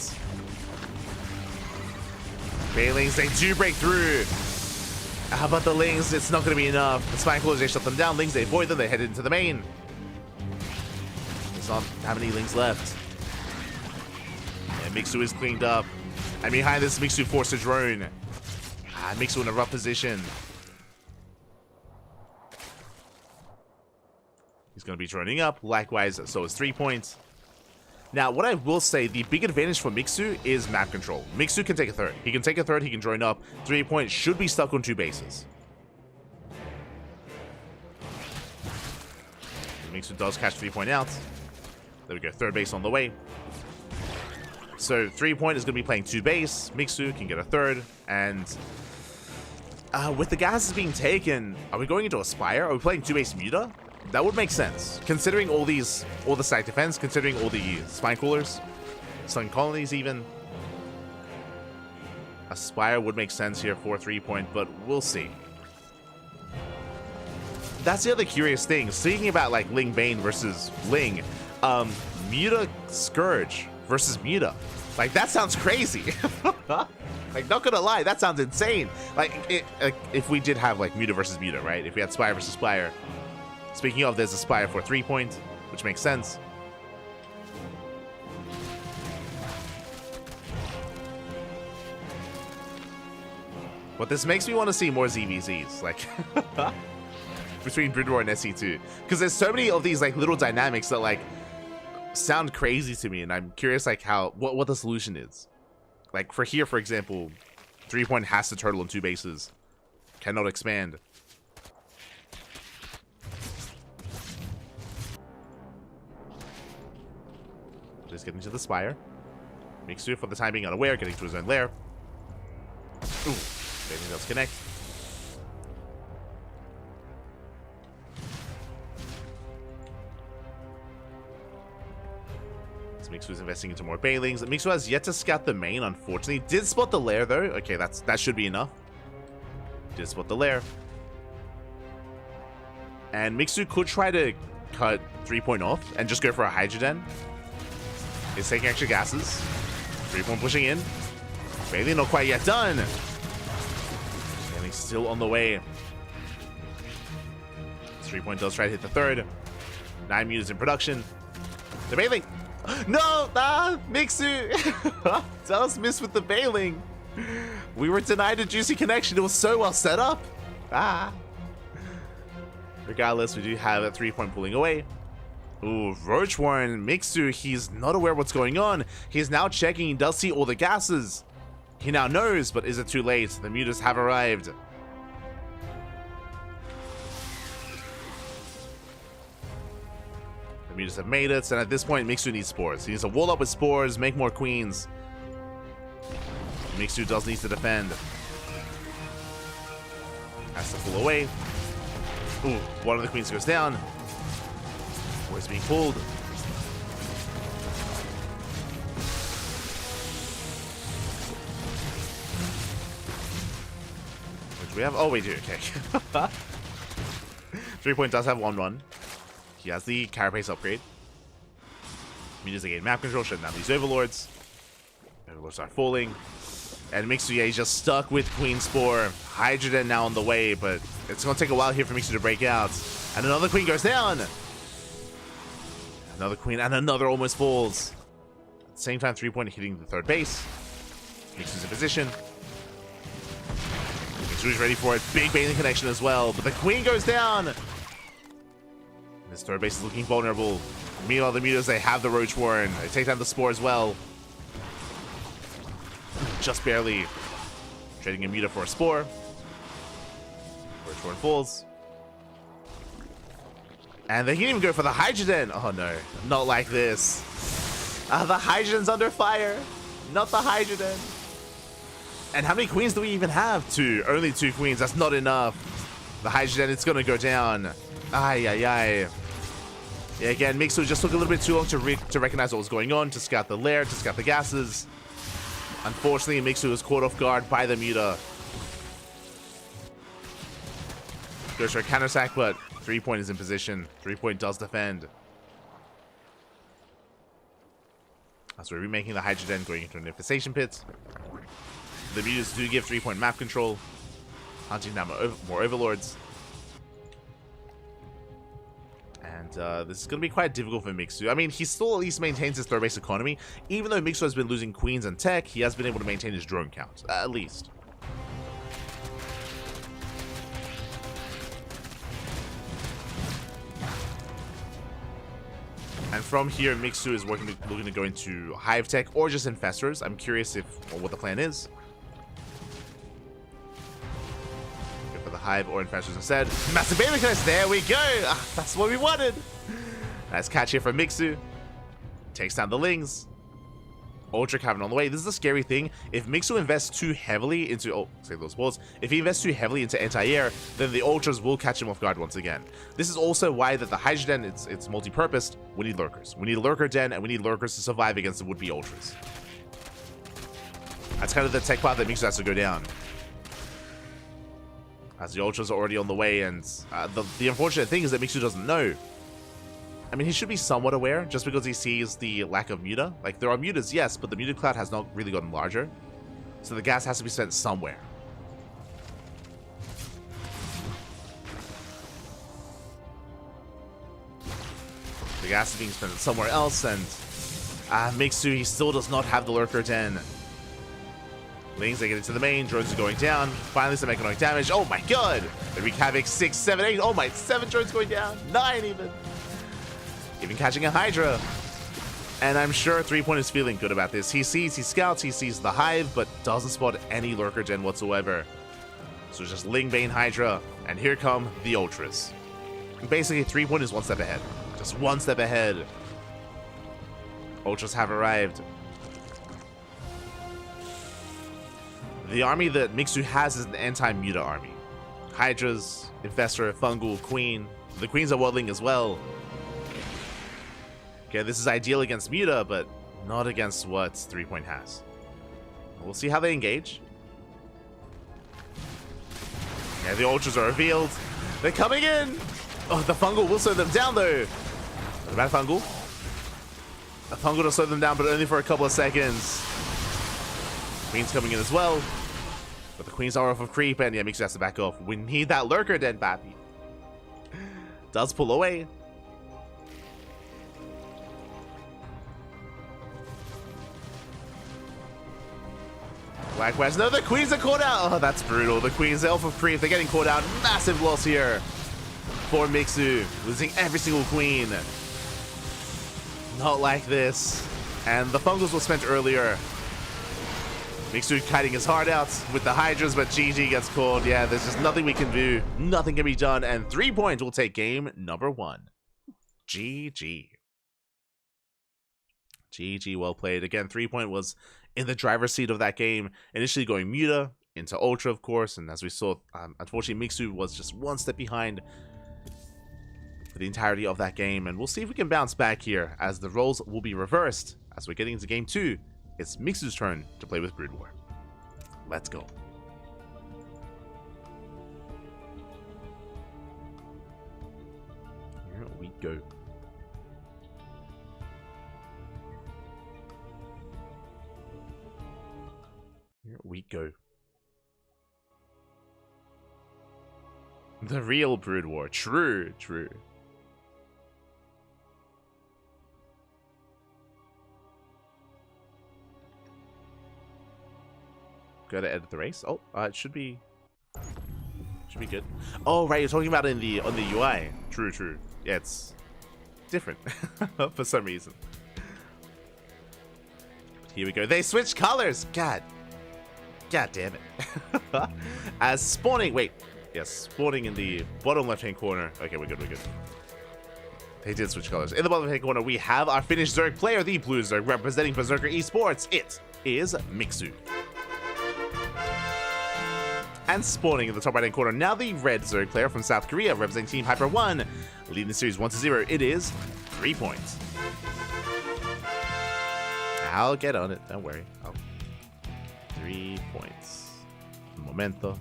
Speaker 1: Banelings, they do break through. But the Lings, it's not going to be enough. The spine closers, they shut them down. Lings, they avoid them. They head into the main. There's not that many Lings left. And Mixu is cleaned up. And behind this, Mixu forced a drone. Mixu in a rough position. He's going to be droning up. Likewise, so is 3 points. Now, what I will say, the big advantage for Mixu is map control. Mixu can take a third. He can take a third, he can drone up. 3 points should be stuck on 2 bases. Mixu does catch 3 point out. There we go, third base on the way. So 3 point is going to be playing 2 base. Mixu can get a third. And with the gases being taken, are we going into a Spire? Are we playing 2 base Muta? That would make sense, considering all the side defense, considering all the spine coolers, sun colonies even. A Spire would make sense here for 3 point, but we'll see. That's the other curious thing. Speaking about like Ling Bane versus Ling, Muta Scourge versus Muta. Like, that sounds crazy. Like, not gonna lie, that sounds insane. Like, if we did have like Muta versus Muta, right? If we had Spire versus Spire. Speaking of, there's a Spire for 3 point, which makes sense. But this makes me want to see more ZVZs, like, between Bridwar and SC2. Because there's so many of these, like, little dynamics that, like, sound crazy to me, and I'm curious, like, what the solution is. Like, for here, for example, 3 point has to turtle on 2 bases. Cannot expand. Just getting to the Spire. Mixu for the time being unaware, getting to his own lair. Ooh, Bathing Tails connect. So Mixu's investing into more Bailings. Mixu has yet to scout the main, unfortunately. Did spot the lair though. Okay, that should be enough. Did spot the lair. And Mixu could try to cut 3 point off and just go for a Hydroden. He's taking extra gases. 3 point pushing in. Bailey not quite yet done. Bailey still on the way. 3 point does try to hit the third. 9 mutas in production. The Bailing. No! Mixu does miss with the Bailing. We were denied a juicy connection. It was so well set up. Regardless, we do have a 3 point pulling away. Ooh, Roach Warren, Mixu, he's not aware what's going on. He's now checking, he does see all the gases. He now knows, but is it too late? The mutas have arrived. The mutas have made it, and at this point, Mixu needs spores. He needs to wall up with spores, make more queens. Mixu does need to defend. Has to pull away. Ooh, one of the queens goes down. Is being pulled. Which we have? Oh, we do. Okay. 3 point does have 1/1. He has the Carapace upgrade. Mutas again map control, shutting down these Overlords. Overlords are falling. And Mixu, yeah, he's just stuck with Queen Spore. Hydroden now on the way, but it's going to take a while here for Mixu to break out. And another Queen goes down. Another Queen, and another almost falls. At the same time, 3 point hitting the third base. Mixu's in position. Mixu's ready for it. Big Bathing connection as well, but the Queen goes down. This third base is looking vulnerable. Meanwhile, the mutas, they have the Roach Warren. They take down the Spore as well. Just barely trading a muta for a Spore. Roach Warren falls. And they can even go for the Hydroden. Oh no, not like this. The Hydroden's under fire. Not the Hydroden. And how many queens do we even have? 2. Only 2 queens. That's not enough. The Hydroden, it's going to go down. Ay, ay, ay. Yeah, again, Mixu just took a little bit too long to recognize what was going on, to scout the lair, to scout the gases. Unfortunately, Mixu was caught off guard by the muta. Goes for a counter-sack, but 3 point is in position. 3 point does defend. So we're remaking the Hydroden, going into an infestation pit. The mutas do give 3 point map control. Hunting down more Overlords. And this is going to be quite difficult for Mixu. I mean, he still at least maintains his third base economy. Even though Mixu has been losing queens and tech, he has been able to maintain his drone count. At least. And from here, Mixu is looking to go into Hive Tech or just Infestors. I'm curious what the plan is. Go for the Hive or Infestors instead. Massive Babycast, there we go! Ah, that's what we wanted! Nice catch here from Mixu. Takes down the Lings. Ultra Cavern on the way. This is a scary thing. If Mixu invests too heavily into... Oh, save those balls. If he invests too heavily into anti-air, then the Ultras will catch him off guard once again. This is also why that the Hydra Den, it's multi-purposed. We need Lurkers. We need a Lurker Den, and we need Lurkers to survive against the would-be Ultras. That's kind of the tech path that Mixu has to go down. As the Ultras are already on the way, and the unfortunate thing is that Mixu doesn't know. I mean, he should be somewhat aware, just because he sees the lack of muta. Like, there are mutas, yes, but the muta cloud has not really gotten larger. So the gas has to be spent somewhere. The gas is being spent somewhere else, and Mixu, he still does not have the Lurker Den. Lings, they get into the main, drones are going down. Finally, some economic damage. Oh my god! They wreak havoc, 6, 7, 8. Oh my, 7 drones going down. 9 even. Even catching a Hydra. And I'm sure 3-Point is feeling good about this. He scouts, he sees the Hive, but doesn't spot any Lurker Gen whatsoever. So it's just Ling, Bane, Hydra, and here come the Ultras. Basically, 3-Point is one step ahead. Just one step ahead. Ultras have arrived. The army that Mixu has is an anti-muta army. Hydras, Infestor, Fungal, Queen. The Queen's a Wildling as well. Okay, this is ideal against Muta, but not against what 3-Point has. We'll see how they engage. Yeah, the Ultras are revealed. They're coming in! Oh, the Fungal will slow them down, though. What about Fungal? A Fungal to slow them down, but only for a couple of seconds. Queen's coming in as well. But the Queens are off of creep, and yeah, Mixu has to back off. We need that Lurker Den, Pappy. Does pull away. Likewise, no, the Queens are caught out. Oh, that's brutal. The Queens are off of creep. They're getting caught out. Massive loss here for Mixu. Losing every single Queen. Not like this. And the Fungals were spent earlier. Mixu kiting his heart out with the Hydras, but GG gets called. Yeah, there's just nothing we can do. Nothing can be done. And 3-Point will take game number 1. GG. GG, well played. Again, 3-Point was in the driver's seat of that game, initially going Muta into Ultra, of course, and as we saw, unfortunately, Mixu was just one step behind for the entirety of that game, and we'll see if we can bounce back here, as the roles will be reversed. As we're getting into Game 2, it's Mixu's turn to play with Brood War. Let's go. Here we go. Here we go. The real Brood War. True, true. Go to edit the race. Oh, it should be good. Oh, right, you're talking about it on the UI. True, true. Yeah, it's different for some reason. Here we go. They switched colors. God damn it. As spawning, wait. Yes, spawning in the bottom left-hand corner. Okay, we're good, we're good. They did switch colors. In the bottom left-hand corner, we have our Finnish Zerg player, the Blue Zerg, representing Berserker Esports. It is Mixu. And spawning in the top right-hand corner, now the Red Zerg player from South Korea, representing Team Hyper 1, leading the series 1-0. It is 3-Point. I'll get on it, don't worry. 3 points. Momento.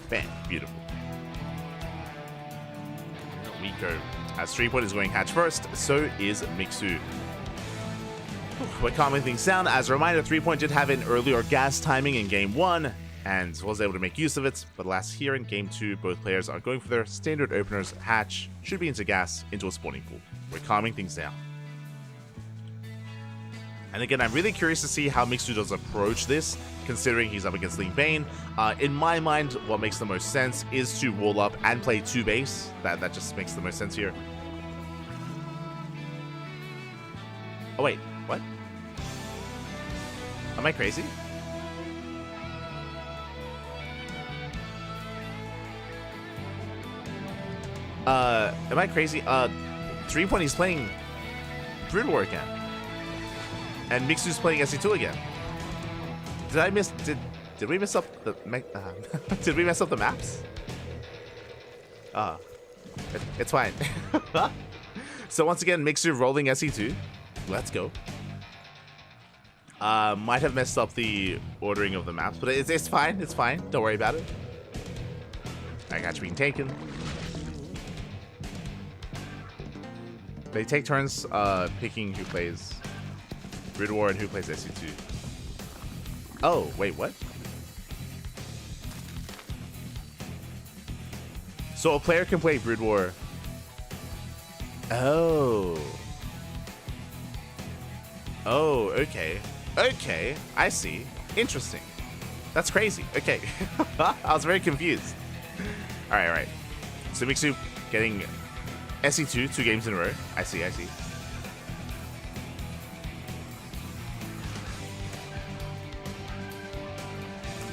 Speaker 1: Bam. Beautiful. Here we go. As 3-Point is going hatch first, so is Mixu. We're calming things down. As a reminder, 3-Point did have an earlier gas timing in Game 1, and was able to make use of it, but last here in Game 2, both players are going for their standard openers. Hatch should be into gas, into a spawning pool. We're calming things down. And again, I'm really curious to see how Mixu does approach this, considering he's up against Ling Bane. In my mind, what makes the most sense is to wall up and play 2 base. That just makes the most sense here. Oh wait, what? Am I crazy? Am I crazy? 3 he's playing Brood War again. And Mixu's playing SE2 again. Did we mess up the did we mess up the maps? It's fine. So once again, Mixu rolling SE2. Let's go. Might have messed up the ordering of the maps, but it's fine. It's fine. Don't worry about it. I got you being taken. They take turns picking who plays Brood War and who plays SE2. Oh, wait, what? So a player can play Brood War. Oh. Oh, okay. Okay, I see. Interesting. That's crazy. Okay. I was very confused. Alright, alright. So Mixu getting SE2 2 games in a row. I see, I see.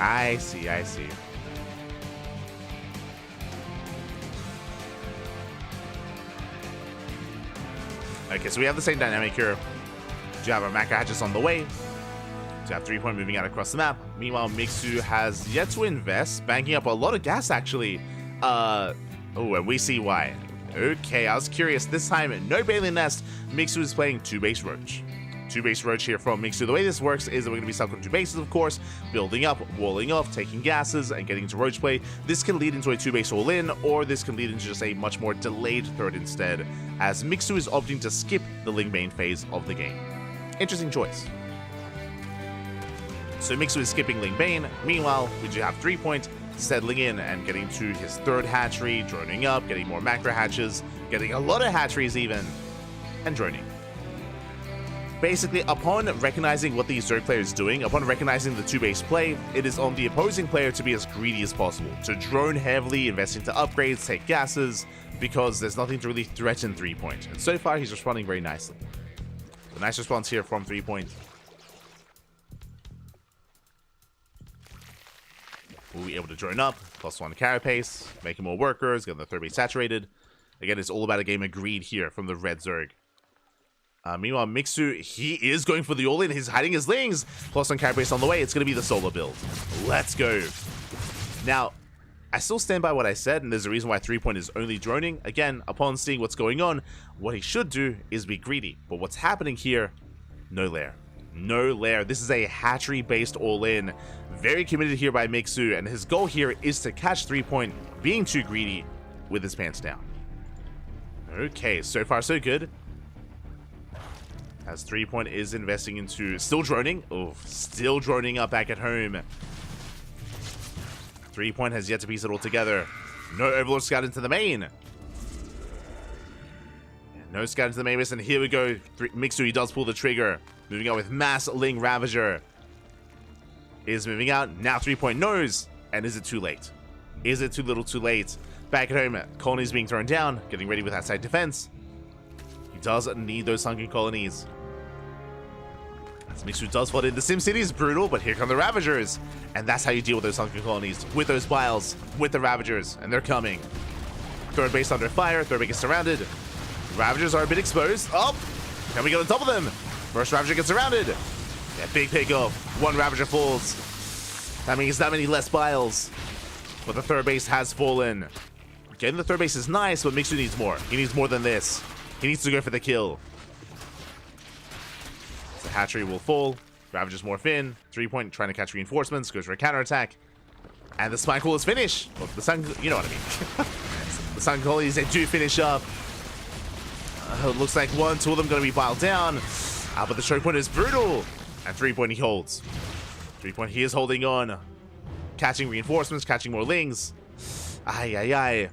Speaker 1: I see, I see. Okay, so we have the same dynamic here. You have our macro hatches on the way. You have 3 moving out across the map. Meanwhile, Mixu has yet to invest, banking up a lot of gas actually. Oh, and we see why. Okay, I was curious. This time, no Bailey Nest. Mixu is playing 2 base Roach. 2 base Roach here from Mixu. The way this works is that we're going to be stuck on 2 bases, of course, building up, walling off, taking gases, and getting into Roach play. This can lead into a 2 base all-in, or this can lead into just a much more delayed third instead, as Mixu is opting to skip the Ling Bane phase of the game. Interesting choice. So Mixu is skipping Ling Bane. Meanwhile, we do have 3 settling in and getting to his 3rd hatchery, droning up, getting more macro hatches, getting a lot of hatcheries even, and droning. Basically, upon recognizing what the Zerg player is doing, upon recognizing the 2 base play, it is on the opposing player to be as greedy as possible, to drone heavily, invest into upgrades, take gases, because there's nothing to really threaten 3 And so far, he's responding very nicely. A nice response here from 3 We'll be able to drone up, +1 carapace, making more workers, getting the 3rd base saturated. Again, it's all about a game of greed here from the red Zerg. Meanwhile, Mixu, he is going for the all-in. He's hiding his lings. +1 carapace on the way. It's going to be the solo build. Let's go. Now, I still stand by what I said, and there's a reason why 3 is only droning. Again, upon seeing what's going on, what he should do is be greedy. But what's happening here? No lair. No lair. This is a hatchery-based all-in. Very committed here by Mixu, and his goal here is to catch 3 being too greedy with his pants down. Okay, so far so good. As 3 is investing into... Still droning. Oh, still droning up back at home. 3 has yet to piece it all together. No Overlord Scout into the main. No Scout into the main base, and here we go. Mixu, he does pull the trigger. Moving out with Mass Ling Ravager. Is moving out. Now 3 knows. And is it too late? Is it too little too late? Back at home, colonies being thrown down. Getting ready with outside defense. He does need those sunken colonies. As Mixu does flood in. The Sim City is brutal, but here come the Ravagers. And that's how you deal with those sunken colonies. With those Biles. With the Ravagers. And they're coming. 3rd base under fire. 3rd base is surrounded. Ravagers are a bit exposed. Oh! Can we get on top of them? First Ravager gets surrounded. Yeah, big pickoff. 1 Ravager falls. That means that many less Biles. But the 3rd base has fallen. Getting the 3rd base is nice, but Mixu needs more. He needs more than this. He needs to go for the kill. The hatchery will fall. Ravagers morph in. 3 trying to catch reinforcements. Goes for a counterattack. And the Spine Call is finished. Well, the Sun... You know what I mean. The Sun Colonies, they do finish up. It looks like 1, 2 of them going to be piled down. But the choke point is brutal. And 3 he holds. 3 he is holding on. Catching reinforcements, catching more lings. Ay, ay, ay.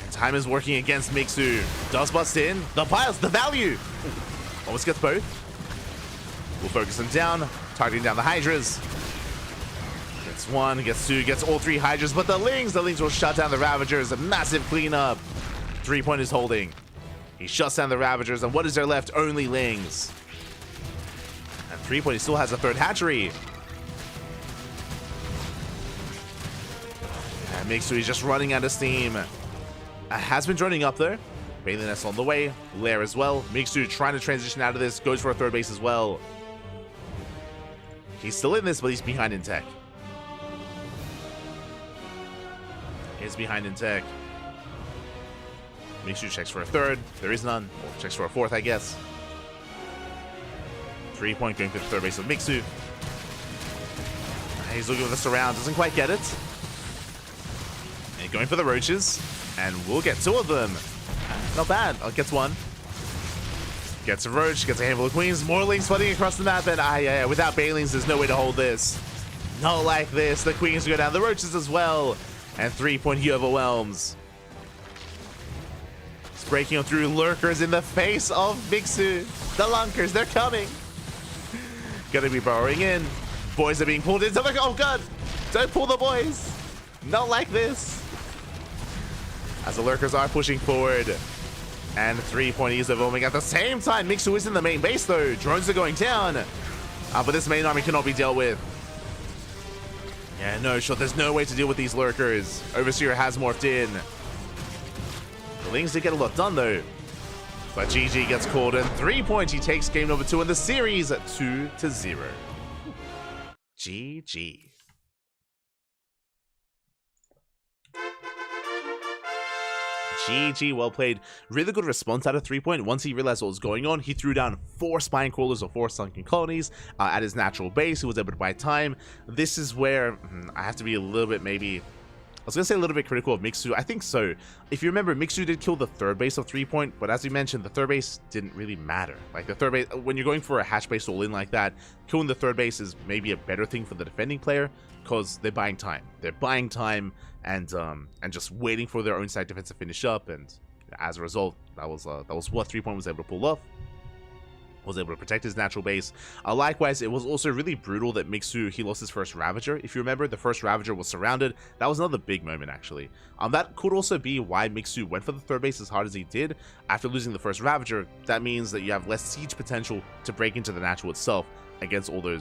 Speaker 1: And time is working against Mixu. Does bust in. The piles, the value. Almost gets both. We'll focus him down, targeting down the Hydras. Gets one, gets two, gets all three Hydras, but the Lings will shut down the Ravagers. A massive cleanup. 3-point is holding. He shuts down the Ravagers, and what is there left? Only Lings. And 3-point, he still has a third hatchery. And Mixu is just running out of steam. Has been droning up though. Bailey Nest on the way. Lair as well. Mixu trying to transition out of this. Goes for a third base as well. He's still in this, but he's behind in tech. He's behind in tech. Mixu checks for a third. There is none. Or checks for a fourth, I guess. 3-point going to the third base of Mixu. He's looking for the surround. Doesn't quite get it. And going for the roaches. And we'll get two of them. Not bad. Oh, gets one. Gets a roach. Gets a handful of queens. More Lings flooding across the map. And without Bailings, there's no way to hold this. Not like this. The queens go down. The roaches as well. And 3-point, he overwhelms. He's breaking on through lurkers in the face of Mixu. The lunkers, they're coming. Gonna be burrowing in. Boys are being pulled into the... Oh, God. Don't pull the boys. Not like this. As the lurkers are pushing forward. And 3-point is overwhelming at the same time. Mixu is in the main base though. Drones are going down. But this main army cannot be dealt with. Yeah, no, sure. There's no way to deal with these lurkers. Overseer has morphed in. The Lings did get a lot done though. But GG gets called and 3-point. He takes game number 2 in the series 2-0. GG. GG, well played. Really good response out of 3-point. Once he realized what was going on, he threw down 4 spine crawlers or 4 sunken colonies at his natural base. He was able to buy time. This is where I have to be a little bit I was going to say a little bit critical of Mixu. I think so. If you remember, Mixu did kill the third base of 3-point, but as we mentioned, the third base didn't really matter. Like the third base, when you're going for a hatch base all in like that, killing the third base is maybe a better thing for the defending player because they're buying time. They're buying time and just waiting for their own side defense to finish up, and as a result, that was what 3-point was able to pull off. Was able to protect his natural base. Likewise, it was also really brutal that Mixu, he lost his first Ravager. If you remember, the first Ravager was surrounded. That was another big moment, actually. That could also be why Mixu went for the third base as hard as he did. After losing the first Ravager, that means that you have less siege potential to break into the natural itself against all the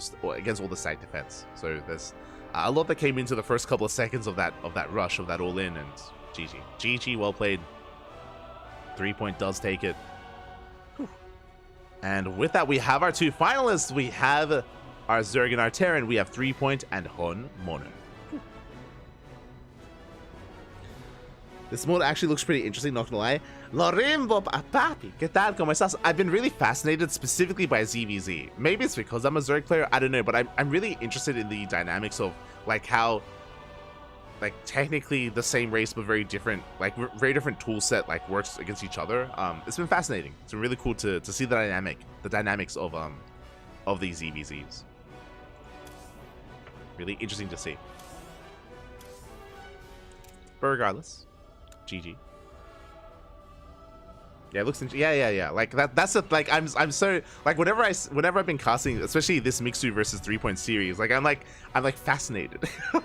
Speaker 1: side defense. So there's a lot that came into the first couple of seconds of that rush, of that all-in, and GG. GG, well played. 3-point does take it. And with that, we have our 2 finalists. We have our Zerg and our Terran. We have 3-point and Hon Mono. This mode actually looks pretty interesting, not gonna lie. Lorimbo papi, ¿qué tal? ¿Cómo estás? I've been really fascinated specifically by ZVZ. Maybe it's because I'm a Zerg player, I don't know, but I'm really interested in the dynamics of like how, like technically the same race but very different, like very different tool set like works against each other. It's been fascinating. It's been really cool to see the dynamics of these ZVZs. Really interesting to see. But regardless, GG. Yeah, it looks yeah. Like that's a, like I'm so like whenever I've been casting, especially this Mixu versus 3-point series, like I'm fascinated.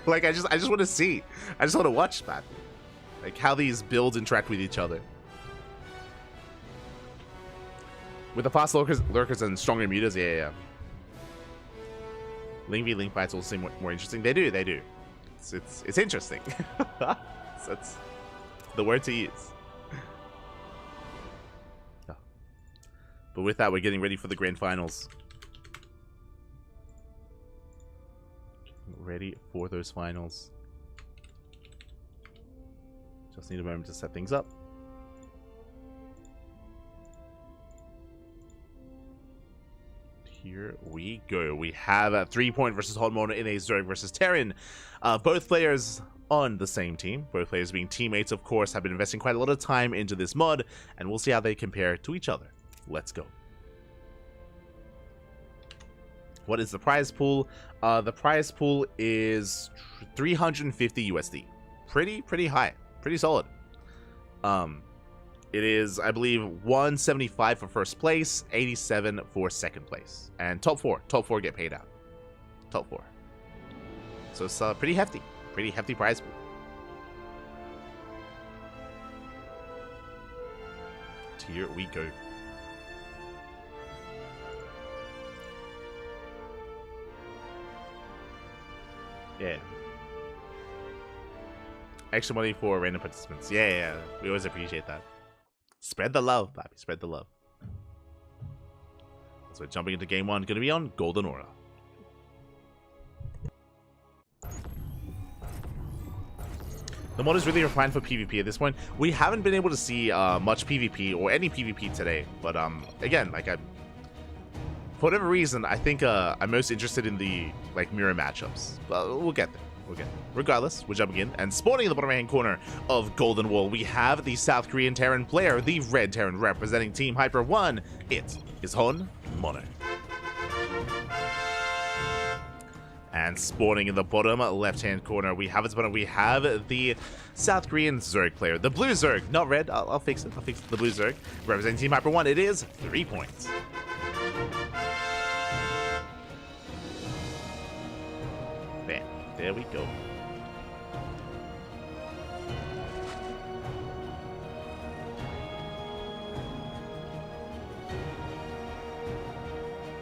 Speaker 1: Like I just want to see. I just want to watch that. Like how these builds interact with each other. With the fast lurkers and stronger mutas, yeah. Ling v Ling fights also seem more interesting. They do. It's interesting. That's the word to use. But with that, we're getting ready for the grand finals. Ready for those finals. Just need a moment to set things up. Here we go. We have a 3-point versus Hon Mono in a Zerg versus Terran. Both players on the same team. Both players being teammates, of course, have been investing quite a lot of time into this mod, and we'll see how they compare to each other. Let's go. What is the prize pool? The prize pool is 350 USD. Pretty high. Pretty solid. It It is, I believe, 175 for first place, 87 for second place. And top four get paid out. Top 4. So it's pretty hefty prize pool. Here we go. Yeah. Extra money for random participants. Yeah. We always appreciate that. Spread the love, baby. Spread the love. So we're jumping into game 1. Going to be on Golden Aura. The mod is really refined for PvP at this point. We haven't been able to see much PvP or any PvP today, but again, like for whatever reason, I think I'm most interested in the mirror matchups. But we'll get there. Regardless, we're jumping in and spawning in the bottom right-hand corner of Golden Wall. We have the South Korean Terran player, the Red Terran representing Team Hyper 1. It is Hon Mono. And spawning in the bottom left-hand corner, we have the South Korean Zerg player, the blue Zerg, not red. I'll fix it. The blue Zerg representing Team Hyper 1. It is 3 points. There we go.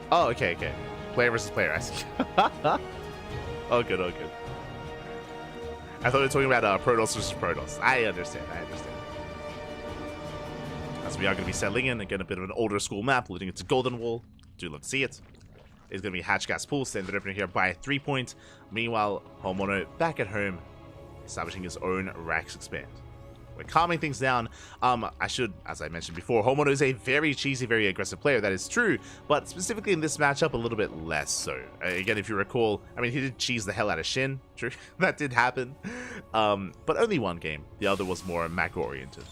Speaker 1: Oh, okay. Player versus player, I see. Oh, good. I thought we were talking about Protoss versus Protoss. I understand. As we are going to be settling in, again, a bit of an older school map, leading into Golden Wall. Do love to see it. It's going to be Hatch Gas Pool, standard opener here by 3 points. Meanwhile, Homono back at home, establishing his own Rax Expand. We're calming things down. As I mentioned before, Homono is a very cheesy, very aggressive player. That is true, but specifically in this matchup, a little bit less so. Again, if you recall, I mean, he did cheese the hell out of Shin. True, that did happen. But only one game. The other was more macro-oriented.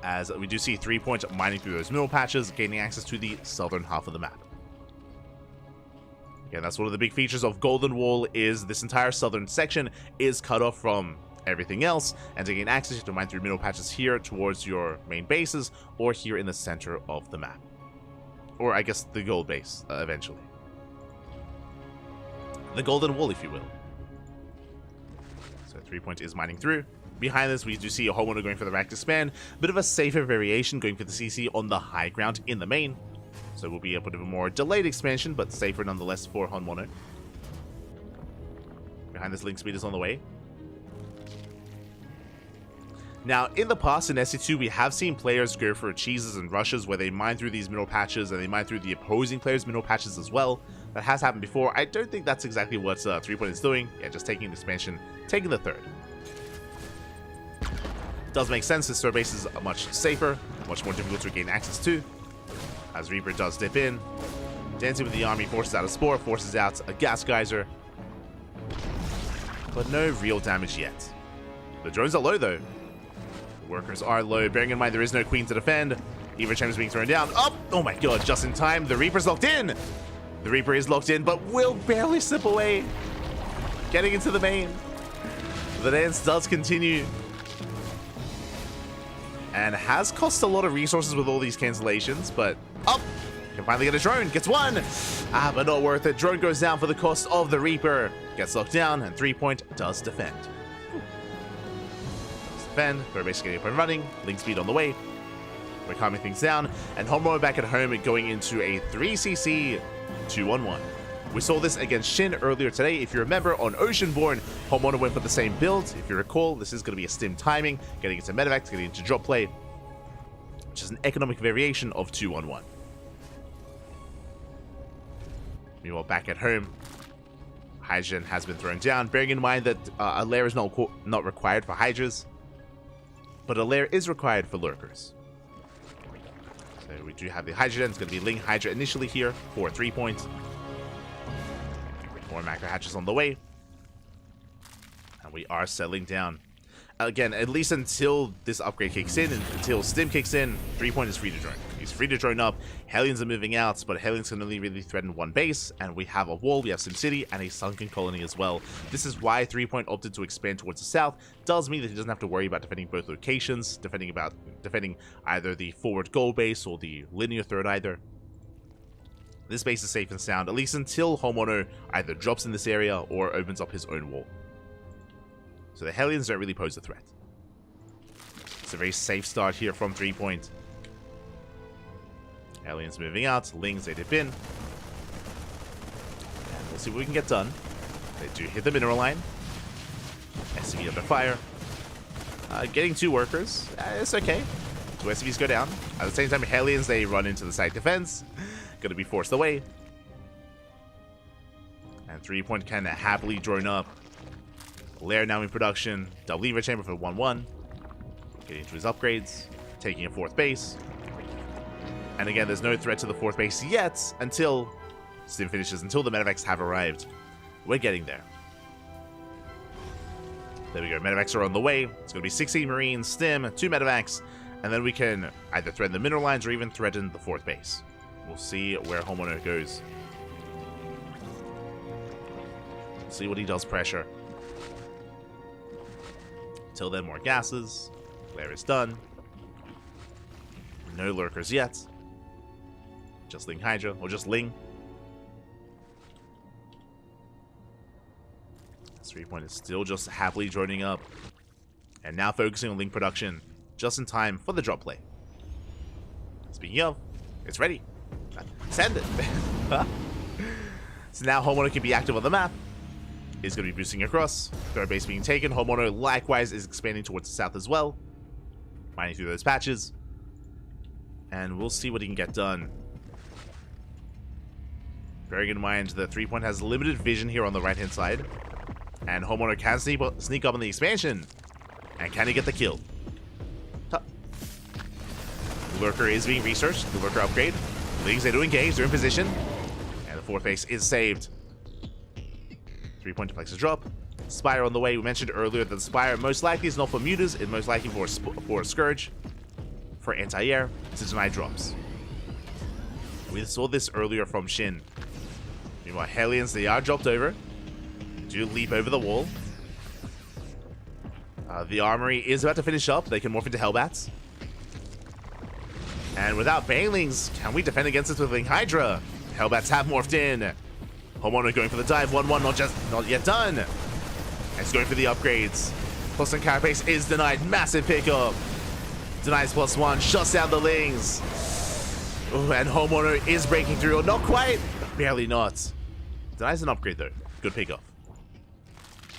Speaker 1: As we do see 3 points mining through those mineral patches, gaining access to the southern half of the map. Again, that's one of the big features of Golden Wall, is this entire southern section is cut off from everything else, and to gain access you have to mine through mineral patches here towards your main bases, or here in the center of the map. Or I guess the gold base, eventually. The Golden Wall, if you will. So 3 point is mining through. Behind this, we do see a Homono going for the Rack Expand, a bit of a safer variation, going for the CC on the high ground in the main. So we'll be a bit of a more delayed expansion, but safer nonetheless for Honmono. Behind this, Link Speed is on the way. Now, in the past in SC2, we have seen players go for cheeses and rushes where they mine through these mineral patches and they mine through the opposing players' mineral patches as well. That has happened before. I don't think that's exactly what 3 point is doing. Yeah, just taking the expansion, taking the third. Does make sense. This third base is much safer, much more difficult to gain access to. As Reaper does dip in, dancing with the army, forces out a Spore, forces out a Gas Geyser. But no real damage yet. The drones are low though. The workers are low, bearing in mind there is no Queen to defend. Eva Chamber's being thrown down. Oh my god, just in time. The Reaper's locked in. The Reaper is locked in, but will barely slip away. Getting into the main. The dance does continue. And has cost a lot of resources with all these cancellations, but can finally get a drone. Gets one. But not worth it. Drone goes down for the cost of the Reaper. Gets locked down, and 3 point does defend. Does defend. They're basically up and running. Link Speed on the way. We're calming things down, and Homo back at home going into a 3cc 2-on-1. We saw this against Shin earlier today. If you remember, on Oceanborn, Homono went for the same build. If you recall, this is going to be a stim timing, getting into medevac, getting into drop play, which is an economic variation of 2-on-1. Meanwhile, back at home, Hydrogen has been thrown down, bearing in mind that a lair is not required for Hydras, but a lair is required for Lurkers. So we do have the Hydrogen. It's going to be Ling Hydra initially here for 3 points. More macro hatches on the way. And we are settling down. Again, at least until this upgrade kicks in, and until Stim kicks in, 3 point is free to drone. He's free to drone up. Hellions are moving out, but Hellions can only really threaten one base, and we have a wall, we have SimCity, and a sunken colony as well. This is why 3 opted to expand towards the south. Does mean that he doesn't have to worry about defending both locations, defending either the forward goal base or the linear third either. This base is safe and sound, at least until Homeowner either drops in this area or opens up his own wall. So the Hellions don't really pose a threat. It's a very safe start here from 3. Hellions moving out, Lings they dip in. And we'll see what we can get done. They do hit the mineral line. SCV under fire. Getting 2 workers, it's okay. 2 SCVs go down. At the same time, Hellions, they run into the site defense. Gonna be forced away. And 3 can happily drone up. Lair now in production. Double lever chamber for 1-1. Getting into his upgrades. Taking a 4th base. And again, there's no threat to the 4th base yet until Sim finishes, until the medevacs have arrived. We're getting there. There we go. Medevacs are on the way. It's going to be 16 Marines, Stim, 2 medevacs, and then we can either threaten the mineral lines or even threaten the 4th base. We'll see where Homeowner goes. We'll see what he does pressure. Till then, more gases. Lair is done. No lurkers yet. Just Ling Hydra, or just Ling. 3 is still just happily droning up. And now focusing on Ling production, just in time for the drop play. Speaking of, it's ready. Send it. So now Homeowner can be active on the map. Is going to be boosting across. Third base being taken. Homeowner likewise is expanding towards the south as well. Mining through those patches. And we'll see what he can get done. Bearing in mind the 3 has limited vision here on the right hand side. And Homeowner can sneak up on the expansion. And can he get the kill? The Lurker is being researched. The Lurker upgrade. Lings, they do engage. They're in position. And the 4th base is saved. 3 duplexes drop. Spire on the way. We mentioned earlier that the Spire most likely is not for mutas. It's most likely for Scourge. For anti-air. To deny drops. We saw this earlier from Shin. Meanwhile, Hellions, they are dropped over. Do leap over the wall. The armory is about to finish up. They can morph into Hellbats. And without Banelings, can we defend against this with Ling Hydra? Hellbats have morphed in. Homeowner going for the dive. 1-1, not yet done. And he's going for the upgrades. Plus one carapace is denied. Massive pickup. Denies +1. Shuts down the Lings. Ooh, and Homeowner is breaking through. Not quite. Barely not. Denies an upgrade though. Good pickup.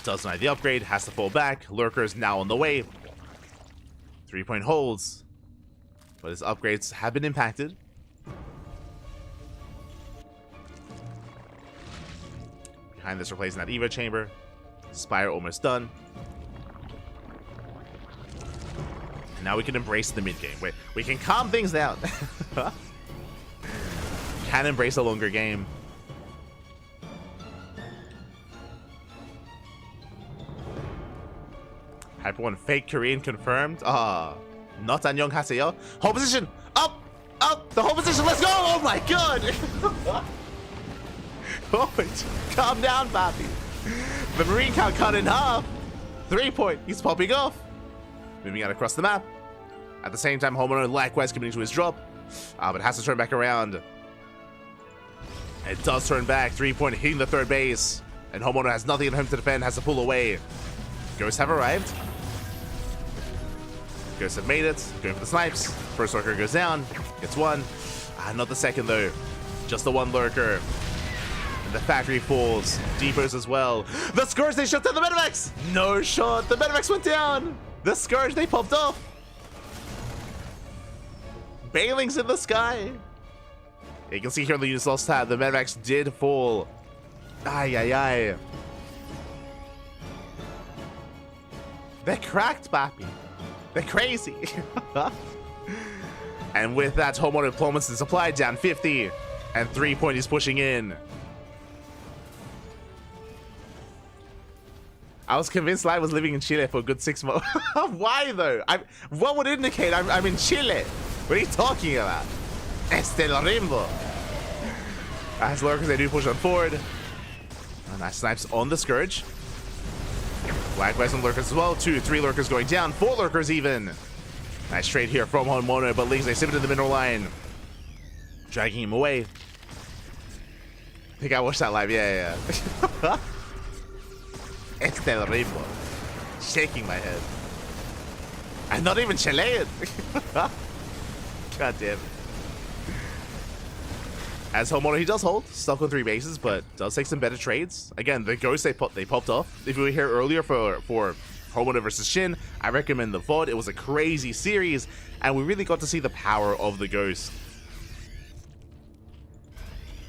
Speaker 1: Does deny the upgrade. Has to fall back. Lurker is now on the way. 3 holds. But his upgrades have been impacted. Behind this, replacing that Evo chamber. Spire almost done. And now we can embrace the mid game. Wait, we can calm things down. Can embrace a longer game. Hyper 1 fake Korean confirmed. Not Anyong Haseyo. Hold position. Up. The whole position. Let's go. Oh my god. Oh, calm down, Bobby. The Marine count cut in half. 3 He's popping off. Moving out across the map. At the same time, Homeowner likewise committing to his drop. But has to turn back around. It does turn back. 3 hitting the 3rd base. And Homeowner has nothing at home to defend. Has to pull away. Ghosts have arrived. Ghosts have made it. Going for the snipes. First lurker goes down. Gets 1. Not the second though. Just the 1 lurker. And the factory falls. Depots as well. The Scourge, they shut down the medevacs. No shot. The medevacs went down. The Scourge, they popped off. Banelings in the sky. You can see here on the units lost tab, the medevacs did fall. Ay. They're cracked, Papi. They're crazy. And with that, Homeowner deployments and supply down 50. And 3 is pushing in. I was convinced I was living in Chile for a good 6 months. Why though? What would indicate I'm in Chile? What are you talking about? Este el Rainbow. As lurkers, they do push on forward. Nice snipes on the Scourge. Likewise on lurkers as well. 2, 3 lurkers going down. 4 lurkers even. Nice trade here from Homono, but Lings, they sip into the middle line. Dragging him away. I think I watched that live. Yeah. Este el Rainbow. Shaking my head. I'm not even Chilean. God damn it. As Homono, he does hold, stuck on 3 bases, but does take some better trades. Again, the ghosts they popped off. If you were here earlier for Homono versus Shin, I recommend the VOD. It was a crazy series, and we really got to see the power of the ghost.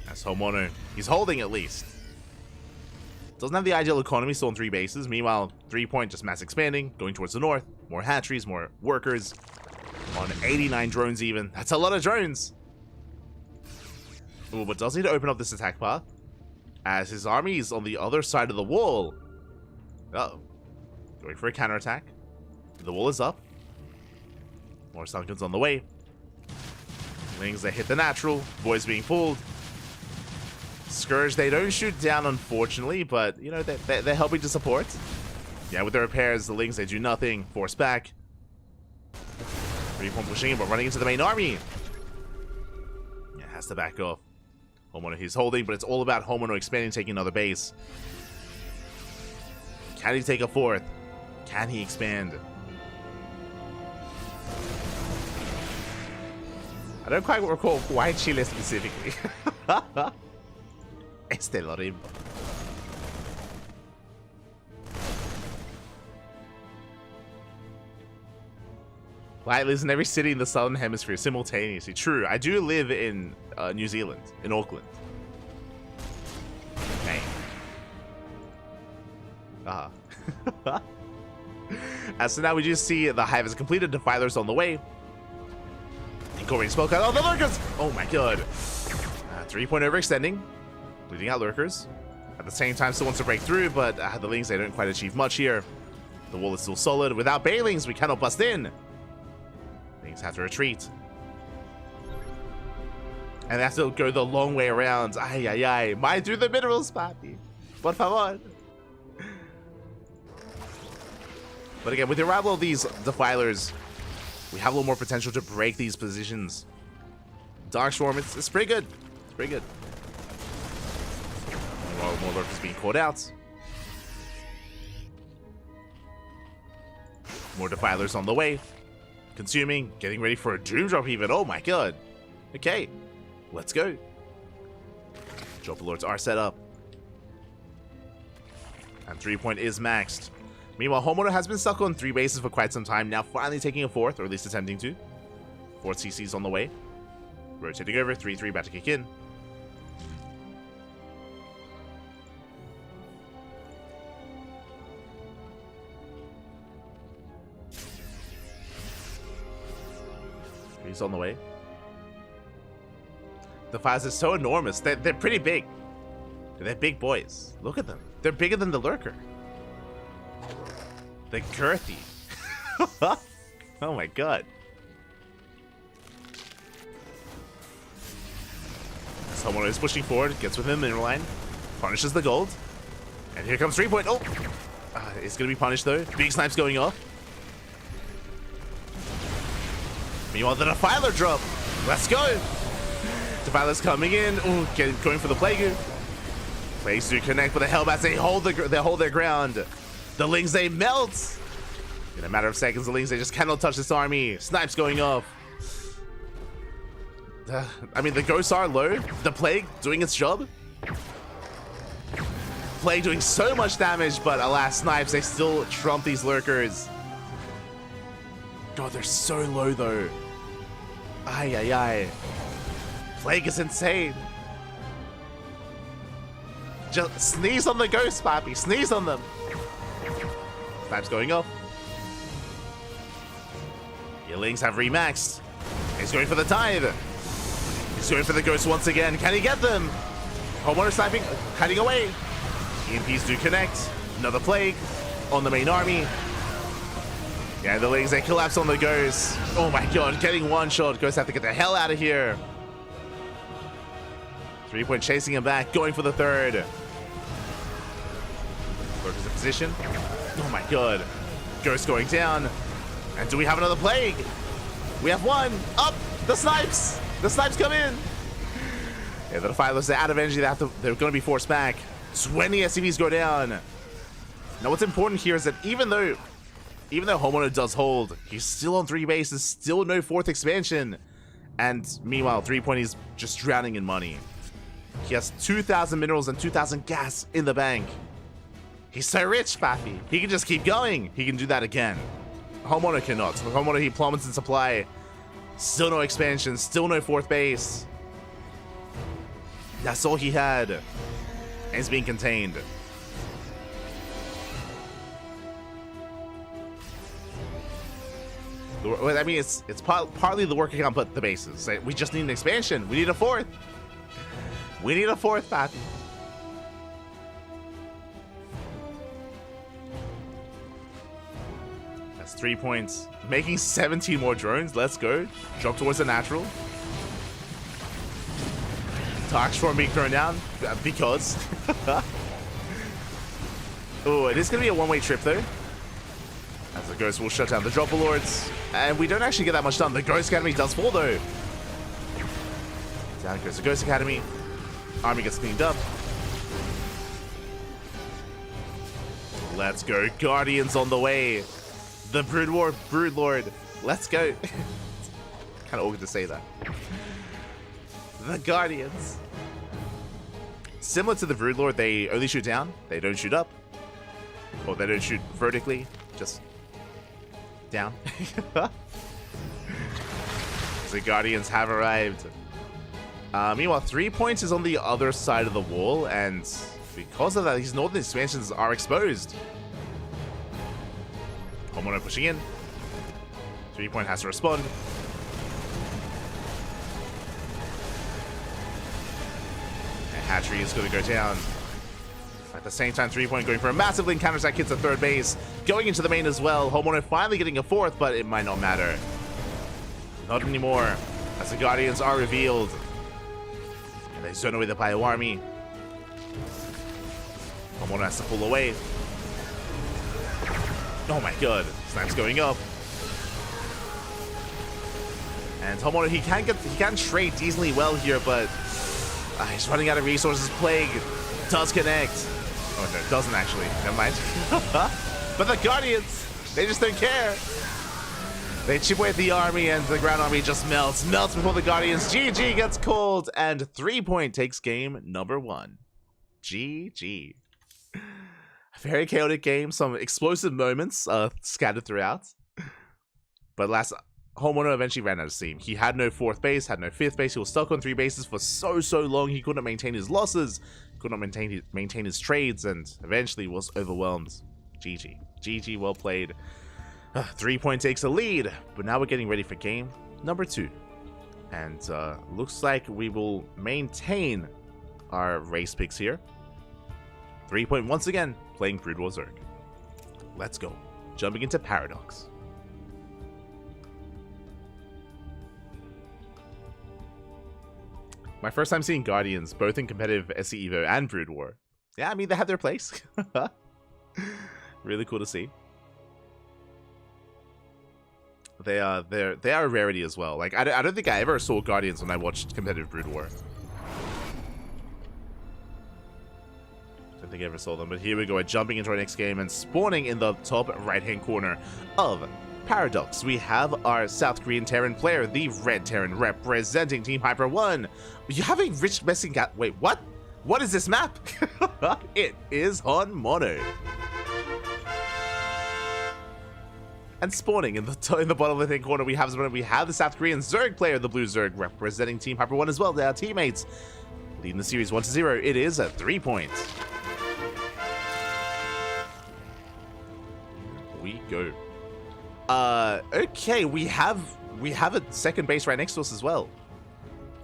Speaker 1: As Homono, he's holding at least. Doesn't have the ideal economy, still on 3 bases. Meanwhile, 3 point just mass expanding, going towards the north. More hatcheries, more workers. On 89 drones even. That's a lot of drones. Ooh, but does need to open up this attack path, as his army is on the other side of the wall. Uh-oh. Going for a counterattack. The wall is up. More Sunken's on the way. Lings, they hit the natural. Voids being pulled. Scourge, they don't shoot down, unfortunately, but, you know, they're helping to support. Yeah, with the repairs, the Lings, they do nothing. Force back. 3 point pushing in, but running into the main army. Yeah, has to back off. Homono, he's holding, but it's all about Homono expanding, taking another base. Can he take a 4th? Can he expand? I don't quite recall why Chile specifically. Este lo Rainbow. Light lives in every city in the southern hemisphere simultaneously. True, I do live in New Zealand, in Auckland. Okay. So now we just see the hive has completed. Defilers on the way. Incorporating smoke out. Oh, the lurkers! Oh my god. 3 point overextending. Bleeding out lurkers. At the same time, still wants to break through, but the Lings, they don't quite achieve much here. The wall is still solid. Without Bailings, we cannot bust in. Lings have to retreat. And they have to go the long way around. Ay, ay, ay. Mine through the minerals, papi. Por favor. But again, with the arrival of these Defilers, we have a little more potential to break these positions. Darkstorm, it's pretty good. It's pretty good. While more lurkers being caught out. More Defilers on the way. Consuming, getting ready for a Doom Drop even. Oh my god. Okay, let's go. Drop Lords are set up. And 3 point is maxed. Meanwhile, Homono has been stuck on 3 bases for quite some time, now finally taking a 4th, or at least attempting to. 4th CC's on the way. Rotating over, 3-3 about to kick in. He's on the way. The files are so enormous. They're pretty big. They're big boys. Look at them. They're bigger than the lurker. They're girthy. Oh my god. Someone is pushing forward, gets within the mineral line, punishes the gold. And here comes 3 point. Oh! It's gonna be punished though. Big snipes going off. Meanwhile, the Defiler drop. Let's go. Defiler's coming in. Ooh, going for the Plague. Plagues do connect, but the Hellbats, they hold their ground. The Lings, they melt. In a matter of seconds, the Lings, they just cannot touch this army. Snipes going off. I mean, the ghosts are low. The Plague doing its job. Plague doing so much damage, but alas, snipes, they still trump these lurkers. God, they're so low though. Ay, ay, ay. Plague is insane. Just sneeze on the ghosts, papi. Sneeze on them. Snipes going off. Your Lings have remaxed. He's going for the tithe. He's going for the ghosts once again. Can he get them? Homeowner sniping, heading away. EMPs do connect. Another Plague on the main army. Yeah, the Lings, they collapse on the ghosts. Oh my god, getting one shot. Ghosts have to get the hell out of here. 3 Point chasing him back, going for the third. Lurker's in position. Oh my god. Ghost going down. And do we have another plague? We have one. Up! The snipes! The snipes come in! Yeah, the Defilers, they're out of energy. They're going to be forced back. 20 SCVs go down. Now what's important here is that even though Homeowner does hold, he's still on 3 bases, still no 4th expansion. And meanwhile, 3 Point is just drowning in money. He has 2,000 minerals and 2,000 gas in the bank. He's so rich, Faffy. He can just keep going. He can do that again. Homeowner cannot. Homeowner, he plummets in supply. Still no expansion. Still no 4th base. That's all he had. And it's being contained. I mean, it's partly the work account, but the bases. We just need an expansion. We need a 4th. We need a 4th, Faffy. That's 3 points. Making 17 more drones. Let's go. Drop towards the natural. Dark Storm being thrown down. Because. Oh, it is going to be a one-way trip, though. As the Ghost will shut down the Dropper Lords. And we don't actually get that much done. The Ghost Academy does fall, though. Down goes the Ghost Academy. Army gets cleaned up. Let's go. Guardians on the way. The Brood Lord. Let's go. Kind of awkward to say that. The Guardians. Similar to the Brood Lord, they only shoot down. They don't shoot up. Or they don't shoot vertically. Just down. The Guardians have arrived. Meanwhile, 3 points is on the other side of the wall, and because of that, these northern expansions are exposed. Homeowner pushing in. 3 Point has to respond. And Hatchery is going to go down. At the same time, 3 Point going for a massive link counterattack, hits the 3rd base. Going into the main as well. Homeowner finally getting a 4th, but it might not matter. Not anymore, as the Guardians are revealed. And they zone away the Bio Army. Homeowner has to pull away. Oh my god, Snipes going up. And Homeowner, he can trade decently well here, but he's running out of resources. Plague does connect. Oh no, doesn't actually. Never mind. But the Guardians, they just don't care. They chip away at the army, and the ground army just melts before the Guardians. GG gets called, and 3 Point takes game number 1. GG. Very chaotic game, some explosive moments scattered throughout. But last, Homeowner eventually ran out of steam. He had no 4th base, had no 5th base. He was stuck on 3 bases for so long. He couldn't maintain his losses, couldn't maintain his trades, and eventually was overwhelmed. GG. GG, well played. 3 Point takes a lead, but now we're getting ready for game number 2. And looks like we will maintain our race picks here. 3 Point once again playing Brood War Zerg. Let's go. Jumping into Paradox. My first time seeing Guardians, both in competitive SC Evo and Brood War. Yeah, I mean, they have their place. Really cool to see. They are a rarity as well. Like, I don't think I ever saw Guardians when I watched competitive Brood War. Don't think I ever saw them, but here we go. We're jumping into our next game and spawning in the top right-hand corner of Paradox. We have our South Korean Terran player, the Red Terran, representing Team Hyper 1. You have a rich messing cat. Wait, what? What is this map? It is on Mono. And spawning in the bottom left-hand corner, we have the South Korean Zerg player, the Blue Zerg, representing Team Hyper 1 as well. They are teammates. Leading the series 1-0. It is a 3 point. We go. Okay, we have a second base right next to us as well.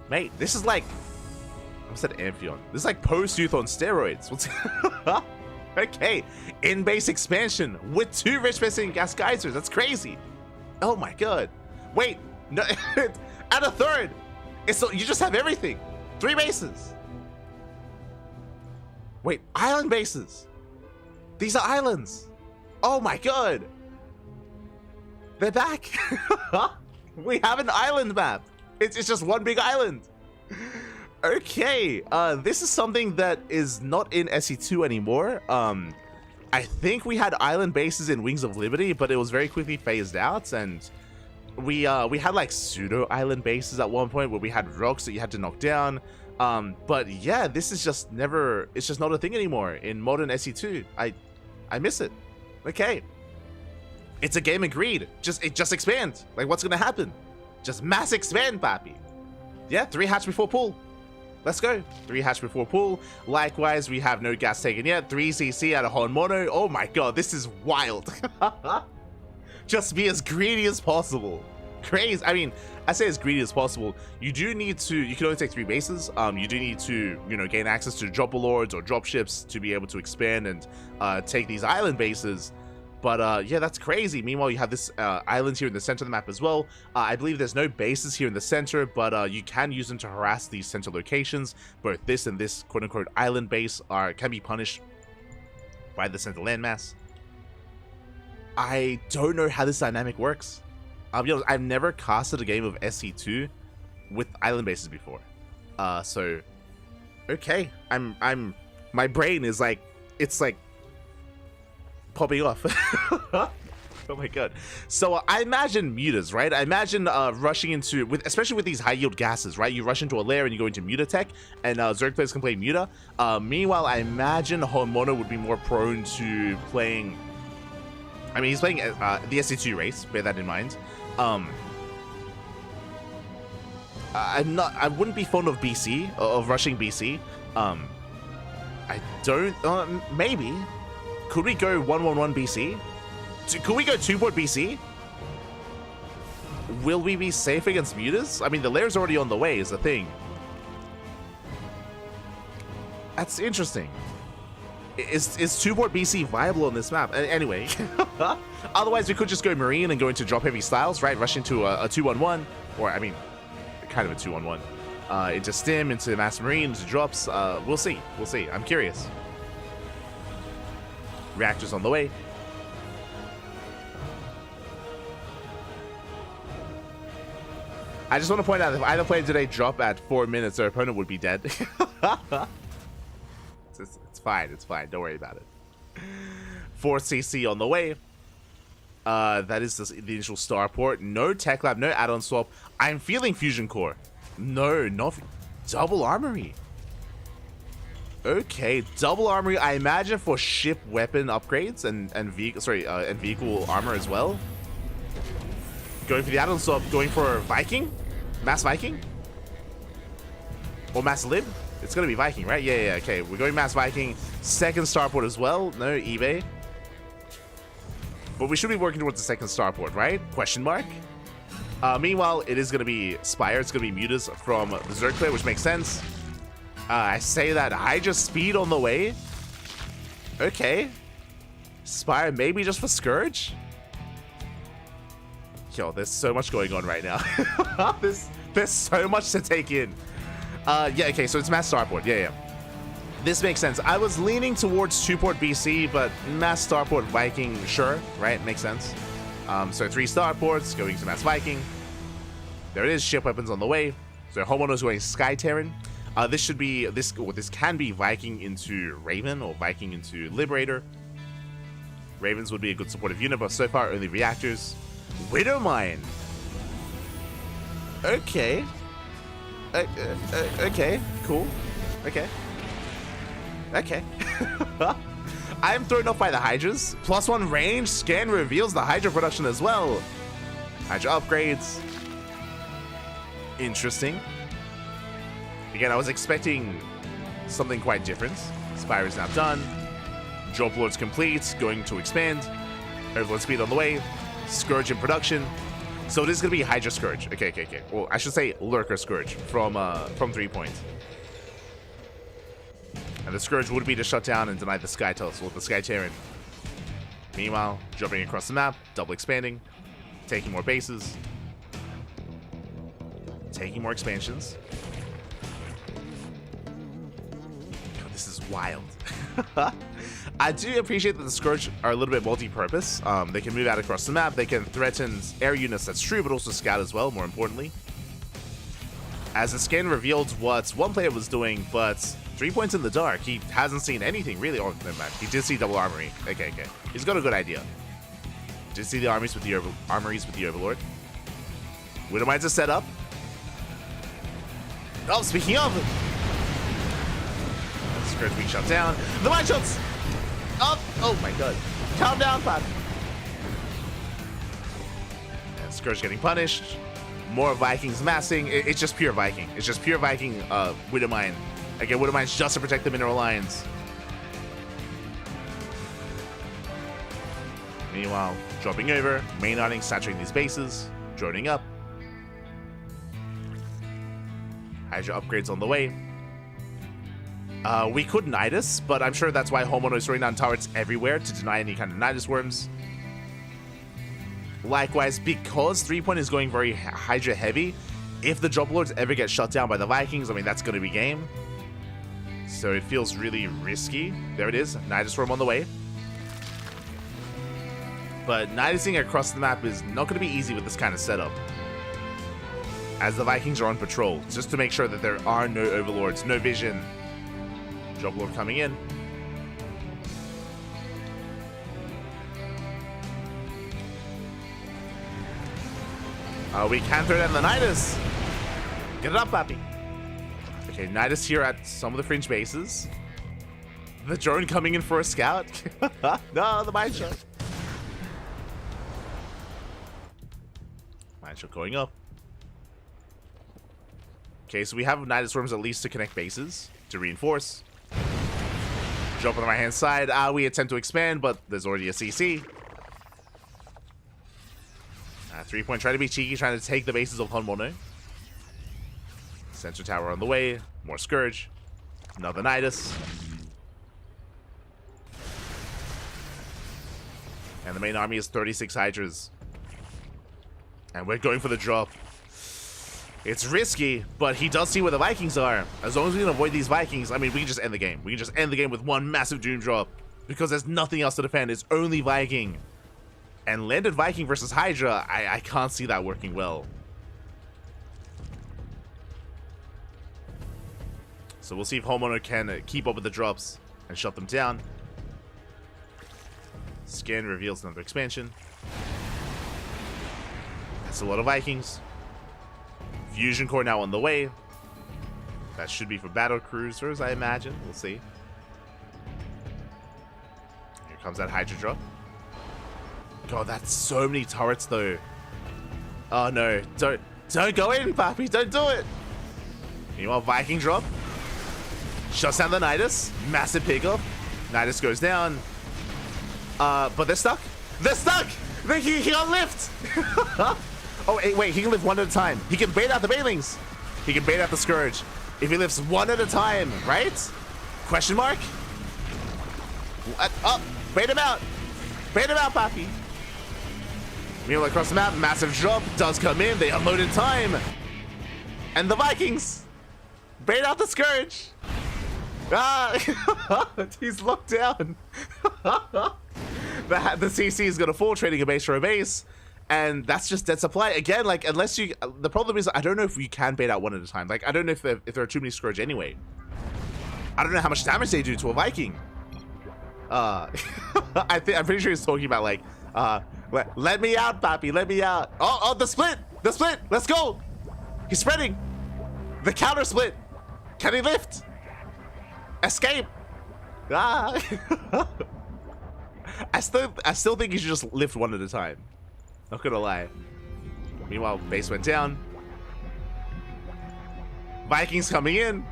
Speaker 1: Mate, this is like, I said Amphion. This is like post-youth on steroids. What's okay, in-base expansion with 2 rich missing gas geysers. That's crazy. Oh my god. Wait, no, add a 3rd. You just have everything. 3 bases. Wait, island bases. These are islands. Oh my god. They're back. We have an island map. It's just one big island. Okay, this is something that is not in SE2 anymore. I think we had island bases in Wings of Liberty, but it was very quickly phased out, and we had like pseudo island bases at one point where we had rocks that you had to knock down. But yeah, this is just never, it's just not a thing anymore in modern SE2. I miss it. Okay. It's a game, agreed. It just expands. Like, what's gonna happen? Just mass expand, papi. Yeah, 3 hatch before pull. Let's go. 3 hatch before pull. Likewise, we have no gas taken yet. 3 CC out of Hon Mono. Oh my god, this is wild. Just be as greedy as possible. Crazy. I mean, I say as greedy as possible. You do need to, you can only take 3 bases. You do need to, you know, gain access to dropper lords or drop ships to be able to expand and take these island bases. But yeah, that's crazy. Meanwhile, you have this island here in the center of the map as well. I believe there's no bases here in the center, but you can use them to harass these center locations. Both this and this quote-unquote island base can be punished by the center landmass. I don't know how this dynamic works. I'll be honest, I've never casted a game of SE2 with island bases before. So okay, my brain is like, it's like popping off. Oh my god. So I imagine mutas, right? I imagine rushing into, especially with these high yield gases, right? You rush into a lair and you go into muta tech, and Zerg players can play muta. Meanwhile, I imagine Homono would be more prone to playing, I mean, he's playing the SE2 race, bear that in mind. I wouldn't be fond of BC, of rushing BC. I don't, maybe. Could we go 1-1-1 BC? Could we go 2-board BC? Will we be safe against mutas? I mean, the lair's already on the way is the thing. That's interesting. Is 2-board BC viable on this map? Anyway. Otherwise, we could just go Marine and go into drop-heavy styles, right? Rush into a 2-1-1. Or, I mean, kind of a 2-1-1. Into Stim, into Mass Marine, into drops. We'll see. We'll see. I'm curious. Reactors on the way. I just want to point out, if either player today drop at 4 minutes, their opponent would be dead. It's fine. It's fine. Don't worry about it. 4 CC on the way. That is the initial starport. No tech lab, no add-on swap. I'm feeling fusion core. No, not double armory. Okay, double armory. I imagine for ship weapon upgrades and vehicle armor as well. Going for the add-on swap. Going for Viking, mass Viking, or mass lib. It's gonna be Viking, right? Yeah. Okay, we're going mass Viking. Second starport as well. No eBay. But we should be working towards the second starport, right? Question mark. Meanwhile, it is going to be Spire. It's going to be mutas from the Zerg player, which makes sense. I say that Hydra speed on the way. Okay. Spire maybe just for Scourge. Yo, there's so much going on right now. there's so much to take in. Yeah, okay, so it's mass starport. Yeah. This makes sense. I was leaning towards 2-port BC, but mass starport Viking, sure, right? Makes sense. So 3 starports going to mass Viking. There it is, ship weapons on the way. So Homono's going Sky Terran. This can be Viking into Raven or Viking into Liberator. Ravens would be a good supportive unit, but so far only reactors. Widowmine. Okay. Okay, cool. Okay. I'm thrown off by the Hydras. +1 range scan reveals the Hydra production as well. Hydra upgrades. Interesting. Again, I was expecting something quite different. Spire is now done. Drop Lord's complete. Going to expand. Overlord speed on the way. Scourge in production. So it is going to be Hydra Scourge. Okay. Well, I should say Lurker Scourge from 3 points. And the Scourge would be to shut down and deny the Sky Tusk with the Sky Terran. Meanwhile, jumping across the map, double expanding, taking more bases, taking more expansions. God, this is wild. I do appreciate that the Scourge are a little bit multi-purpose. They can move out across the map, they can threaten air units, that's true, but also scout as well, more importantly. As the scan revealed what one player was doing, but 3 points in the dark, he hasn't seen anything really. Oh, never mind. He did see double armory. Okay. He's got a good idea. Did see the armories with the Overlord. Widowmines are set up. Oh, speaking of, Scourge being shut down. The mine shots up. Oh my god. Calm down, Pat. And Scourge getting punished. More Vikings massing. It's just pure Viking. It's just pure Viking Widowmine. Again, Widowmine's just to protect the mineral lines. Meanwhile, dropping over, main-arting, saturating these bases, droning up. Hydra upgrades on the way. We could Nidus, but I'm sure that's why Homeowner is throwing down turrets everywhere to deny any kind of Nidus worms. Likewise, because 3-point is going very Hydra heavy, if the Drop Lords ever get shut down by the Vikings, I mean, that's going to be game. So it feels really risky. There it is, Nidus worm on the way. But Nidusing across the map is not going to be easy with this kind of setup, as the Vikings are on patrol, just to make sure that there are no Overlords, no vision. Drop Lord coming in. We can throw down the Nidus. Get it up, Pappy. Okay, Nidus here at some of the fringe bases. The drone coming in for a scout. No, the mine shot. Mine shot going up. Okay, so we have Nidus worms at least to connect bases, to reinforce. Drop on the right hand side. We attempt to expand, but there's already a CC. 3-point trying to be cheeky, trying to take the bases of Honmono. Sensor tower on the way. More Scourge. Another Nidus. And the main army is 36 Hydras. And we're going for the drop. It's risky, but he does see where the Vikings are. As long as we can avoid these Vikings, I mean, we can just end the game. We can just end the game with one massive Doom drop. Because there's nothing else to defend. It's only Viking. And landed Viking versus Hydra, I can't see that working well. So we'll see if Homeowner can keep up with the drops and shut them down. Scan reveals another expansion. That's a lot of Vikings. Fusion core now on the way. That should be for battle cruisers, I imagine. We'll see. Here comes that Hydra drop. God, that's so many turrets though. Oh no, don't go in, Pappy, don't do it. Meanwhile, Viking drop. Shuts down the Nidus. Massive pickup. Nidus goes down. But they're stuck. They're stuck! He got lift! Oh, wait, he can lift one at a time. He can bait out the Bailings. He can bait out the Scourge. If he lifts one at a time, right? Question mark? What? Oh, bait him out. Bait him out, Pappy. Meanwhile, across the map, massive drop does come in. They unload in time. And the Vikings bait out the Scourge. Ah, he's locked down. The CC is going to fall, trading a base for a base. And that's just dead supply. Again, like, unless you... The problem is, I don't know if you can bait out one at a time. Like, I don't know if there are too many Scourge anyway. I don't know how much damage they do to a Viking. I'm pretty sure he's talking about, like, let me out, Pappy, let me out. Oh, the split! The split! Let's go! He's spreading! The counter split! Can he lift? Escape! Ah! I still think you should just lift one at a time. Not gonna lie. Meanwhile, base went down. Vikings coming in.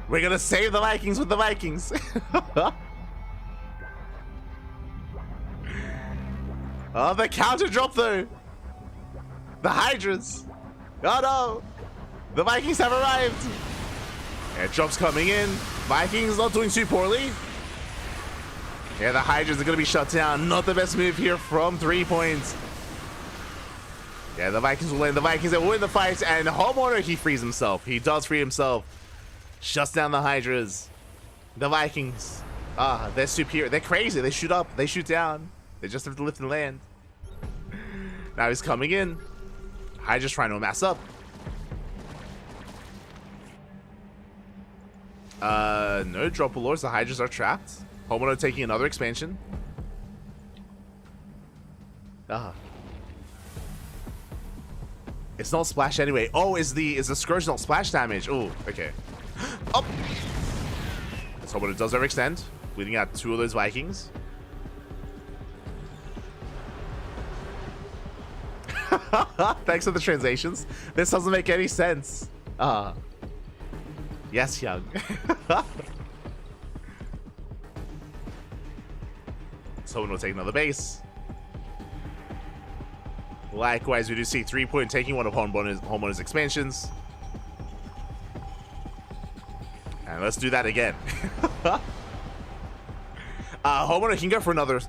Speaker 1: We're gonna save the Vikings with the Vikings. Oh, the counter drop though. The Hydras. Oh no. The Vikings have arrived. Airdrops coming in. Vikings not doing too poorly. Yeah, the Hydras are gonna be shut down. Not the best move here from 3 points. Yeah, the Vikings will win. The Vikings will win the fight, and Homeowner, he frees himself. He does free himself. Shuts down the Hydras. The Vikings They're superior. They're crazy. They shoot up. They shoot down. They just have to lift and land. Now he's coming in. Hydra's trying to amass up. No drop lords. The Hydras are trapped. Homono taking another expansion. It's not splash anyway. Oh, is the Scourge not splash damage? Oh, okay. Up. Let's hope it does overextend, bleeding out 2 of those Vikings. Thanks for the translations. This doesn't make any sense. Yes, young. Someone will take another base. Likewise, we do see 3-point taking one of Homono's expansions. And let's do that again. Homono can go for another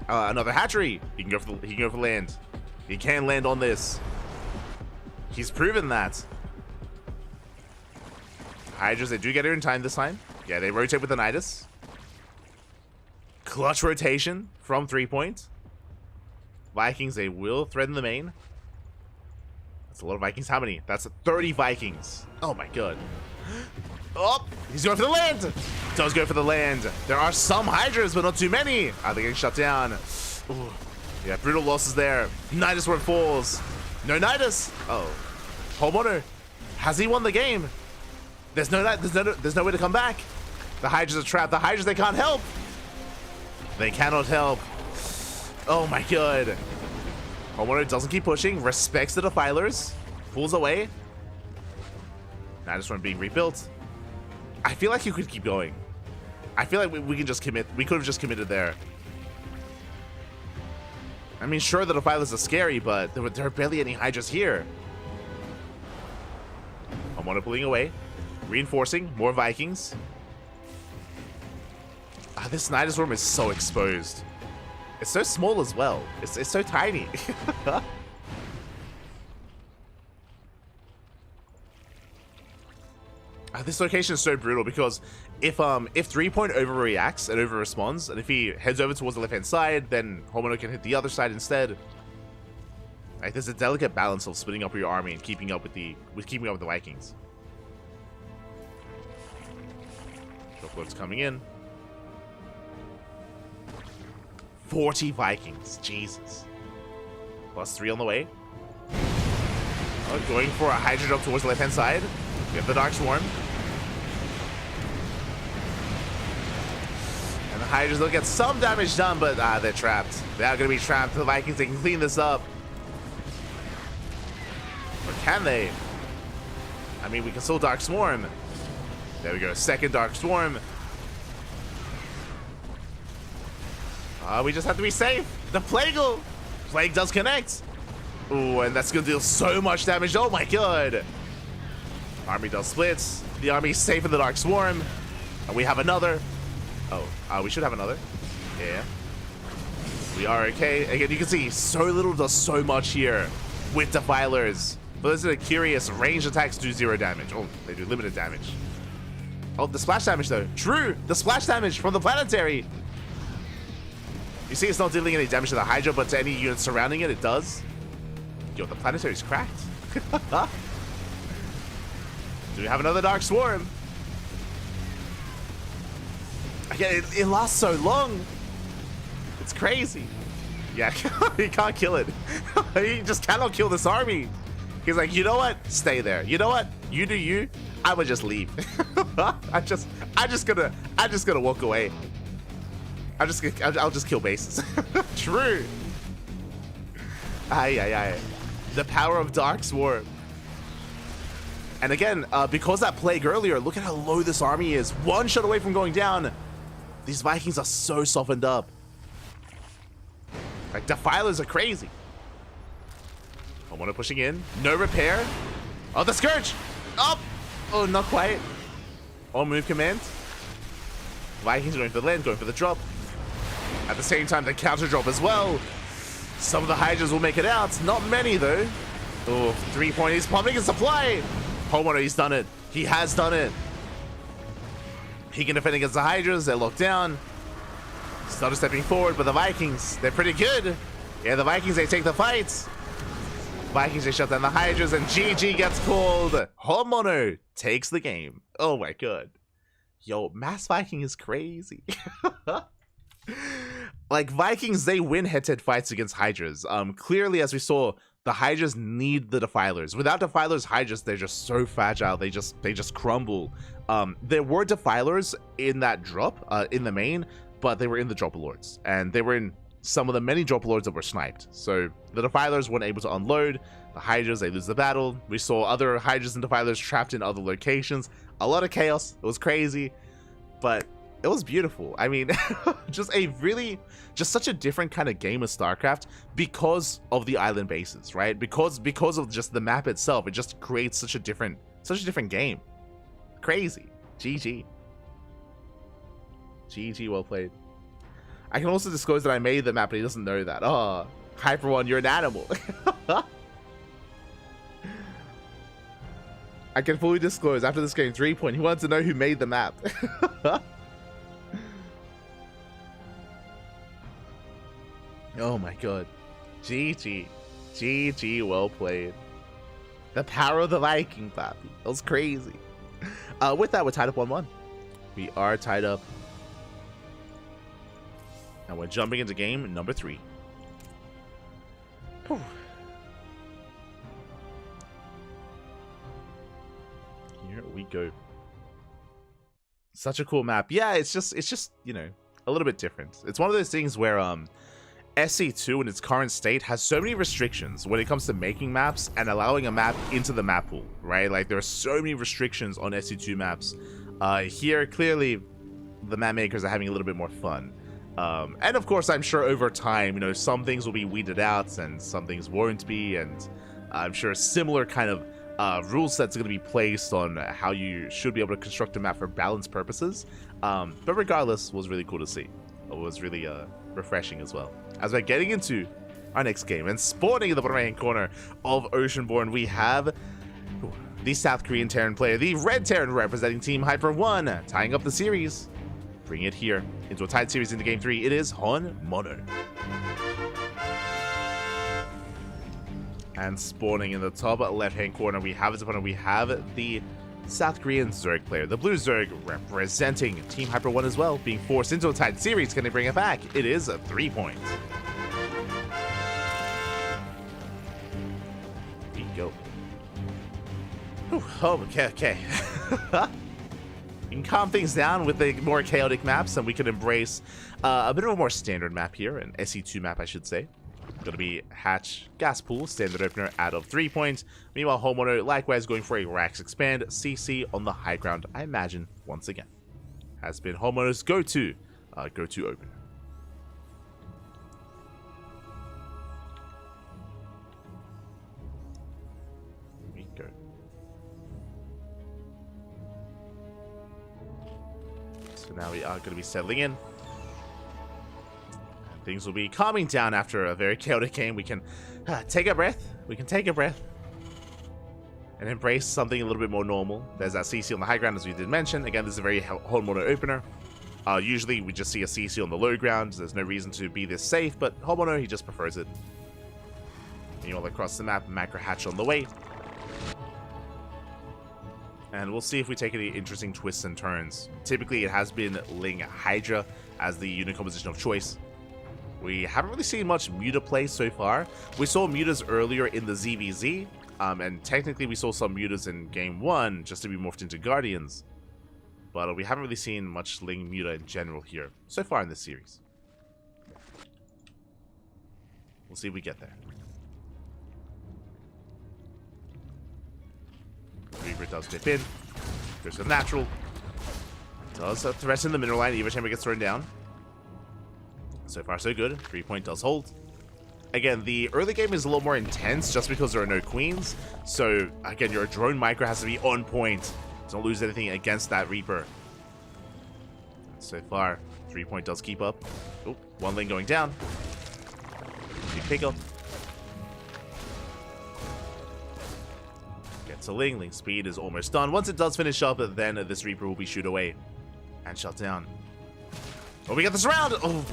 Speaker 1: hatchery. He can go for land. He can land on this. He's proven that. Hydras, they do get here in time this time. Yeah, they rotate with the Nidus. Clutch rotation from 3-point. Vikings, they will threaten the main. That's a lot of Vikings. How many? That's 30 Vikings. Oh my god. Oh, he's going for the land. Does go for the land. There are some Hydras, but not too many. They're getting shut down. Ooh. Yeah, brutal losses there. Nidus where it falls. No Nidus. Oh. Homono. Has he won the game? There's no way to come back. The Hydras are trapped. The Hydras, they can't help. They cannot help. Oh my god. Homono doesn't keep pushing. Respects the Defilers. Pulls away. Nidus one being rebuilt. I feel like you could keep going. I feel like we can just commit. We could have just committed there. I mean, sure, the Defilers are scary, but there are barely any Hydras here. Homono pulling away. Reinforcing. More Vikings. This Nidus worm is so exposed. It's so small as well. It's so tiny. This location is so brutal because if 3-point overreacts and over-responds, and if he heads over towards the left-hand side, then Homono can hit the other side instead. Like, there's a delicate balance of splitting up your army and keeping up with the Vikings. Shockload's coming in. 40 Vikings, Jesus. +3 on the way. Oh, going for a Hydra drop towards the left-hand side. We have the Dark Swarm. And the Hydras will get some damage done, but they're trapped. They are going to be trapped. The Vikings, they can clean this up. Or can they? I mean, we can still Dark Swarm. There we go, second Dark Swarm. We just have to be safe. The Plague does connect. Ooh, and that's gonna deal so much damage. Oh my god. Army does splits. The army's safe in the Dark Swarm. And we have another. Oh, we should have another. Yeah. We are okay. Again, you can see so little does so much here with Defilers. For those that are curious, ranged attacks do 0 damage. Oh, they do limited damage. Oh, the splash damage though. True, the splash damage from the planetary. You see, it's not dealing any damage to the Hydra, but to any unit surrounding it, it does. Yo, the planetary's cracked. Do we have another Dark Swarm? Again, it lasts so long. It's crazy. Yeah, he can't kill it. He just cannot kill this army. He's like, you know what? Stay there. You know what? You do you. I would just leave. I just gonna walk away. I'll just kill bases. True. Aye. The power of Dark Swarm. And again, because that plague earlier, look at how low this army is. One shot away from going down. These Vikings are so softened up. Like, Defilers are crazy. Homono pushing in. No repair. Oh, the Scourge. Up. Oh, not quite. On move command. Vikings going for the land, going for the drop. At the same time, the counter drop as well. Some of the Hydras will make it out. Not many, though. Oh, 3-point. He's pumping his supply. Homono, he's done it. He has done it. He can defend against the Hydras. They're locked down. Stutter stepping forward, but the Vikings, they're pretty good. Yeah, the Vikings, they take the fights. Vikings, they shut down the Hydras, and GG gets called. Homono takes the game. Oh my god. Yo, Mass Viking is crazy. Like, Vikings, they win head-to-head fights against Hydras. Clearly, as we saw, the Hydras need the Defilers. Without Defilers, Hydras, they're just so fragile. They just crumble. There were Defilers in that drop, in the main, but they were in the Dropper Lords. And they were in some of the many Dropper Lords that were sniped. So the Defilers weren't able to unload. The Hydras, they lose the battle. We saw other Hydras and Defilers trapped in other locations. A lot of chaos. It was crazy. But it was beautiful. I mean, just such a different kind of game of StarCraft because of the island bases, right? Because of just the map itself, it just creates such a different game. Crazy. GG. GG, well played. I can also disclose that I made the map, but he doesn't know that. Oh, Hyper One, you're an animal. I can fully disclose after this game 3 point. He wanted to know who made the map. Oh my god. GG. GG, well played. The power of the Viking, Pappy. That was crazy. With that, we're tied up 1-1. We are tied up. And we're jumping into game number 3. Whew. Here we go. Such a cool map. Yeah, it's just, you know, a little bit different. It's one of those things where SC2 in its current state has so many restrictions when it comes to making maps and allowing a map into the map pool, right? Like, there are so many restrictions on SC2 maps. Here, clearly, the map makers are having a little bit more fun. And of course, I'm sure over time, you know, some things will be weeded out and some things won't be, and I'm sure a similar kind of rule sets are going to be placed on how you should be able to construct a map for balance purposes. But regardless, it was really cool to see. It was really refreshing as well. As we're getting into our next game and spawning in the bottom right-hand corner of Oceanborn, we have the South Korean Terran player, the Red Terran representing Team Hyper One, tying up the series. Bring it here into a tied series into game 3. It is Homono. And spawning in the top left-hand corner, we have his opponent. We have the South Korean Zerg player, the Blue Zerg representing Team Hyper One as well, being forced into a tied series. Can they bring it back? It is a 3 point. Here you go. Whew, oh, okay. We can calm things down with the more chaotic maps, and we can embrace a bit of a more standard map here, an SE2 map, I should say. Gonna be Hatch Gas Pool, standard opener out of 3 points. Meanwhile, Homono likewise going for a Rax Expand, CC on the high ground, I imagine, once again. Has been Homono's go-to opener. Here we go. So now we are going to be settling in. Things will be calming down after a very chaotic game. We can take a breath. And embrace something a little bit more normal. There's that CC on the high ground, as we did mention. Again, this is a very Homono opener. Usually, we just see a CC on the low ground. There's no reason to be this safe, but Homono, he just prefers it. Meanwhile, across the map, Macro Hatch on the way. And we'll see if we take any interesting twists and turns. Typically, it has been Ling Hydra as the unit composition of choice. We haven't really seen much Muta play so far. We saw Mutas earlier in the ZVZ, and technically we saw some Mutas in Game 1 just to be morphed into Guardians. But we haven't really seen much Ling Muta in general here so far in this series. We'll see if we get there. Reaper does dip in. Goes to the natural. Does threaten the mineral line every time it gets thrown down. So far, so good. 3 point does hold. Again, the early game is a little more intense just because there are no queens. So, again, your drone micro has to be on point. Don't lose anything against that Reaper. So far, 3 point does keep up. Oh, one lane going down. Big pickup. Gets a Ling. Ling speed is almost done. Once it does finish up, then this Reaper will be shoot away and shut down. Oh, we got this round. Oh,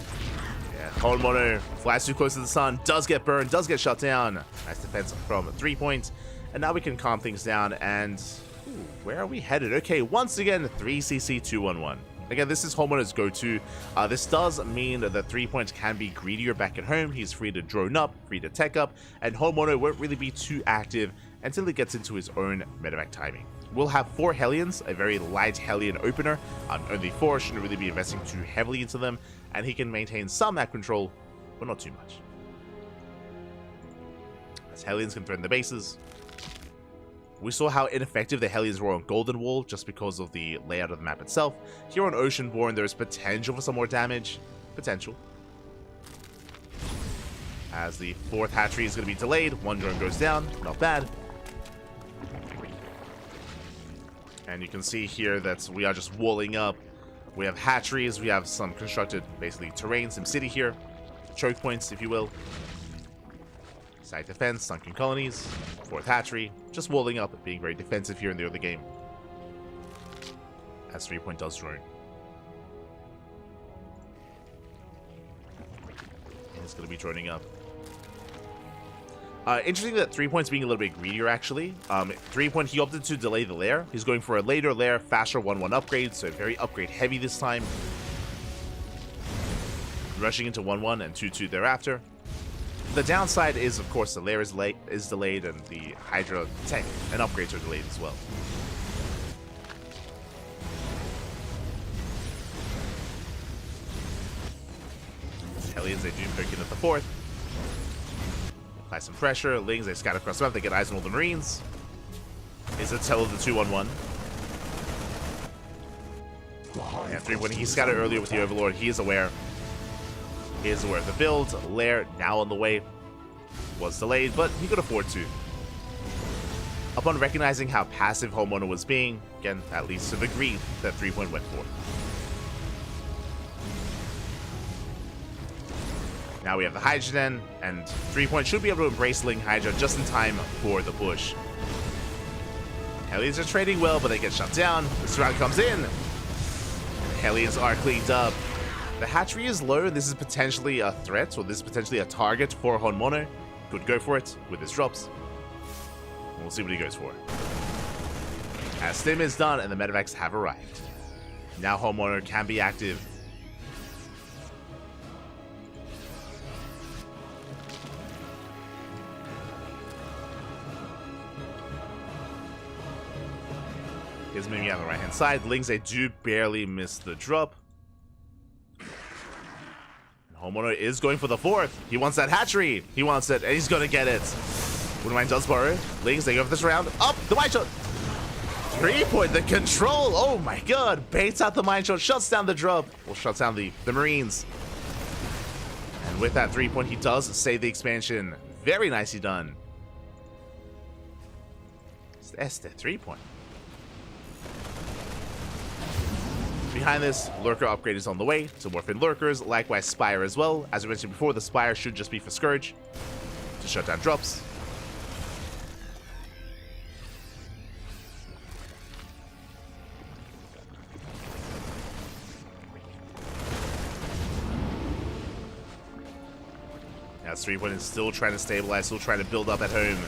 Speaker 1: yeah. Homeowner flies too close to the sun, does get burned, does get shut down. Nice defense from 3 points. And now we can calm things down. And ooh, where are we headed? Okay, once again, 3cc 211. Again, this is Homeowner's go-to. This does mean that 3 points can be greedier back at home. He's free to drone up, free to tech up, and Homeowner won't really be too active until he gets into his own medevac timing. We'll have 4 Hellions, a very light Hellion opener. Only 4, shouldn't really be investing too heavily into them, and he can maintain some map control, but not too much. As Hellions can threaten the bases. We saw how ineffective the Hellions were on Golden Wall just because of the layout of the map itself. Here on Oceanborn, there is potential for some more damage. Potential. As the 4th hatchery is going to be delayed, 1 drone goes down. Not bad. And you can see here that we are just walling up. We have hatcheries, we have some constructed, basically, terrain, some city here. Choke points, if you will. Side defense, sunken colonies, 4th hatchery, just walling up, being very defensive here in the early game. As 3 point does drone. And it's going to be droning up. Interesting that 3 point's being a little bit greedier, actually. 3 point, he opted to delay the lair. He's going for a later lair, faster 1-1 upgrade, so very upgrade heavy this time. Rushing into 1-1 and 2-2 thereafter. The downside is, of course, the lair is delayed and the Hydra tech and upgrades are delayed as well. Hellions, they do poke in at the 4th. Apply some pressure. Lings, they scatter across the map. They get eyes on all the Marines. Is a tell of the 2-1-1. And 3 when he scattered earlier with the Overlord, he is aware. He is aware of the build. Lair now on the way. Was delayed, but he could afford to. Upon recognizing how passive Homeowner was being, again, at least to the degree that 3 point went for. Now we have the Hydra then, and 3 point should be able to embrace Ling Hydra just in time for the push. Hellions are trading well, but they get shut down. This round comes in. Hellions are cleaned up. The hatchery is low. This is potentially a threat, or this is potentially a target for Honmono. Could go for it with his drops. We'll see what he goes for. As Stim is done and the medevacs have arrived. Now Honmono can be active. He's moving out on the right hand side. Lings, they do barely miss the drop. Homeowner is going for the 4th. He wants that hatchery. He wants it, and he's going to get it. Wouldn't mind does borrow. Lings, they go for this round. Up, the mine shot. 3 point, the control. Oh my god. Baits out the mine shot, shuts down the drop. Well, shuts down the Marines. And with that 3 point, he does save the expansion. Very nicely done. That's the 3 point. Behind this, Lurker upgrade is on the way to morph in Lurkers, likewise Spire as well. As we mentioned before, the Spire should just be for Scourge to shut down drops. As 3 point is still trying to stabilize, still trying to build up at home.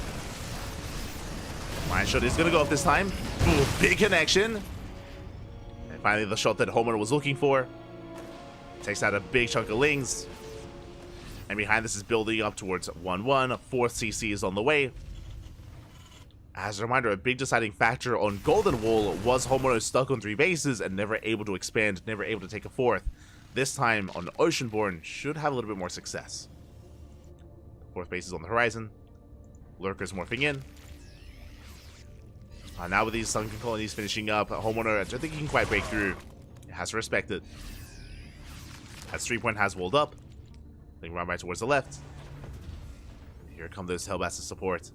Speaker 1: Mine shot is going to go up this time. Ooh, big connection. Finally, the shot that Homer was looking for. Takes out a big chunk of Lings. And behind this is building up towards 1-1. 4th CC is on the way. As a reminder, a big deciding factor on Golden Wall was Homer stuck on 3 bases and never able to expand, never able to take a 4th. This time on Oceanborn should have a little bit more success. 4th base is on the horizon. Lurkers morphing in. Now with these sunken colonies finishing up, Homeowner, I don't think he can quite break through. It has to respect it. As 3 point has walled up. They run right towards the left. Here come those Hellbats to support.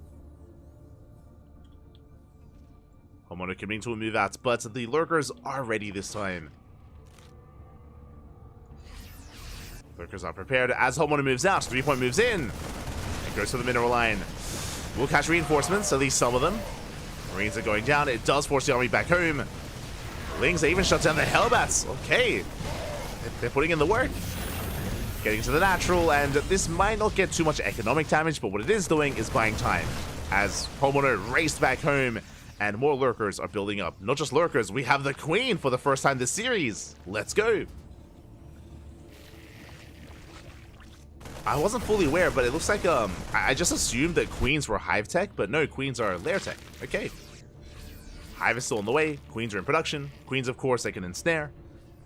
Speaker 1: Homeowner committing to a move out, but the Lurkers are ready this time. Lurkers are prepared as Homeowner moves out. 3 point moves in. And goes for the mineral line. We'll catch reinforcements, at least some of them. Marines are going down. It does force the army back home. Lings, they even shut down the Hellbats. Okay. They're putting in the work. Getting to the natural, and this might not get too much economic damage, but what it is doing is buying time. As Homeowner raced back home, and more lurkers are building up. Not just lurkers, we have the queen for the first time this series. Let's go. I wasn't fully aware, but it looks like I just assumed that queens were hive tech, but no, queens are lair tech. Okay. Hive is still on the way. Queens are in production. Queens, of course, they can ensnare.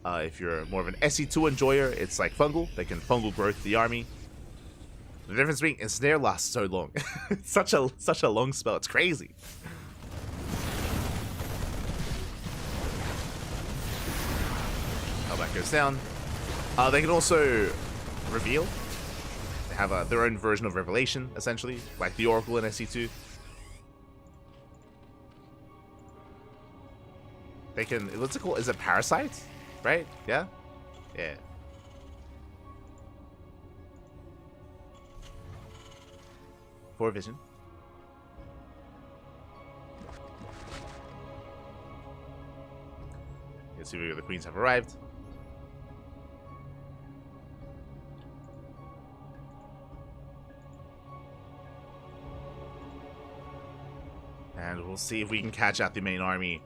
Speaker 1: If you're more of an SE2 enjoyer, it's like fungal. They can fungal growth the army. The difference being ensnare lasts so long. It's such a long spell. It's crazy. How that goes down. They can also reveal. They have their own version of revelation, essentially, like the Oracle in SE2. They can. What's it called? Is it parasite? Right? Yeah? Yeah. For vision. Let's see if the queens have arrived. And we'll see if we can catch out the main army.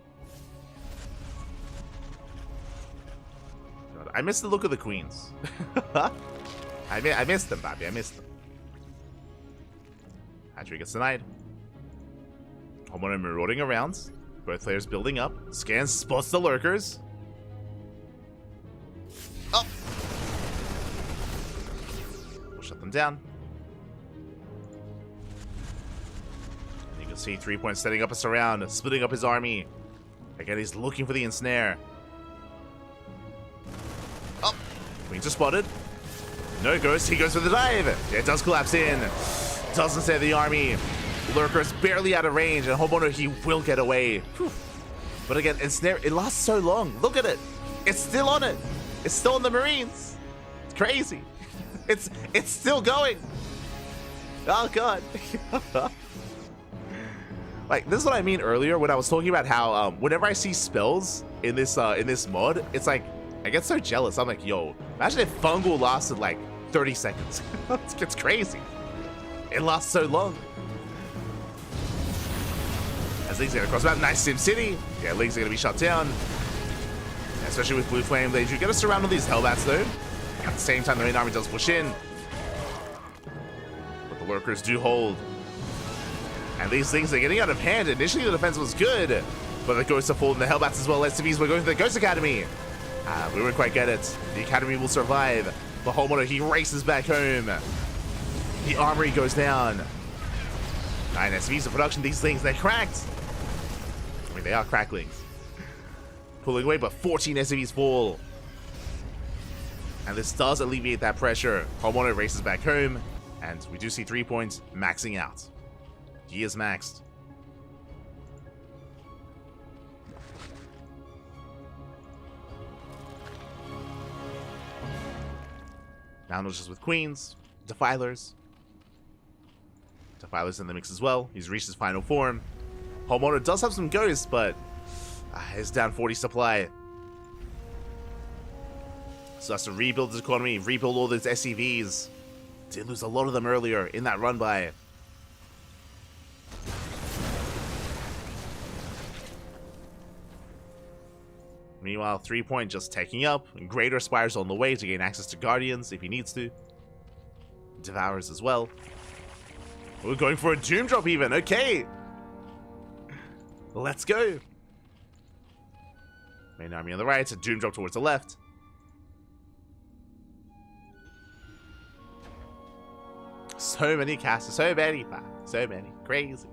Speaker 1: I missed the look of the queens. I missed them, Bobby. I missed them. Hatchery gets denied. Homeowner marauding around. Both players building up. Scans, spots the lurkers. Oh! We'll shut them down. And you can see 3 Point setting up a surround, splitting up his army. Again, he's looking for the ensnare. Oh! Queens are spotted. No ghost, he goes for the dive. It does collapse in. Doesn't save the army. Lurker's barely out of range, and Homeowner, he will get away. Whew. But again, ensnare, it lasts so long. Look at it. It's still on it. It's still on the Marines. It's crazy. It's still going. Oh god. Like, this is what I mean earlier when I was talking about how whenever I see spells in this mod, it's like I get so jealous. I'm like, yo, imagine if fungal lasted like 30 seconds. It's crazy. It lasts so long. As League's gonna cross about nice Sim City. Yeah, League's gonna be shut down. Especially with Blue Flame. They do get a surround on these Hellbats though. At the same time, the main army does push in. But the lurkers do hold. And these things are getting out of hand. Initially, the defense was good. But the Ghosts are falling, the Hellbats as well. SCVs were going to the Ghost Academy. We won't quite get it. The Academy will survive. The Homeowner, he races back home. The Armory goes down. 9 SCVs in production. These things, they're cracked. I mean, they are cracklings. Pulling away, but 14 SCVs fall. And this does alleviate that pressure. Homeowner races back home. And we do see 3 points maxing out. He is maxed. Now not just with queens, defilers. Defilers in the mix as well. He's reached his final form. Homeowner does have some ghosts, but he's down 40 supply. So has to rebuild his economy, rebuild all those SCVs. Did lose a lot of them earlier in that run by. Meanwhile, 3 Point just taking up, and Greater Spires on the way to gain access to Guardians if he needs to. Devours as well. We're going for a Doom Drop even, okay! Let's go! Main army on the right, a Doom Drop towards the left. So many casters, so many, crazy.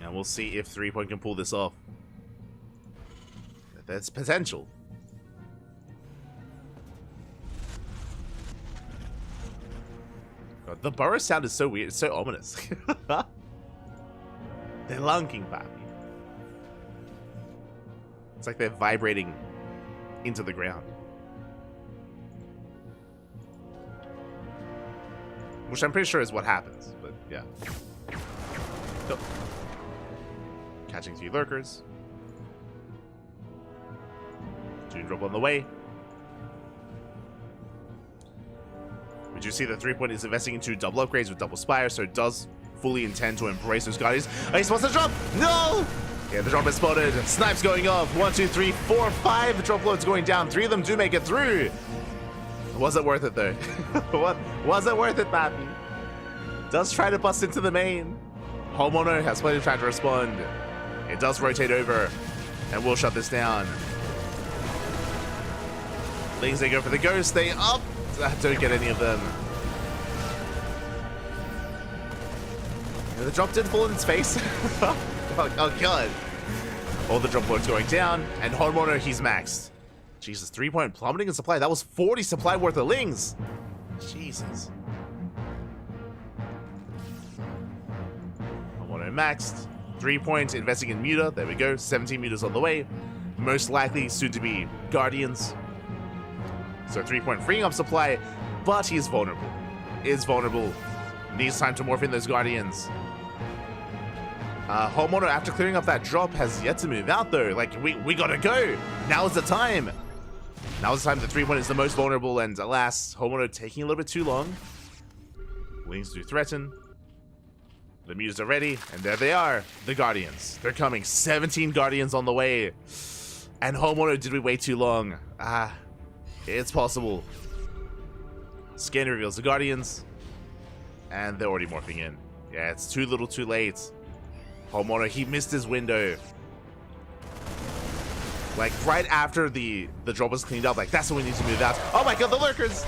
Speaker 1: And we'll see if 3 Point can pull this off. There's potential. God, the burrow sound is so weird. It's so ominous. They're lunking, papi. It's like they're vibrating into the ground. Which I'm pretty sure is what happens, but yeah. Oh. Catching 3 lurkers. June drop on the way. We do see the 3-point is investing into double upgrades with double spire, so it does fully intend to embrace those guardians. Oh, he's supposed to drop! No! Yeah, the drop is spotted. Snipes going off. 1, 2, 3, 4, 5 drop loads going down. 3 of them do make it through. Was it worth it though? What? Was it worth it, Pappy? Does try to bust into the main. Homeowner has plenty of time to respond. It does rotate over, and we'll shut this down. Lings, they go for the ghost. They up. Don't get any of them. The drop did fall in its face. Oh god. All the drop loads going down, and Homeowner, he's maxed. Jesus, 3-point plummeting in supply. That was 40 supply worth of Lings. Jesus. Homeowner maxed. 3-point investing in Muta. There we go. 17 Mutas on the way. Most likely soon to be Guardians. So 3-point freeing up supply, but he's vulnerable. Is vulnerable. Needs time to morph in those Guardians. Homeowner, after clearing up that drop, has yet to move out though. Like, we gotta go. Now is the time. Now is the time. The 3-point is the most vulnerable, and alas, Homeowner taking a little bit too long. Lings do threaten. The Mutas are ready, and there they are. The Guardians. They're coming. 17 Guardians on the way. And Homeowner, did we wait too long? It's possible. Scan reveals the Guardians, and they're already morphing in. Yeah, it's too little too late. Homeowner, he missed his window. Like, right after the drop was cleaned up, like, that's when we need to move out. Oh my god, the lurkers!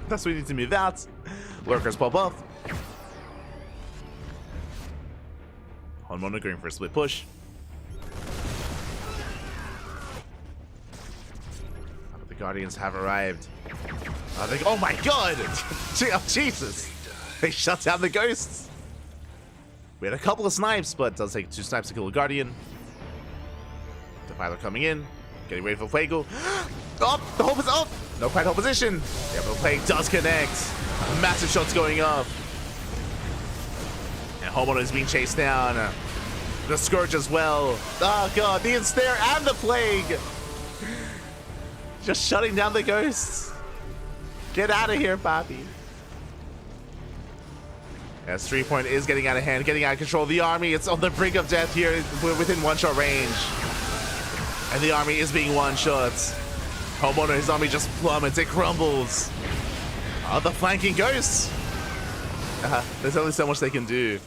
Speaker 1: That's when we need to move out. Lurkers pop up. Homeowner going for a split push. The Guardians have arrived. Oh my god! Oh, Jesus! They shut down the ghosts. We had a couple of snipes, but it does take 2 snipes to kill a Guardian. Defiler coming in, getting ready for Fuego. Oh, the hope is up! No quite hold position. Yeah, but the Plague does connect. Massive shots going up. And Homeowner is being chased down. The Scourge as well. Oh god, the Ensnare and the Plague! Just shutting down the ghosts. Get out of here, Papi. As 3-point is getting out of hand, getting out of control. The army, it's on the brink of death here. We're within 1-shot range. And the army is being 1-shot. Homeowner, his army just plummets. It crumbles. Oh, the flanking ghosts. There's only so much they can do.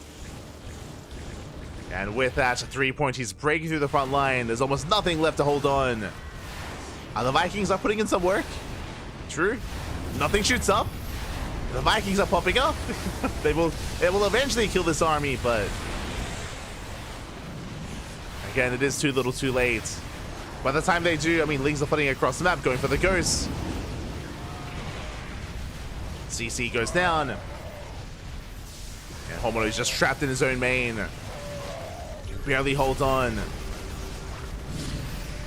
Speaker 1: And with that 3-point, he's breaking through the front line. There's almost nothing left to hold on. The Vikings are putting in some work. True. Nothing shoots up. The Vikings are popping up. It will eventually kill this army, but again, it is too little too late. By the time they do, I mean, Lings are flooding across the map, going for the ghosts. CC goes down. And Homeowner is just trapped in his own main. Can barely hold on.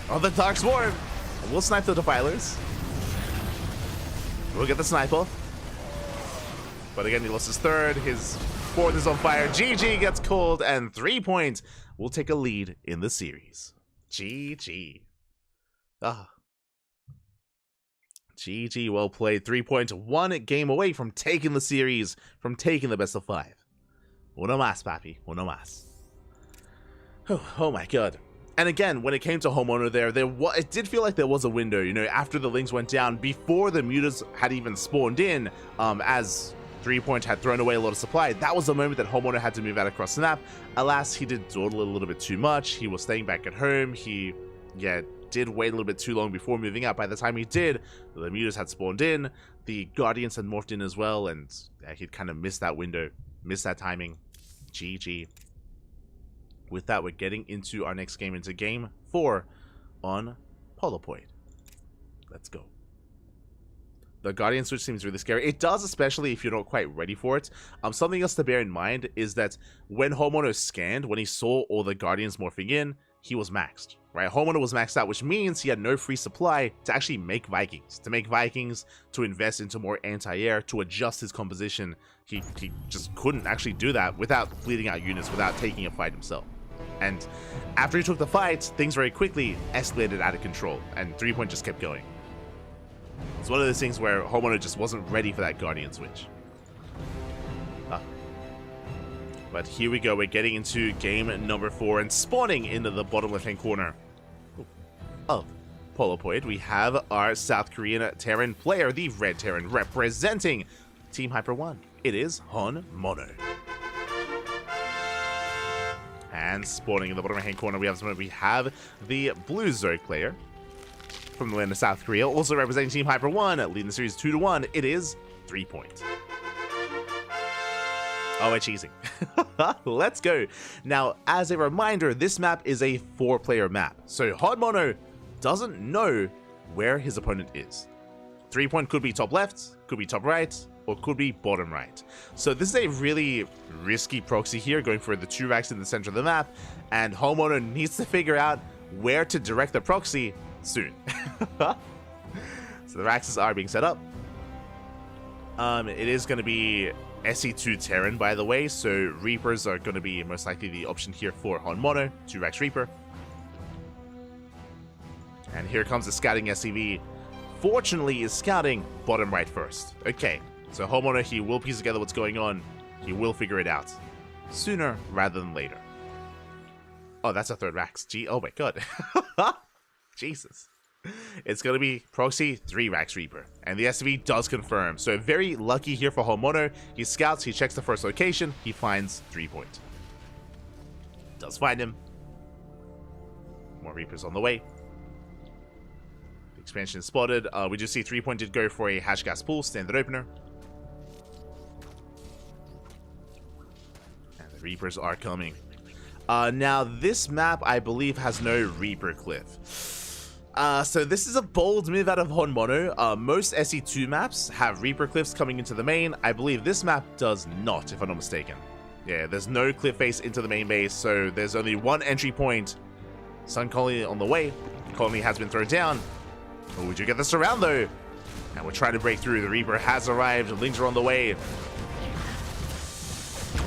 Speaker 1: Oh, the Dark Swarm. We'll snipe the Defilers. We'll get the sniper. But again, he lost his 3rd. His 4th is on fire. GG gets called, and 3-point will take a lead in the series. GG. GG, well played. 3-point, 1 game away from taking the series, from taking the best of 5. Uno más, papi. Uno más. Oh my god. And again, when it came to Homeowner it did feel like there was a window, you know, after the Lings went down, before the Mutas had even spawned in, as 3-point had thrown away a lot of supply. That was the moment that Homeowner had to move out across the map. Alas, he did dawdle a little bit too much. He was staying back at home. He, did wait a little bit too long before moving out. By the time he did, the Mutas had spawned in. The Guardians had morphed in as well, and he'd kind of missed that window, missed that timing. GG. With that, we're getting into our next game, into game 4 on Polopoid. Let's go. The Guardian switch seems really scary. It does, especially if you're not quite ready for it. Something else to bear in mind is that when Homeowner scanned, when he saw all the Guardians morphing in, he was maxed, right? Homeowner was maxed out, which means he had no free supply to actually make Vikings. To invest into more anti-air, to adjust his composition. He just couldn't actually do that without bleeding out units, without taking a fight himself. And after he took the fight, things very quickly escalated out of control, and 3-point just kept going. It's one of those things where Homeowner just wasn't ready for that Guardian switch. But here we go, we're getting into game number 4 and spawning into the bottom left-hand corner of Polopoid. We have our South Korean Terran player, the Red Terran, representing Team Hyper 1. It is Honmono. And spawning in the bottom right-hand corner, we have the Blue Zerg player from the land of South Korea, also representing Team Hyper 1, leading the series 2-1. It is 3-point. Oh, we're cheesing. Let's go. Now, as a reminder, this map is a 4-player map, so Honmono doesn't know where his opponent is. 3-point could be top left, could be top right, or could be bottom right. So this is a really risky proxy here, going for the 2 racks in the center of the map, and Honmono needs to figure out where to direct the proxy soon. So the racks are being set up. It is going to be SE2 Terran, by the way, so Reapers are going to be most likely the option here for Honmono, 2 racks Reaper. And here comes the scouting SCV. Fortunately, is scouting bottom right first. Okay, so Honmono, he will piece together what's going on. He will figure it out sooner rather than later. Oh, that's a 3rd racks. Gee, oh my god. Jesus. It's going to be proxy 3 racks Reaper, and the SCV does confirm. So very lucky here for Honmono. He scouts, he checks the first location, he finds 3-point. Does find him. More Reapers on the way. Expansion is spotted. We do see 3-point did go for a hash gas pool, standard opener. And the Reapers are coming. Now, this map, I believe, has no Reaper cliff. So this is a bold move out of Honmono. Most SE2 maps have Reaper cliffs coming into the main. I believe this map does not, if I'm not mistaken. Yeah, there's no cliff face into the main base, so there's only 1 entry point. Sun Colony on the way. The colony has been thrown down. Oh, would you get the surround though? And we're trying to break through. The Reaper has arrived. Lings are on the way.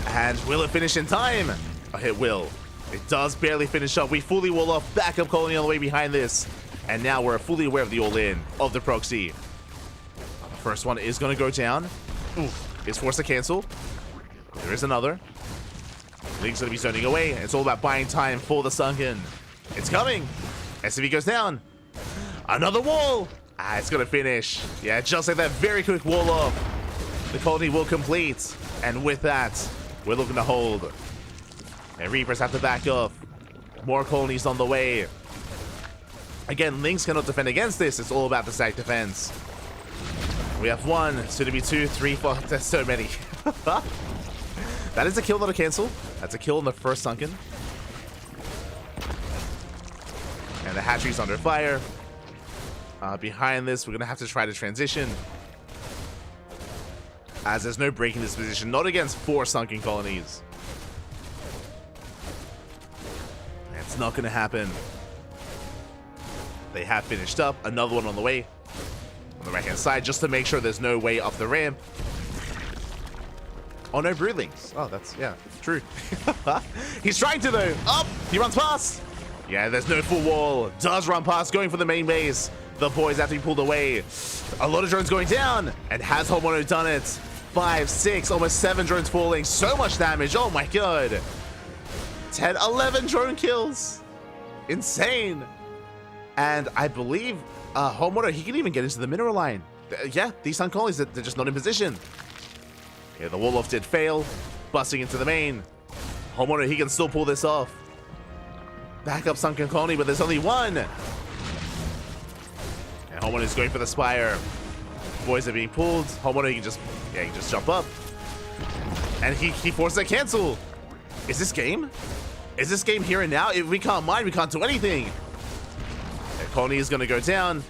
Speaker 1: And will it finish in time? Oh, it will. It does barely finish up. We fully wall off. Backup colony on the way behind this. And now we're fully aware of the all-in of the proxy. The first one is going to go down. Oof. Is forced to cancel. There is another. Ling's going to be zoning away. It's all about buying time for the Sunken. It's coming. SCV goes down. Another wall! Ah, it's gonna finish. Yeah, just like that, very quick wall off. The colony will complete. And with that, we're looking to hold. And Reapers have to back off. More colonies on the way. Again, Lynx cannot defend against this. It's all about the stack defense. We have 1, soon to be 2, 3, 4. There's so many. That is a kill, not a cancel. That's a kill in the first Sunken. And the hatchery's under fire. Behind this, we're going to have to try to transition. As there's no breaking this position. Not against 4 sunken colonies. It's not going to happen. They have finished up. Another one on the way. On the right-hand side, just to make sure there's no way up the ramp. Oh, no broodlings. Oh, that's, yeah, true. He's trying to, though. Up! He runs past. Yeah, there's no full wall. Does run past, going for the main base. The boys have to be pulled away. A lot of drones going down. And has Honmono done it? 5, 6, almost 7 drones falling. So much damage. Oh my god. 10, 11 drone kills. Insane. And I believe Honmono, he can even get into the mineral line. Yeah, these sun colonies, they're just not in position. Yeah, the wall off did fail. Busting into the main. Honmono, he can still pull this off. Back up sunken colony, but there's only 1. And Honmono is going for the spire. Boys are being pulled. Honmono, he can just jump up. And he forces a cancel. Is this game? Is this game here and now? If we can't mine, we can't do anything. And colony is going to go down.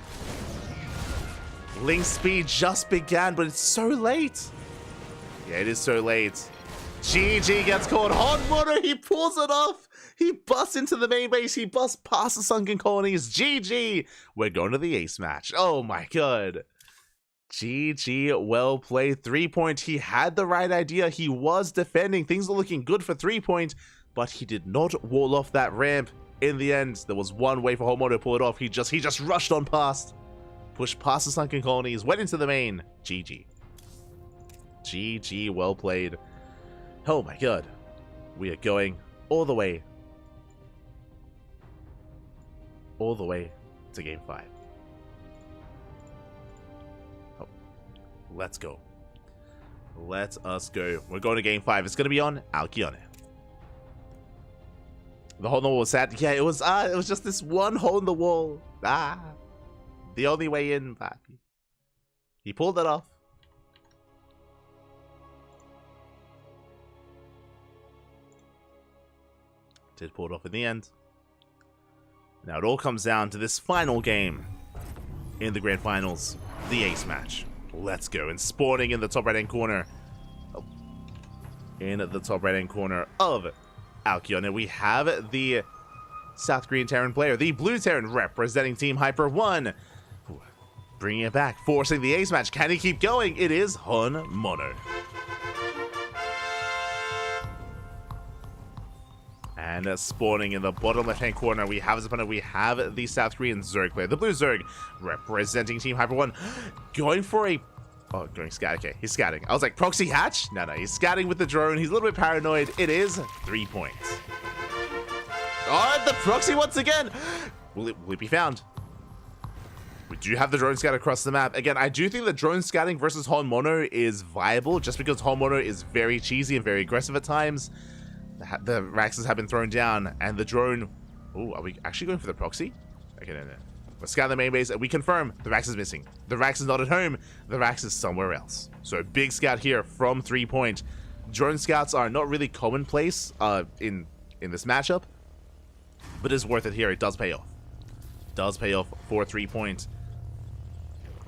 Speaker 1: Link speed just began, but it's so late. Yeah, it is so late. GG gets caught. Honmono, he pulls it off. He busts into the main base. He busts past the sunken colonies. GG. We're going to the ace match. Oh my god. GG, well played. 3-point. He had the right idea. He was defending. Things are looking good for 3-point. but he did not wall off that ramp. In the end, there was one way for Homemono to pull it off. He just rushed on past, pushed past the sunken colonies, went into the main. GG. GG, well played. Oh my god. We are going all the way to game 5. Oh, let's go. Let us go. We're going to game 5. It's going to be on Alkione. The hole in the wall was sad. Yeah, it was just this one hole in the wall. The only way in, papi. He pulled it off. Did pull it off in the end. Now it all comes down to this final game in the grand finals, the ace match. Let's go. And spawning in the top right hand corner. Oh. In the top right hand corner of Alkione, we have the South Korean Terran player, the Blue Terran representing Team Hyper 1. Bringing it back, forcing the ace match. Can he keep going? It is Homemono. And spawning in the bottom left-hand corner, we have his opponent. We have the South Korean Zerg player, the Blue Zerg, representing Team Hyper 1. Going for a... Oh, going scat. Okay, he's scatting. I was like, proxy hatch? No, he's scatting with the drone. He's a little bit paranoid. It is 3 points. Oh, the proxy once again. Will it be found? We do have the drone scat across the map. Again, I do think the drone scatting versus Homemono is viable, just because Homemono is very cheesy and very aggressive at times. The Raxes have been thrown down, and the drone... Oh, are we actually going for the proxy? Okay, no. Let's scan the main base, and we confirm the Rax is missing. The Rax is not at home. The Rax is somewhere else. So a big scout here from 3 point. Drone scouts are not really commonplace in this matchup, but it's worth it here. It does pay off. Does pay off for 3 point.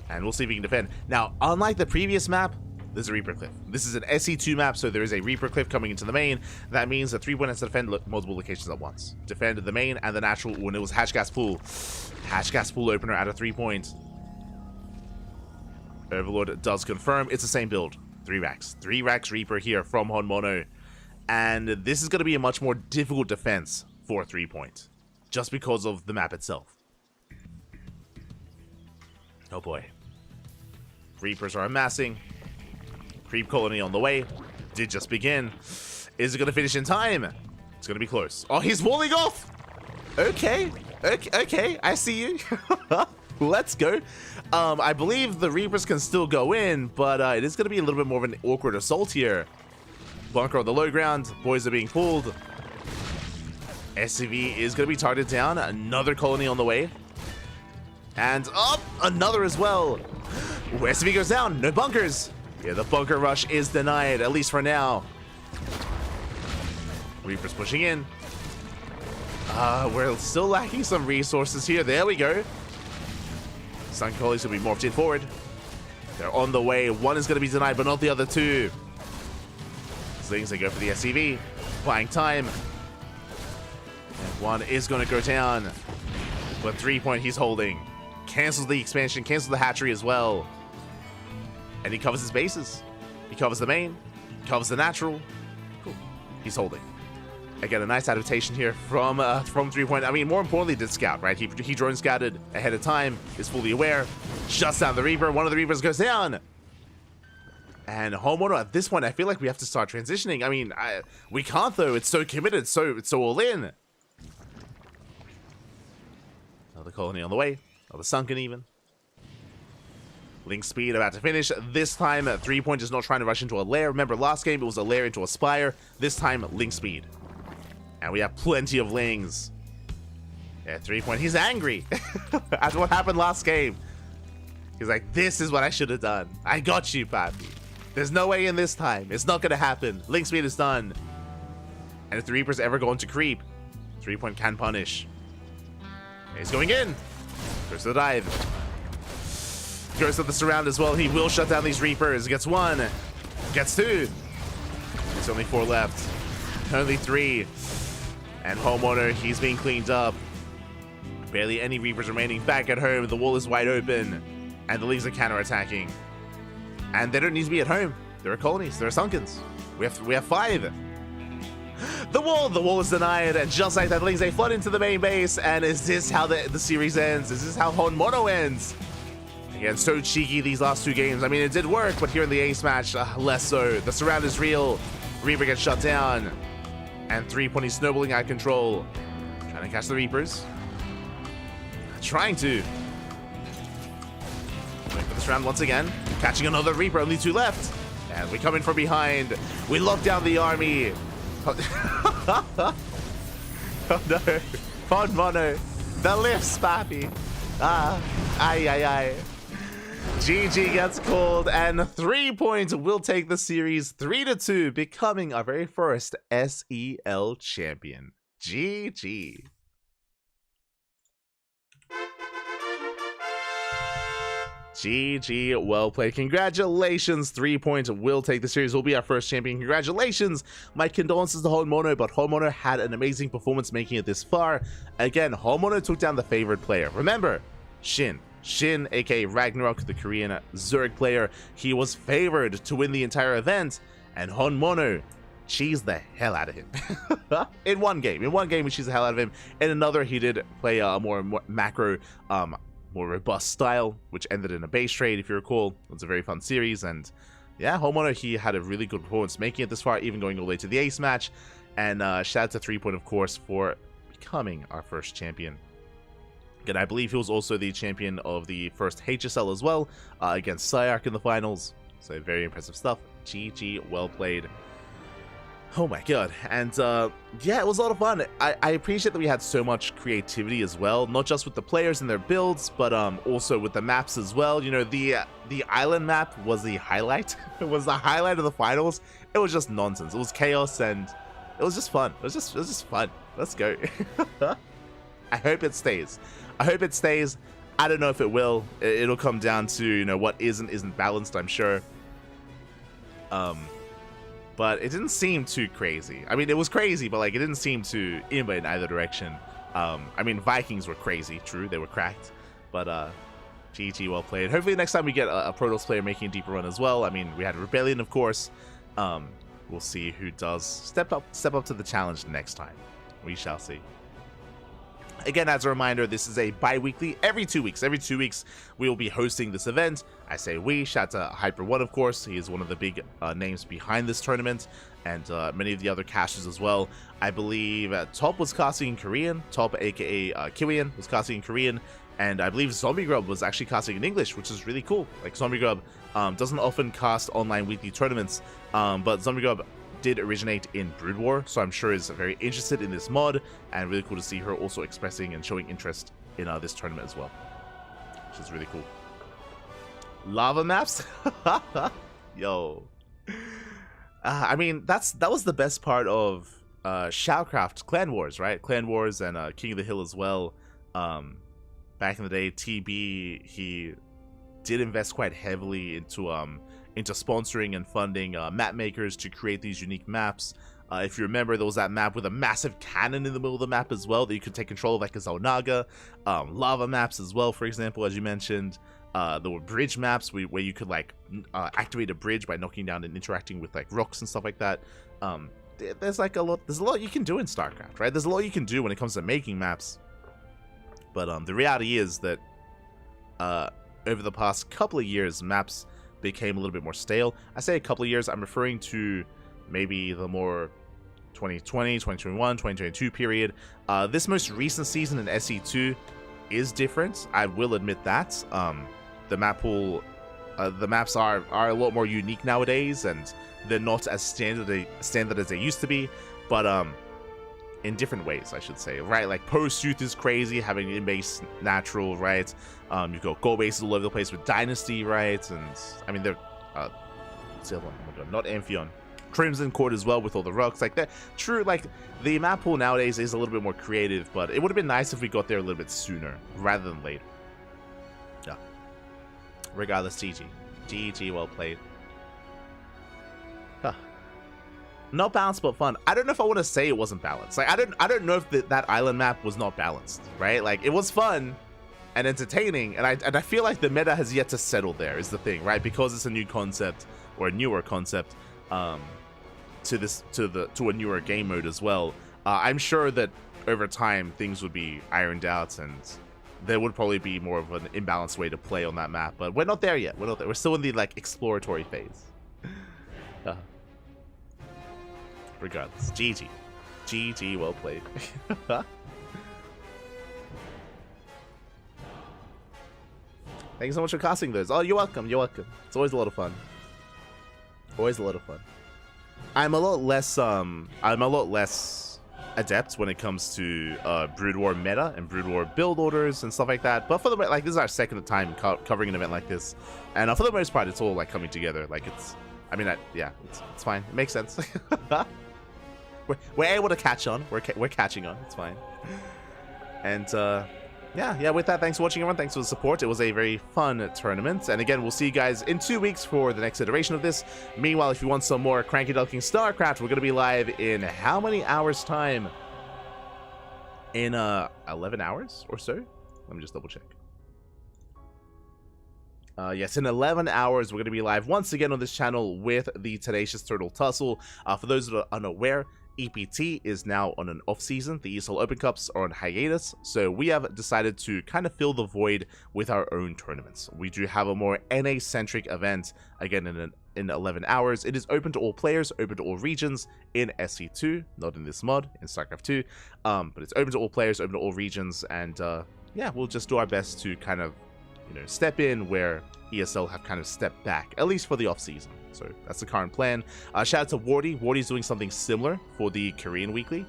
Speaker 1: And we'll see if we can defend. Now, unlike the previous map, there's a Reaper Cliff. This is an SE2 map, so there is a Reaper Cliff coming into the main. That means that 3 point has to defend multiple locations at once. Defend the main and the natural when it was Hatch Gas Pool. Hatch Gas Pool opener at a 3 point. Overlord does confirm it's the same build. 3 racks. 3 racks Reaper here from Homemono. And this is going to be a much more difficult defense for 3 point. Just because of the map itself. Oh boy. Reapers are amassing. Creep colony on the way. Did just begin. Is it going to finish in time? It's going to be close. Oh, he's walling off! Okay, I see you. Let's go. I believe the Reapers can still go in, but it is going to be a little bit more of an awkward assault here. Bunker on the low ground. Boys are being pulled. SCV is going to be targeted down. Another colony on the way. And up! Another as well. Ooh, SCV goes down. No bunkers. Yeah, the bunker rush is denied, at least for now. Reapers pushing in. We're still lacking some resources here. There we go. Sun Collies will be morphed in forward. They're on the way. One is going to be denied, but not the other two. Slings, they go for the SCV. Buying time. And one is going to go down. But 3 point he's holding. Cancels the expansion, cancels the hatchery as well. And he covers his bases. He covers the main. Covers the natural. Cool. He's holding. Again, a nice adaptation here from 3 point. I mean, more importantly, did scout, right? He drone scouted ahead of time, is fully aware, shuts down the Reaper. One of the Reapers goes down. And Homemono, at this point, I feel like we have to start transitioning. I mean, we can't, though. It's so committed, it's so all in. Another colony on the way. Another sunken even. Link speed about to finish. This time, 3 point is not trying to rush into a lair. Remember, last game, it was a lair into a spire. This time, link speed. And we have plenty of lings. Yeah, 3 point. He's angry at what happened last game. He's like, this is what I should have done. I got you, papi. There's no way in this time. It's not going to happen. Link speed is done. And if the Reaper's ever going to creep, 3 point can punish. And he's going in. Goes to the dive. Goes to the surround as well. He will shut down these Reapers. Gets one. Gets two. There's only 4 left. Only 3. And Homemono, he's being cleaned up. Barely any Reapers remaining back at home. The wall is wide open. And the Leagues are counter-attacking. And they don't need to be at home. There are colonies. There are sunkens. We have 5. The wall is denied, and just like that, they flood into the main base. And is this how the series ends? Is this how Honmono ends? Again, so cheeky these last two games. I mean, it did work, but here in the ace match, less so. The surround is real. Reaper gets shut down, and 3-point snowballing out of control. Trying to catch the Reapers. Trying to. Wait for this round once again. Catching another Reaper, only 2 left. And we come in from behind. We lock down the army. Oh no. Honmono. The lifts, papi. Aye. GG gets called, and 3 points will take the series 3-2, becoming our very first SEL champion. GG. GG, well played. Congratulations, 3 points will take the series. Will be our first champion. Congratulations. My condolences to Honmono, but Honmono had an amazing performance making it this far. Again, Honmono took down the favorite player. Remember, Shin, aka Ragnarok, the Korean Zerg player. He was favored to win the entire event, and Honmono cheesed the hell out of him. In one game, he cheesed the hell out of him. In another, he did play a more macro, more robust style, which ended in a base trade, if you recall. It was a very fun series, and yeah, Honmono, he had a really good performance making it this far, even going all the way to the ace match. And shout out to 3 Point, of course, for becoming our first champion. And I believe he was also the champion of the first HSL as well, against Sayark in the finals. So very impressive stuff. GG, well played. Oh my god. And yeah, it was a lot of fun. I appreciate that we had so much creativity as well, not just with the players and their builds, but also with the maps as well. You know, the island map was the highlight. It was the highlight of the finals. It was just nonsense. It was chaos, and it was just fun. It was just fun. Let's go. I hope it stays. I hope it stays. I don't know if it will. It'll come down to, you know, what isn't balanced, I'm sure. But it didn't seem too crazy. I mean, it was crazy, but like it didn't seem to invade in either direction. I mean, Vikings were crazy, true, they were cracked. But GG, well played. Hopefully next time we get a Protoss player making a deeper run as well. I mean, we had Rebellion, of course. We'll see who does step up to the challenge next time. We shall see. Again, as a reminder, this is a bi-weekly, every 2 weeks. Every 2 weeks, we will be hosting this event. I say we, shout out to Hyper1, of course. He is one of the big names behind this tournament, and many of the other casters as well. I believe Top was casting in Korean. Top, aka Kiwian, was casting in Korean, and I believe Zombie Grub was actually casting in English, which is really cool. Like, Zombie Grub doesn't often cast online weekly tournaments, but Zombie Grub did originate in Brood War, so I'm sure is very interested in this mod, and really cool to see her also expressing and showing interest in this tournament as well, which is really cool. Lava maps. Yo, I mean, that was the best part of StarCraft Clan Wars, right? Clan Wars and King of the Hill as well. Back in the day, TB, he did invest quite heavily into sponsoring and funding map makers to create these unique maps. If you remember, there was that map with a massive cannon in the middle of the map as well that you could take control of, like a Zaunaga. Lava maps as well, for example, as you mentioned. There were bridge maps where you could like activate a bridge by knocking down and interacting with like rocks and stuff like that. There's a lot you can do in StarCraft, right? There's a lot you can do when it comes to making maps. But the reality is that over the past couple of years, maps became a little bit more stale. I say a couple of years, I'm referring to maybe the more 2020, 2021, 2022 period. This most recent season in SE2 is different. I will admit that. The map pool, the maps are a lot more unique nowadays, and they're not as standard as they used to be, but in different ways, I should say, right? Like post-youth is crazy, having in-base natural, right? You've got goal bases all over the place with Dynasty, right? And I mean, they're what's the other one? Oh my god, not Amphion. Crimson Court as well, with all the rocks. Like, that true, like the map pool nowadays is a little bit more creative, but it would have been nice if we got there a little bit sooner rather than later. Yeah. Regardless, GG, well played. Huh. Not balanced, but fun. I don't know if I want to say it wasn't balanced. Like, I don't know if that island map was not balanced, right? Like, it was fun and entertaining, and I feel like the meta has yet to settle there, is the thing, right? Because it's a new concept, or a newer concept. to a newer game mode as well. I'm sure that over time things would be ironed out and there would probably be more of an imbalanced way to play on that map, but we're not there yet. We're not there. We're still in the like exploratory phase. Regardless, GG, well played. Thank you so much for casting those. Oh, you're welcome. You're welcome. It's always a lot of fun. Always a lot of fun. I'm a lot less adept when it comes to Brood War meta and Brood War build orders and stuff like that. But for the like, this is our second time covering an event like this, and for the most part, it's all like coming together. Like it's, I mean, yeah, it's fine. It makes sense. we're able to catch on. We're catching on. It's fine. And yeah, with that, thanks for watching, everyone. Thanks for the support. It was a very fun tournament. And again, we'll see you guys in 2 weeks for the next iteration of this. Meanwhile, if you want some more CranKy Ducklings StarCraft, we're going to be live in how many hours' time? In 11 hours or so? Let me just double check. Yes, in 11 hours, we're going to be live once again on this channel with the Tenacious Turtle Tussle. For those that are unaware, EPT is now on an off season. The ESL Open Cups are on hiatus, so we have decided to kind of fill the void with our own tournaments. We do have a more NA-centric event, again, in 11 hours. It is open to all players, open to all regions in SC2, not in this mod, in StarCraft 2, but it's open to all players, open to all regions, and yeah, we'll just do our best to kind of, you know, step in where ESL have kind of stepped back, at least for the off season. So that's the current plan. Shout out to Wardy. Wardy's doing something similar for the Korean Weekly.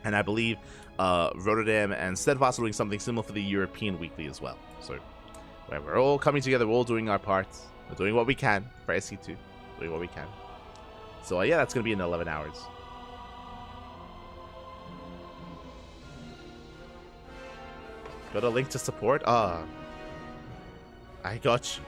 Speaker 1: And I believe Rotterdam and Steadfast are doing something similar for the European Weekly as well. So we're all coming together. We're all doing our parts. We're doing what we can for SC2. Doing what we can. So yeah, that's going to be in 11 hours. Got a link to support? I got you.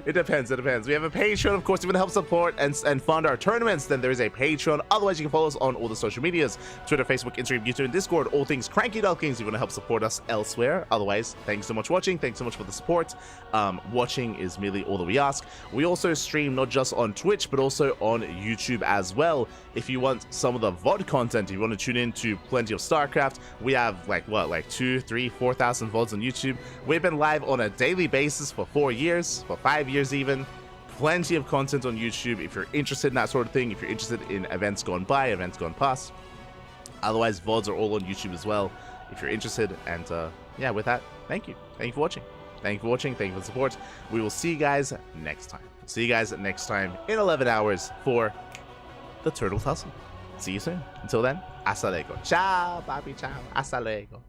Speaker 1: It depends. We have a Patreon, of course. If you want to help support and fund our tournaments, then there is a Patreon. Otherwise, you can follow us on all the social medias: Twitter, Facebook, Instagram, YouTube, and Discord. All things CranKy Ducklings. If you want to help support us elsewhere. Otherwise, thanks so much for watching. Thanks so much for the support. Watching is merely all that we ask. We also stream not just on Twitch, but also on YouTube as well. If you want some of the VOD content, if you want to tune in to plenty of StarCraft, we have like 2,000, 3,000, 4,000 VODs on YouTube. We've been live on a daily basis for 4 years, for 5 years even. Plenty of content on YouTube if you're interested in that sort of thing, if you're interested in events gone by, events gone past. Otherwise, VODs are all on YouTube as well if you're interested. And yeah, with that, thank you. Thank you for watching. Thank you for watching. Thank you for the support. We will see you guys next time. See you guys next time in 11 hours for the Turtle Tussle. See you soon. Until then, hasta luego. Ciao, papi, ciao. Hasta luego.